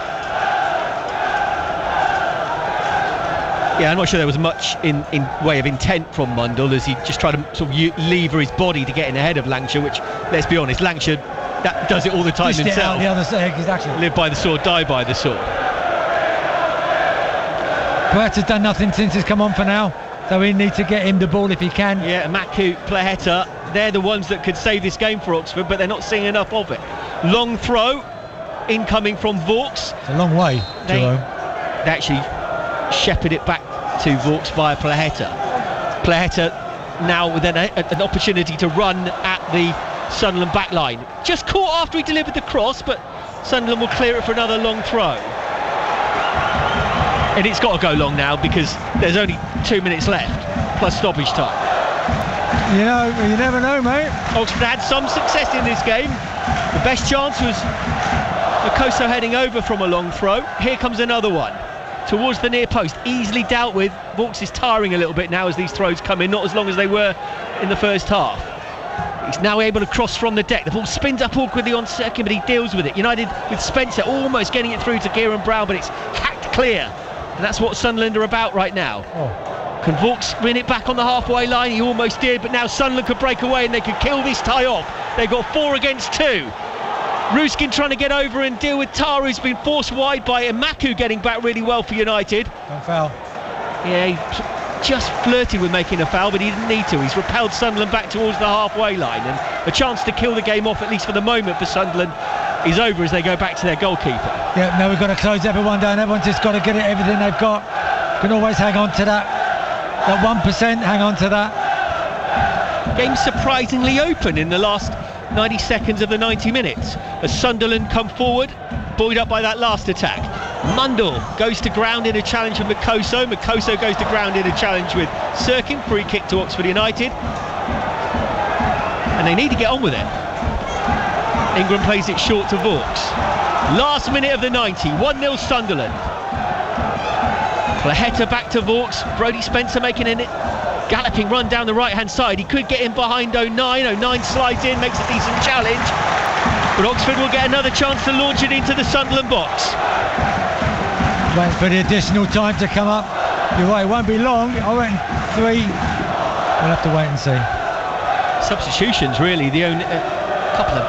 Yeah, I'm not sure there was much in way of intent from Mundell as he just tried to sort of lever his body to get in ahead of Lancashire, which, let's be honest, Lancashire that does it all the time himself. Out the other side, exactly. Live by the sword, die by the sword. Plaheta's done nothing since he's come on for now, so we need to get him the ball if he can. Yeah, Maku, Plaheta, they're the ones that could save this game for Oxford, but they're not seeing enough of it. Long throw, incoming from Vaux. It's a long way, Jerome. They actually shepherd it back to Vaux via Plaheta. Plaheta now with an opportunity to run at the Sunderland back line. Just caught after he delivered the cross, but Sunderland will clear it for another long throw. And it's got to go long now because there's only 2 minutes left, plus stoppage time. You never know, mate. Oxford had some success in this game. The best chance was Makoso heading over from a long throw. Here comes another one. Towards the near post, easily dealt with. Vaux is tiring a little bit now as these throws come in, not as long as they were in the first half. He's now able to cross from the deck. The ball spins up awkwardly on Serkin, but he deals with it. United with Spencer almost getting it through to Kieran Brown, but it's hacked clear. And that's what Sunderland are about right now. Can Vaux win it back on the halfway line? He almost did, but now Sunderland could break away and they could kill this tie off. They've got 4 against 2. Ruskin trying to get over and deal with Tara, who's been forced wide by Maku, getting back really well for United. Don't foul. Yeah, he just flirted with making a foul, but he didn't need to. He's repelled Sunderland back towards the halfway line, and a chance to kill the game off, at least for the moment, for Sunderland is over as they go back to their goalkeeper. Yeah, now we've got to close everyone down. Everyone's just got to get it, everything they've got. Can always hang on to that 1%, hang on to that. Game surprisingly open in the last 90 seconds of the 90 minutes as Sunderland come forward, buoyed up by that last attack. Mundell goes to ground in a challenge with Makoso. Makoso goes to ground in a challenge with Serkin. Free kick to Oxford United, and they need to get on with it. Ingram plays it short to Vaux. Last minute of the 90, 1-0 Sunderland. Plaheta back to Vaux. Brodie Spencer making a galloping run down the right hand side. He could get in behind 09 slides in, makes a decent challenge, but Oxford will get another chance to launch it into the Sunderland box. Waiting for the additional time to come up. You're right, it won't be long. I reckon 3. We'll have to wait and see. Substitutions really, the only couple of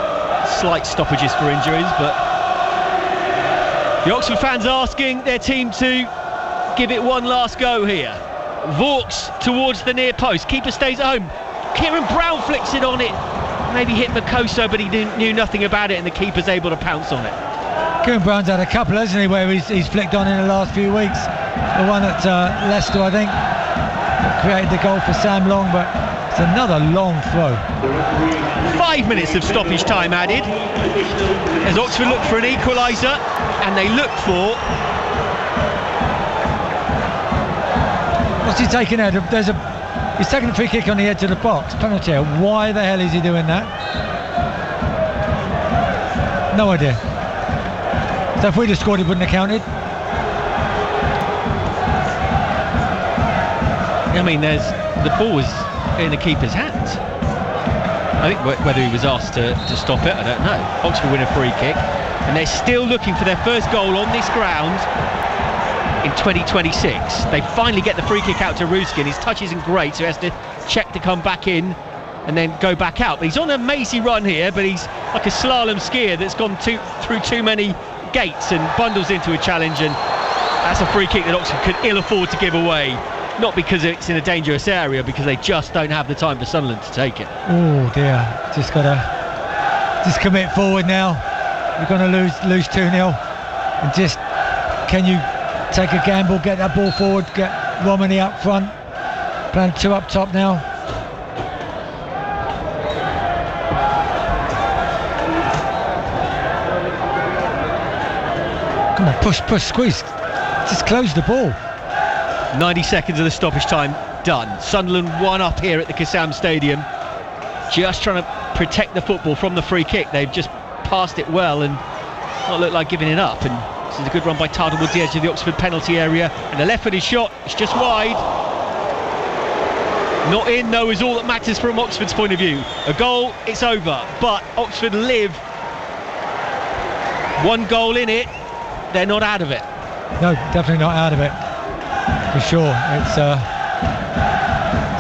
slight stoppages for injuries, but the Oxford fans asking their team to give it one last go here. Vaux towards the near post. Keeper stays at home. Kieran Brown flicks it on it. Maybe hit Makoso, but he knew nothing about it, and the keeper's able to pounce on it. Kieran Brown's had a couple, hasn't he, where he's flicked on in the last few weeks. The one at Leicester, I think, that created the goal for Sam Long, but It's another long throw. 5 minutes of stoppage time added as Oxford look for an equaliser, and they look for... What's he taking out? He's taking a free kick on the edge of the box. Penalty. Why the hell is he doing that? No idea. So if we'd have scored, it wouldn't have counted. I mean, the ball was in the keeper's hands. I think whether he was asked to stop it, I don't know. Oxford win a free kick, and they're still looking for their first goal on this ground in 2026. They finally get the free kick out to Ruskin. His touch isn't great, so he has to check to come back in and then go back out. But he's on a mazy run here, but he's like a slalom skier that's gone through too many gates and bundles into a challenge, and that's a free kick that Oxford could ill afford to give away. Not because it's in a dangerous area, because they just don't have the time for Sunderland to take it. Oh dear, just commit forward now. You're going to lose 2-0, and just can you take a gamble, get that ball forward, get Romani up front, playing 2 up top now. Come on, push, squeeze, just close the ball. 90 seconds of the stoppage time done. Sunderland 1 up here at the Kassam Stadium, just trying to protect the football from the free kick. They've just passed it well and not looked like giving it up, and this is a good run by Tardle towards the edge of the Oxford penalty area, and the left-footed shot is just wide. Not in though is all that matters from Oxford's point of view. A goal, it's over, but Oxford live. 1 goal in it, they're not out of it. No, definitely not out of it. For sure, it's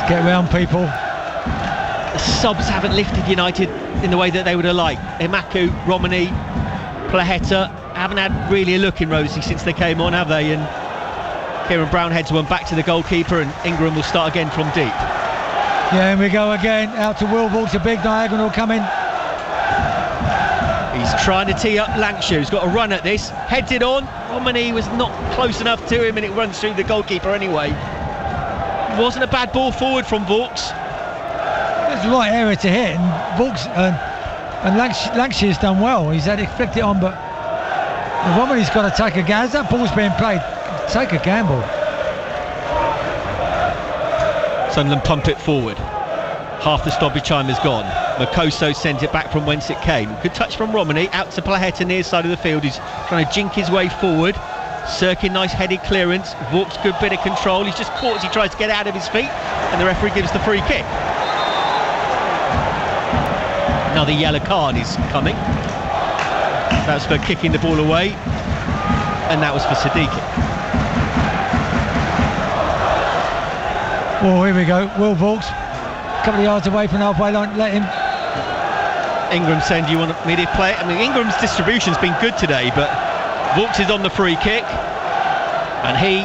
get round people. The subs haven't lifted United in the way that they would have liked. Emaku, Romani, Plaheta haven't had really a look in Rosie since they came on, have they? And Kieran Brown heads one back to the goalkeeper, and Ingram will start again from deep. Yeah, and we go again out to Wilborg. A big diagonal coming. He's trying to tee up Lancashire, who's got a run at this, heads it on. Romani was not close enough to him, and it runs through the goalkeeper anyway. It wasn't a bad ball forward from Vaux. It's the right area to hit, and Vaux and Lancashire's done well. He's had it flicked it on, but Romani's got to take a gamble. As that ball's being played, take a gamble. Sunderland pump it forward. Half the stoppage time is gone. Makoso sent it back from whence it came. Good touch from Romani, out to Plaheta near side of the field. He's trying to jink his way forward. Sirkin, nice headed clearance. Vaux, good bit of control. He's just caught as he tries to get out of his feet, and the referee gives the free kick. Another yellow card is coming. That's for kicking the ball away, and that was for Siddiqui. Oh, here we go. Will Vaux, a couple of yards away from the halfway line. Let him. Ingram saying, do you want me to play? I mean, Ingram's distribution's been good today, but Vaux is on the free kick, and he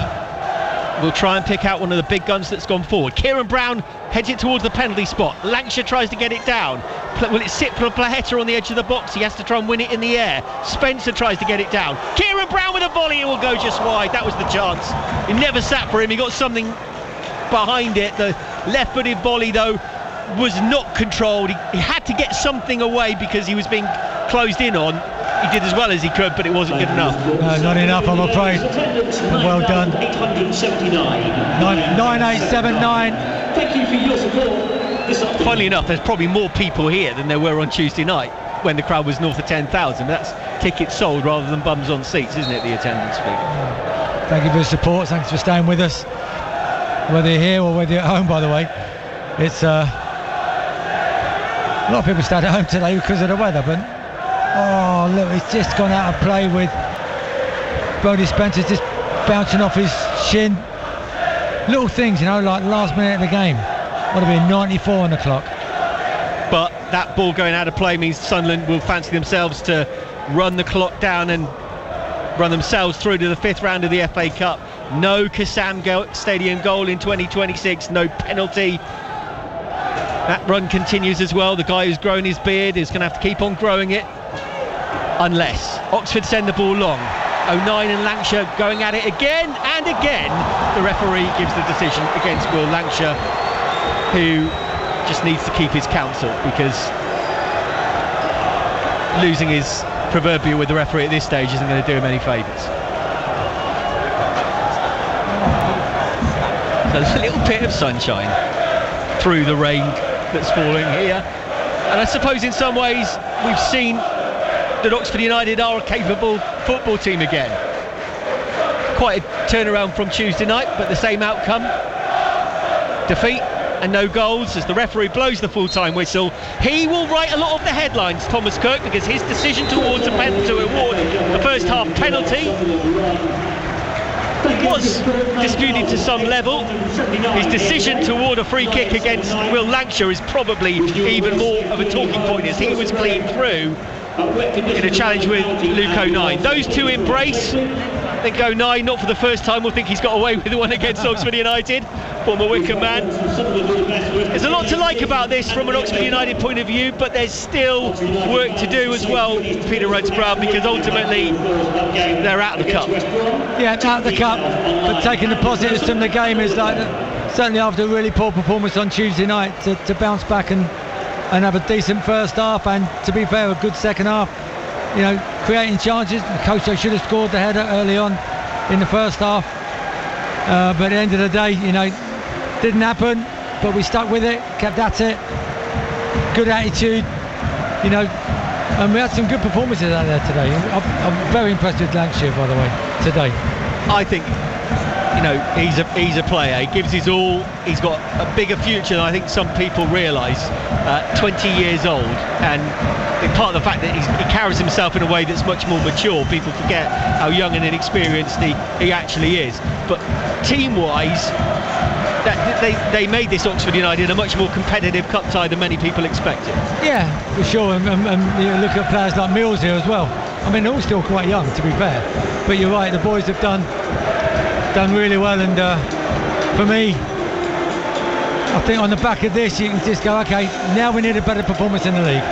will try and pick out one of the big guns that's gone forward. Kieran Brown heads it towards the penalty spot. Lancashire tries to get it down. Will it sit for Plaheta on the edge of the box? He has to try and win it in the air. Spencer tries to get it down. Kieran Brown with a volley, it will go just wide. That was the chance. It never sat for him. He got something behind it. The left-footed volley, though, was not controlled. He had to get something away because he was being closed in on. He did as well as he could, but it wasn't good enough. No, not enough, I'm afraid. But well done. 9879. Thank you for your support. Funnily enough, there's probably more people here than there were on Tuesday night when the crowd was north of 10,000. But that's tickets sold rather than bums on seats, isn't it, the attendance figure? Thank you for the support. Thanks for staying with us. Whether you're here or whether you're at home, by the way. It's a lot of people stayed at home today because of the weather, but oh look, he's just gone out of play with Brodie Spencer, just bouncing off his shin. Little things, you know, like last minute of the game. Would have been 94 on the clock. But that ball going out of play means Sunderland will fancy themselves to run the clock down and run themselves through to the 5th round of the FA Cup. No Kassam Stadium goal in 2026, no penalty. That run continues as well. The guy who's grown his beard is going to have to keep on growing it, unless Oxford send the ball long. 09 and Lancashire going at it again and again. The referee gives the decision against Will Lancashire, who just needs to keep his counsel, because losing his proverbial with the referee at this stage isn't going to do him any favours. So a little bit of sunshine through the rain that's falling here, and I suppose in some ways we've seen that Oxford United are a capable football team again. Quite a turnaround from Tuesday night, but the same outcome. Defeat and no goals as the referee blows the full-time whistle. He will write a lot of the headlines, Thomas Kirk, because his decision towards a penalty to award the first half penalty was disputed to some level. His decision to award a free kick against Will Lancashire is probably even more of a talking point, as he was clean through in a challenge with Luke O'Nien. Those two embrace. I think O'Nien, not for the first time, will think he's got away with the one against Oxford United, former Wycombe man. There's a lot to like about this from an Oxford United point of view, but there's still work to do as well, Peter Rhodes-Brown, because ultimately they're out of the cup. Yeah, out of the cup, but taking the positives from the game is like, certainly after a really poor performance on Tuesday night, to bounce back and have a decent first half, and to be fair, a good second half. You know, creating chances. Koso should have scored the header early on in the first half, but at the end of the day, you know, didn't happen, but we stuck with it, kept at it, good attitude, you know, and we had some good performances out there today. I'm very impressed with Lancashire, by the way, today. I think, you know, he's a player. He gives his all. He's got a bigger future than I think some people realise. 20 years old, and part of the fact that he carries himself in a way that's much more mature. People forget how young and inexperienced he actually is. But team-wise, they made this Oxford United a much more competitive cup tie than many people expected. Yeah, for sure. And you look at players like Mills here as well. I mean, they're all still quite young, to be fair. But you're right, the boys have done really well, and for me, I think on the back of this you can just go, okay, now we need a better performance in the league.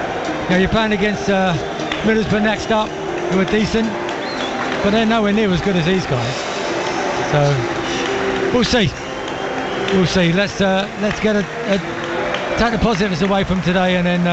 You know, you're playing against Middlesbrough next up, who are decent, but they're nowhere near as good as these guys. So we'll see. Let's get take the positives away from today, and then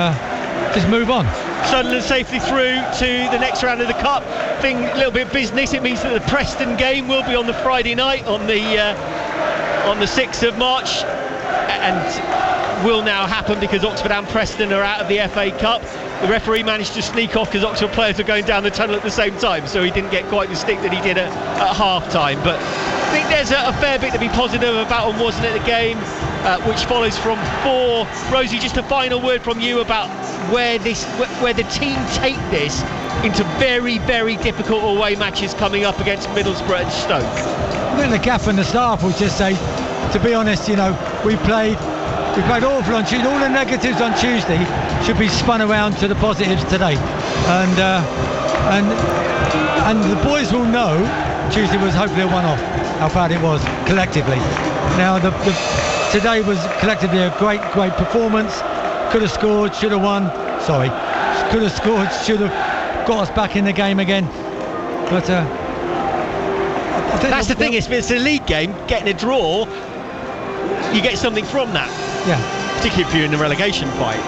just move on. Sunderland safely through to the next round of the cup. Thing a little bit business. It means that the Preston game will be on the Friday night on the 6th of March, and will now happen because Oxford and Preston are out of the FA Cup. The referee managed to sneak off because Oxford players were going down the tunnel at the same time, so he didn't get quite the stick that he did at half time. But I think there's a fair bit to be positive about, and wasn't it, the game which follows from 4. Rosie, just a final word from you about where the team take this into very, very difficult away matches coming up against Middlesbrough and Stoke. I think the gaffer and the staff would just say, to be honest, you know, we played awful on Tuesday. All the negatives on Tuesday should be spun around to the positives today, and the boys will know Tuesday was hopefully a one-off, how bad it was collectively. Now today was collectively a great performance. Could have scored, should have won. Sorry, could have scored, should have got us back in the game again. But I think that's the thing. It's a league game. Getting a draw, you get something from that. Yeah. Particularly if you're in the relegation fight.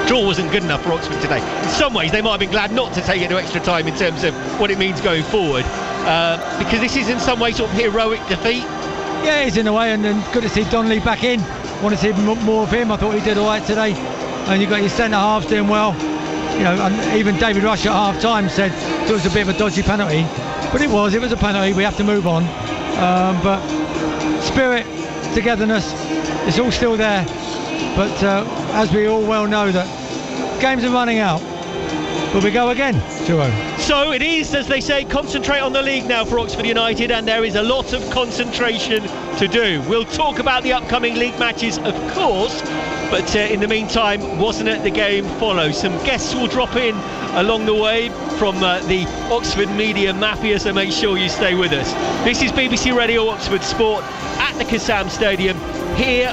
Draw wasn't good enough for Oxford today. In some ways, they might have been glad not to take it to extra time in terms of what it means going forward, because this is in some ways sort of heroic defeat. Yeah, he's in a way, and good to see Donnelly back in. Want to see more of him. I thought he did all right today. And you've got your centre halves doing well. You know, and even David Rush at half time said it was a bit of a dodgy penalty, but it was a penalty. We have to move on. But spirit, togetherness, it's all still there. But as we all well know, that games are running out. Will we go again, Jerome? So it is, as they say, concentrate on the league now for Oxford United, and there is a lot of concentration to do. We'll talk about the upcoming league matches, of course, but in the meantime, wasn't it the game follows? Some guests will drop in along the way from the Oxford Media Mafia, so make sure you stay with us. This is BBC Radio Oxford Sport at the Kassam Stadium here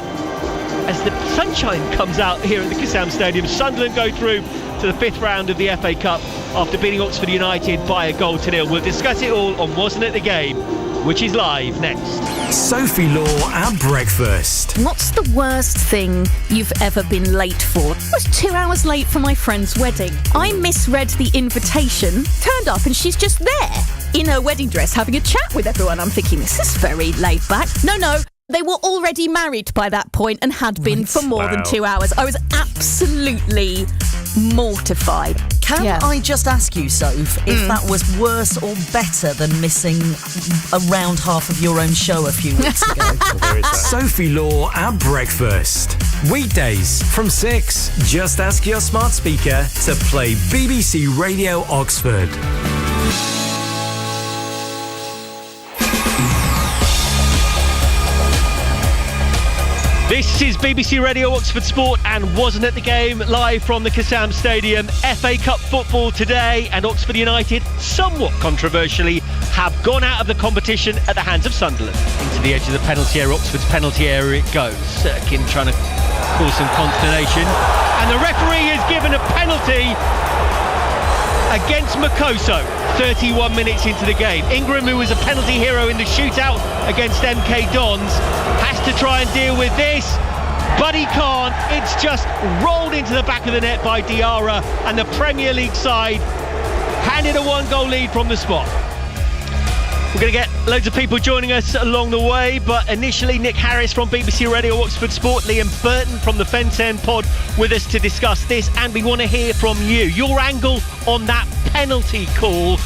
as the sunshine comes out here at the Kassam Stadium. Sunderland go through to to the 5th round of the FA Cup after beating Oxford United by 1-0. We'll discuss it all on Wasn't It The Game, which is live next. Sophie Law at breakfast. What's the worst thing you've ever been late for? I was 2 hours late for my friend's wedding. I misread the invitation, turned up and she's just there in her wedding dress having a chat with everyone. I'm thinking, this is very laid back. No, they were already married by that point and had been for more than 2 hours. I was absolutely mortified. Can I just ask you, Soph, if that was worse or better than missing around half of your own show a few weeks ago? Sophie Law at breakfast. Weekdays from 6. Just ask your smart speaker to play BBC Radio Oxford. This is BBC Radio Oxford Sport and Wasn't It The Game, live from the Kassam Stadium. FA Cup football today, and Oxford United, somewhat controversially, have gone out of the competition at the hands of Sunderland. Into the edge of the penalty area, Oxford's penalty area it goes. Sirkin trying to cause some consternation. And the referee has given a penalty against Makoso 31 minutes into the game. Ingram, who was a penalty hero in the shootout against MK Dons, has to try and deal with this, but he can't. It's just rolled into the back of the net by Diarra, and the Premier League side handed a 1-goal lead from the spot. We're going to get loads of people joining us along the way, but initially Nick Harris from BBC Radio Oxford Sport, Liam Burton from the Fence End Pod with us to discuss this, and we want to hear from you. Your angle on that penalty call,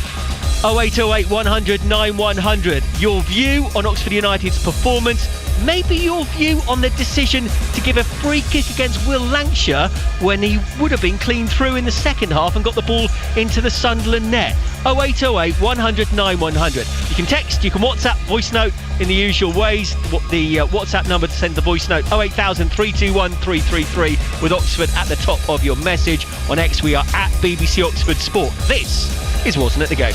0808 100 9100. Your view on Oxford United's performance, maybe your view on the decision to give a free kick against Will Lancashire when he would have been clean through in the second half and got the ball into the Sunderland net. 0808 100 9100. You can text, you can WhatsApp, voice note in the usual ways. The WhatsApp number to send the voice note, 08000 321 333, with Oxford at the top of your message. On X we are at BBC Oxford Sport. This is Wasn't It The Game.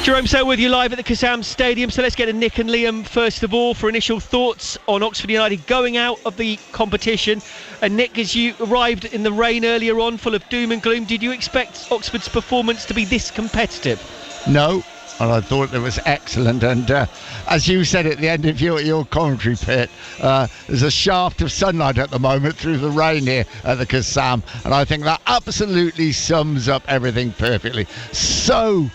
Jerome Sale with you live at the Kassam Stadium. So let's get to Nick and Liam first of all for initial thoughts on Oxford United going out of the competition. And Nick, as you arrived in the rain earlier on, full of doom and gloom, did you expect Oxford's performance to be this competitive? No, and I thought it was excellent. And as you said at the end of your commentary pit, there's a shaft of sunlight at the moment through the rain here at the Kassam, and I think that absolutely sums up everything perfectly. So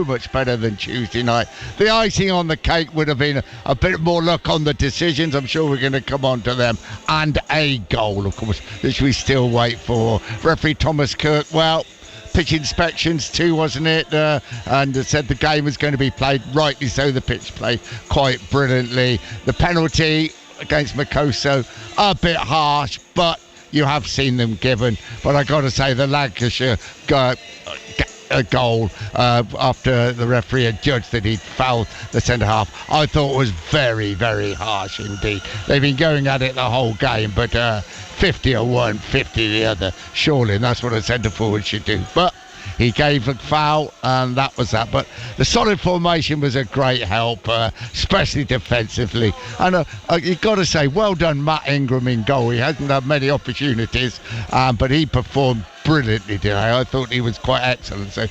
much better than Tuesday night. The icing on the cake would have been a bit more luck on the decisions. I'm sure we're going to come on to them. And a goal, of course, which we still wait for. Referee Thomas Kirk, well, pitch inspections too, wasn't it? And said the game was going to be played, rightly so. The pitch played quite brilliantly. The penalty against Makoso, a bit harsh, but you have seen them given. But I got to say, the Lancashire a goal after the referee had judged that he'd fouled the centre-half, I thought was very, very harsh indeed. They've been going at it the whole game, but 50 or one, 50 the other, surely, and that's what a centre-forward should do. But he gave a foul, and that was that. But the solid formation was a great help, especially defensively. And you've got to say, well done, Matt Ingram in goal. He hasn't had many opportunities, but he performed brilliantly today. I thought he was quite excellent. So